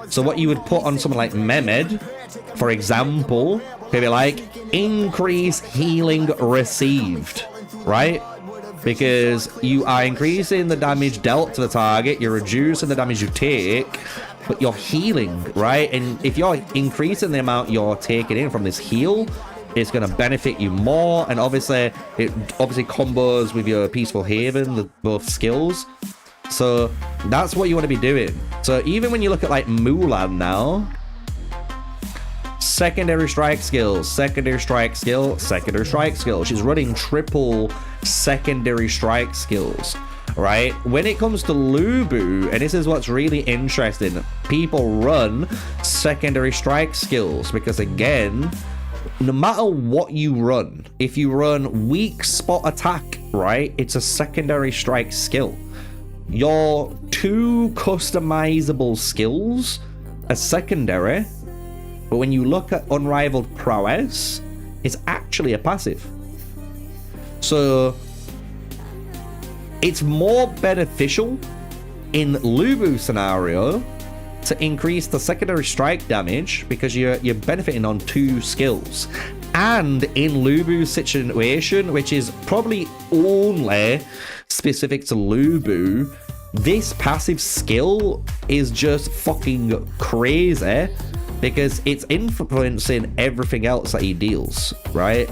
So what you would put on someone like Mehmed, for example, could be like increase healing received, right? Because you are increasing the damage dealt to the target, you're reducing the damage you take, but you're healing, right? And if you're increasing the amount you're taking in from this heal, it's going to benefit you more. And obviously it combos with your Peaceful Haven, both skills. So that's what you want to be doing. So even when you look at like Mulan now, secondary strike skills, secondary strike skill, secondary strike skill. She's running triple secondary strike skills, right? When it comes to Lubu, and this is what's really interesting, people run secondary strike skills because, again, no matter what you run, if you run weak spot attack, right, it's a secondary strike skill. Your two customizable skills are secondary, but when you look at Unrivaled Prowess, it's actually a passive. So it's more beneficial in Lubu scenario to increase the secondary strike damage because you're benefiting on two skills. And in Lubu's situation, which is probably only specific to Lubu, this passive skill is just fucking crazy because it's influencing everything else that he deals, right?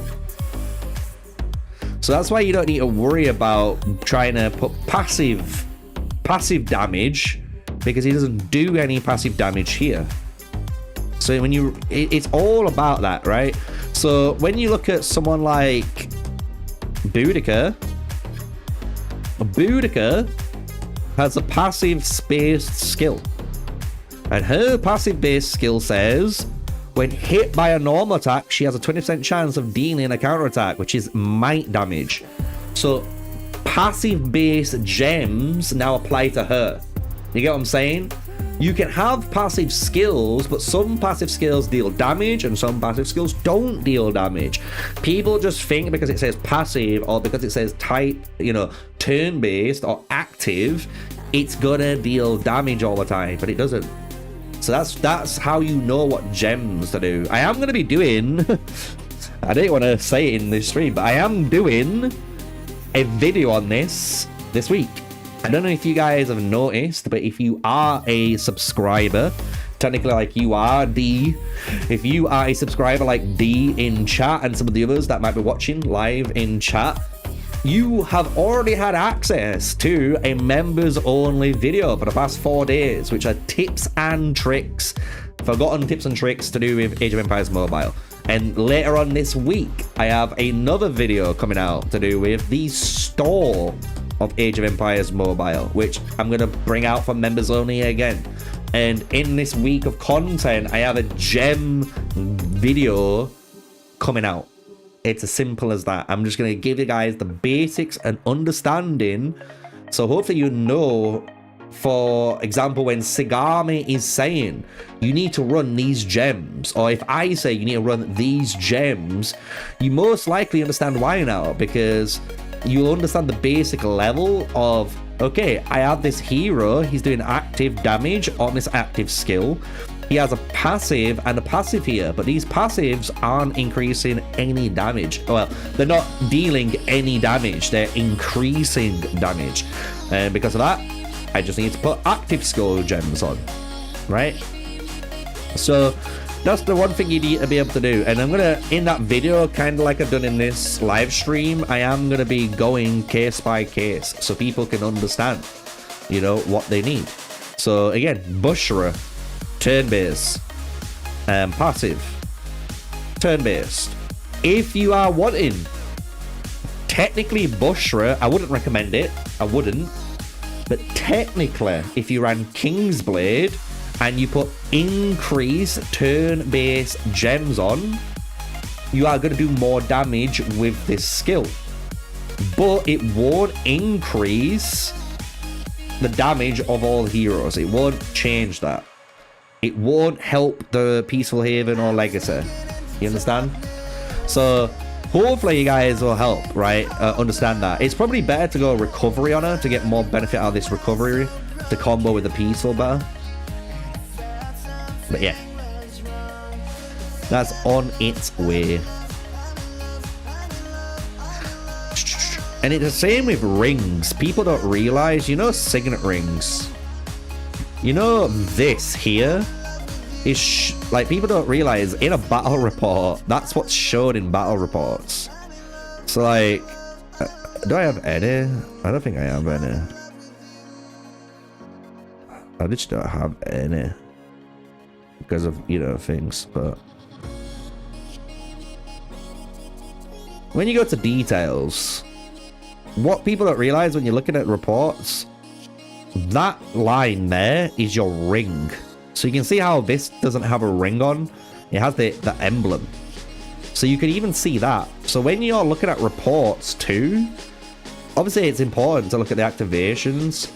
So that's why you don't need to worry about trying to put passive damage, because he doesn't do any passive damage here. So when it's all about that, right? So when you look at someone like Boudica has a passive spaced skill, and her passive based skill says when hit by a normal attack, she has a 20% chance of dealing a counter attack, which is might damage. So passive based gems now apply to her. You get what I'm saying? You can have passive skills, but some passive skills deal damage and some passive skills don't deal damage. People just think because it says passive or because it says type, you know, turn-based or active, it's gonna deal damage all the time, but it doesn't. So that's how you know what gems to do. I am gonna be doing I didn't want to say it in this stream, but I am doing a video on this week. I don't know if you guys have noticed, but if you are a subscriber, technically like you are D, if you are a subscriber like D in chat and some of the others that might be watching live in chat, you have already had access to a members only video for the past 4 days, which are tips and tricks, forgotten tips and tricks to do with Age of Empires Mobile. And later on this week, I have another video coming out to do with the store of Age of Empires Mobile, which I'm going to bring out for members only again. And in this week of content, I have a gem video coming out. It's as simple as that. I'm just going to give you guys the basics and understanding. So hopefully you know, for example, when Sigami is saying you need to run these gems, or if I say you need to run these gems, you most likely understand why now, because you'll understand the basic level of, okay, I have this hero, he's doing active damage on this active skill. He has a passive and a passive here, but these passives aren't increasing any damage. Well, they're not dealing any damage, they're increasing damage. And because of that, I just need to put active skill gems on, right? So that's the one thing you need to be able to do. And I'm gonna, in that video, kind of like I've done in this live stream, I am gonna be going case by case so people can understand, you know, what they need. So again, Bushra, turn-based, passive, turn-based. If you are wanting, technically Bushra, I wouldn't recommend it, I wouldn't. But technically, if you ran Kingsblade and you put increase turn-based gems on, you are going to do more damage with this skill. But it won't increase the damage of all heroes. It won't change that. It won't help the Peaceful Haven or Legacy. You understand? So hopefully you guys will help, right? Understand that. It's probably better to go recovery on her to get more benefit out of this recovery, to combo with the peaceful better. But yeah, that's on its way. And it's the same with rings. People don't realize, you know, signet rings. You know, this here is like, people don't realize in a battle report, that's what's shown in battle reports. So like, do I have any? I don't think I have any. I just don't have any because of, you know, things. But when you go to details, what people don't realize when you're looking at reports, that line there is your ring. So you can see how this doesn't have a ring on. It has the emblem. So you can even see that. So when you're looking at reports too, obviously it's important to look at the activations,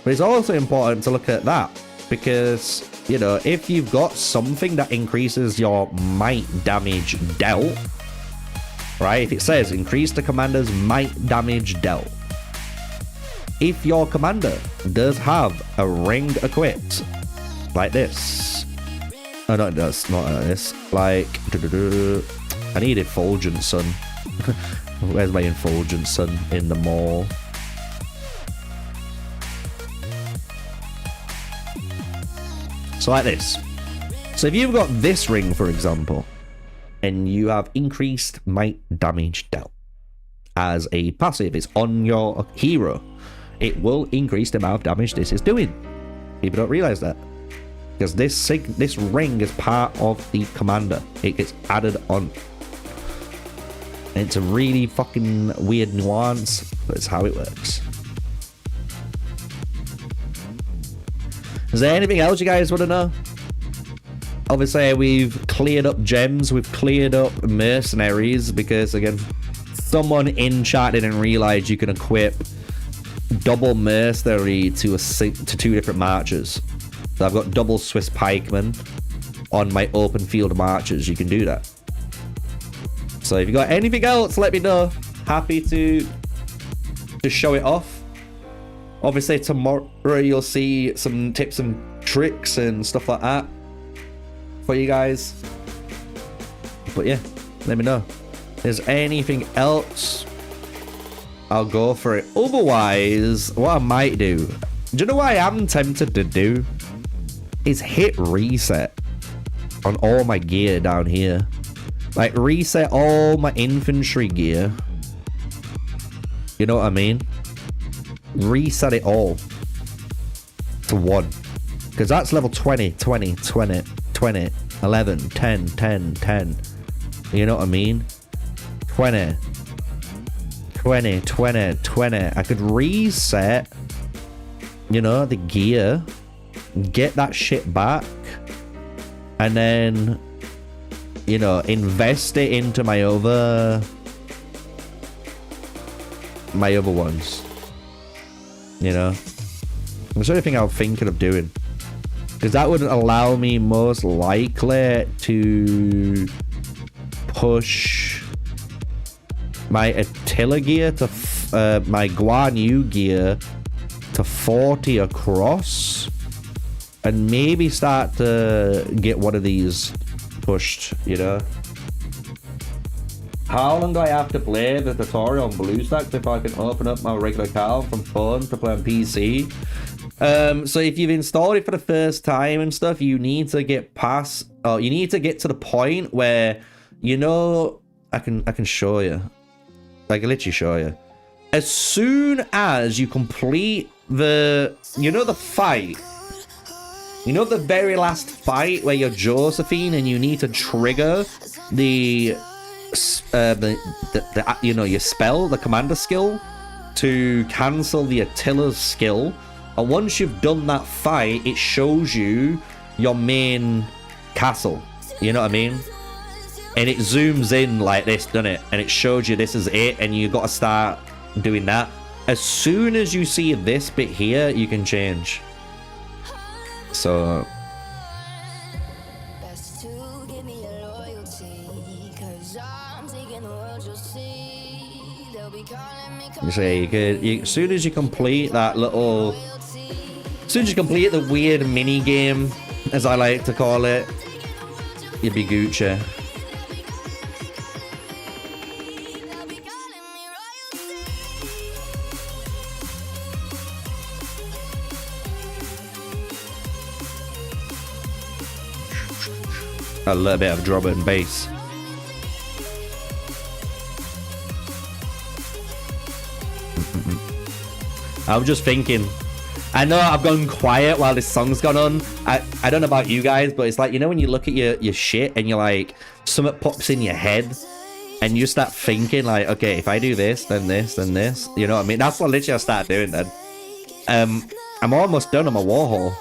but it's also important to look at that, because, you know, if you've got something that increases your might damage dealt, right? If it says increase the commander's might damage dealt, if your commander does have a ring equipped like this, oh no, it does not like this, like I need Effulgent Sun. Where's my Effulgent Sun? In the mall. So like this. So if you've got this ring, for example, and you have increased might damage dealt as a passive, it's on your hero, it will increase the amount of damage this is doing. People don't realize that, because this ring is part of the commander. It gets added on. And it's a really fucking weird nuance, but it's how it works. Is there anything else you guys want to know? Obviously, we've cleared up gems, we've cleared up mercenaries, because again, someone in chat didn't realize you can equip double mercenary to two different marchers. So I've got double Swiss pikemen on my open field marchers. You can do that. So if you got anything else, let me know. Happy to show it off. Obviously tomorrow you'll see some tips and tricks and stuff like that for you guys. But yeah, let me know. If there's anything else, I'll go for it. Otherwise, what I might do you know what I am tempted to do? Is hit reset on all my gear down here. Like, reset all my infantry gear. You know what I mean? Reset it all to 1. Because that's level 20, 20, 20, 20, 11, 10, 10, 10. You know what I mean? 20. 20, 20, 20. I could reset, you know, the gear, get that shit back, and then, you know, invest it into my other ones. You know? That's the only thing I'm thinking of doing. Because that would allow me most likely to push my Attila gear to my Guan Yu gear to 40 across, and maybe start to get one of these pushed, you know. How long do I have to play the tutorial on BlueStacks before I can open up my regular account from phone to play on PC? So if you've installed it for the first time and stuff, you need to get past, or you need to get to the point where, you know, I can show you. I can literally show you. As soon as you complete the, you know, the fight, you know, the very last fight where you're Josephine and you need to trigger the you know, your spell, the commander skill, to cancel the Attila's skill. And once you've done that fight, it shows you your main castle. You know what I mean? And it zooms in like this, doesn't it? And it shows you this is it, and you got to start doing that. As soon as you see this bit here, you can change. So you say you could, as soon as you complete that little, as soon as you complete the weird mini game, as I like to call it, you'd be Gucci. A little bit of drum and bass. I was just thinking, I know I've gone quiet while this song's gone on. I don't know about you guys, but it's like, you know, when you look at your shit and you're like, something pops in your head and you start thinking like, okay, if I do this, then this, then this, you know what I mean? That's what literally I started doing then. I'm almost done on my Warhol.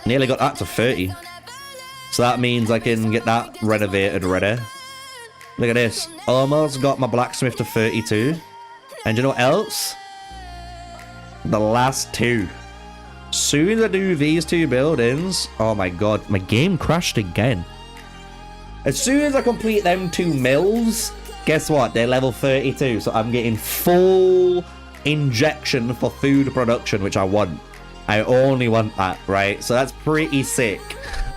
Nearly got that to 30. So that means I can get that renovated ready. Look at this. Almost got my blacksmith to 32. And you know what else? The last two. Soon as I do these two buildings, oh my god, my game crashed again. As soon as I complete them 2 mills, guess what? They're level 32. So I'm getting full injection for food production, which I want. I only want that, right? So that's pretty sick.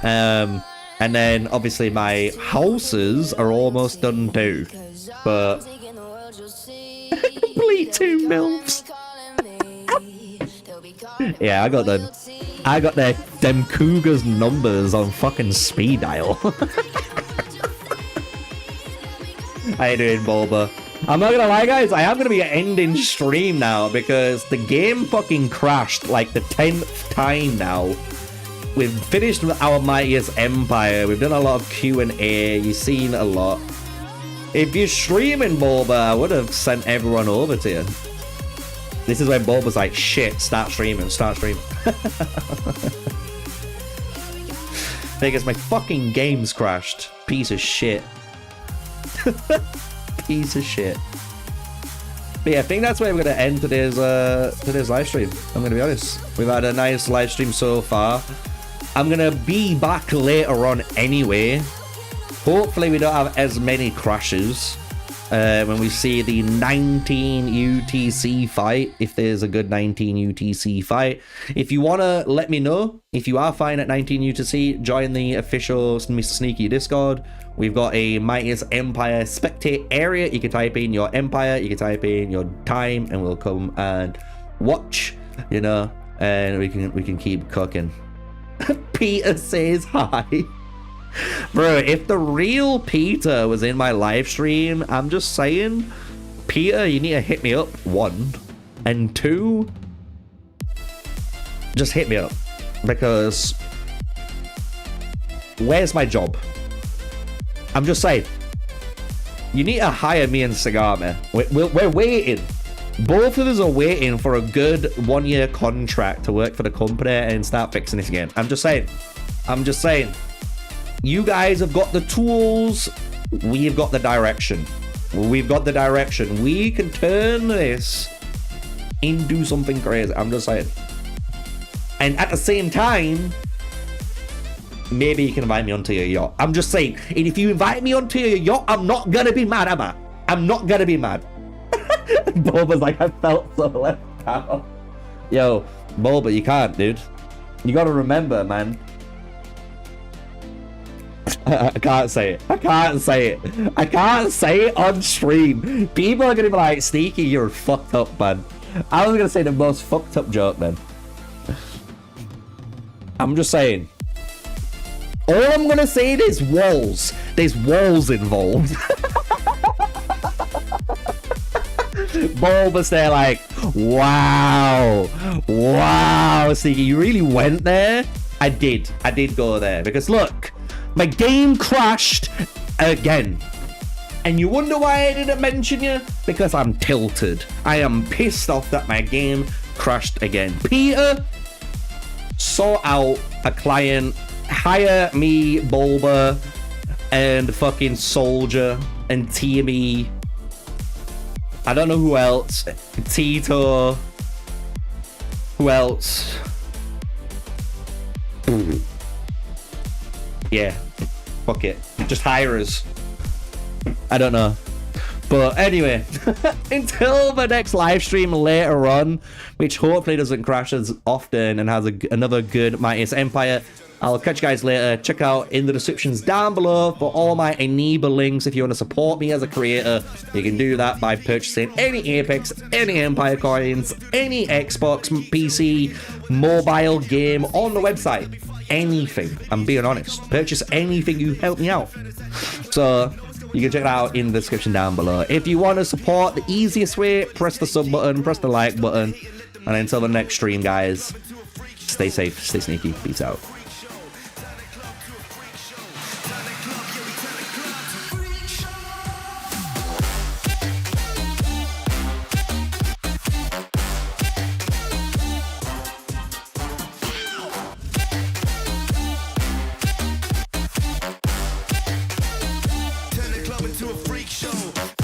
And then obviously my houses are almost done too, but complete 2 mills. Yeah, I got them Cougars numbers on fucking speed dial. How you doing, Bulba? I'm not gonna lie, guys, I am gonna be ending stream now because the game fucking crashed like the 10th time now. We've finished with our mightiest empire. We've done a lot of Q&A. You've seen a lot. If you're streaming, Bulba, I would have sent everyone over to you. This is when Bulba's like, shit, start streaming, start streaming. Because my fucking game's crashed. Piece of shit. Piece of shit. But yeah, I think that's where we're going to end today's live stream. I'm going to be honest. We've had a nice live stream so far. I'm going to be back later on anyway. Hopefully we don't have as many crashes when we see the 19 UTC fight, if there's a good 19 UTC fight. If you want to let me know, if you are fine at 19 UTC, join the official MrSneakyy Discord. We've got a Midas Empire spectate area. You can type in your empire, you can type in your time, and we'll come and watch, you know, and we can keep cooking. Peter says hi. Bro, if the real Peter was in my live stream, I'm just saying, Peter, you need to hit me up, 1. And 2, just hit me up. Because where's my job? I'm just saying. You need to hire me and Cigar, man. We're waiting. Both of us are waiting for a good 1-year contract to work for the company and start fixing this again. I'm just saying. I'm just saying. You guys have got the tools. We've got the direction. We've got the direction. We can turn this into something crazy. I'm just saying. And at the same time, maybe you can invite me onto your yacht. I'm just saying. And if you invite me onto your yacht, I'm not gonna be mad, am I? I'm not gonna be mad. Boba's like, I felt so left out. Yo, Boba, you can't, dude. You gotta remember, man. I can't say it. I can't say it. I can't say it on stream. People are gonna be like, Sneaky, you're fucked up, man. I was gonna say the most fucked up joke, man. I'm just saying. All I'm gonna say is walls. There's walls involved. Bulbous there like, wow, Sneaky, you really went there? I did go there because look, my game crashed again. And you wonder why I didn't mention you? Because I'm tilted. I am pissed off that my game crashed again. Peter, sort out a client, hire me, Bulba, and fucking Soldier, and TME. I don't know who else. Tito. Who else? Yeah. Fuck it. Just hire us. I don't know. But anyway, until the next live stream later on, which hopefully doesn't crash as often and has another good Midas Empire, I'll catch you guys later. Check out in the descriptions down below for all my Eneba links. If you want to support me as a creator, you can do that by purchasing any Apex, any Empire coins, any Xbox, PC, mobile game on the website. Anything. I'm being honest. Purchase anything, you help me out. So you can check it out in the description down below. If you want to support, the easiest way, press the sub button, press the like button. And until the next stream, guys, stay safe, stay sneaky. Peace out. Turn the club into a freak show.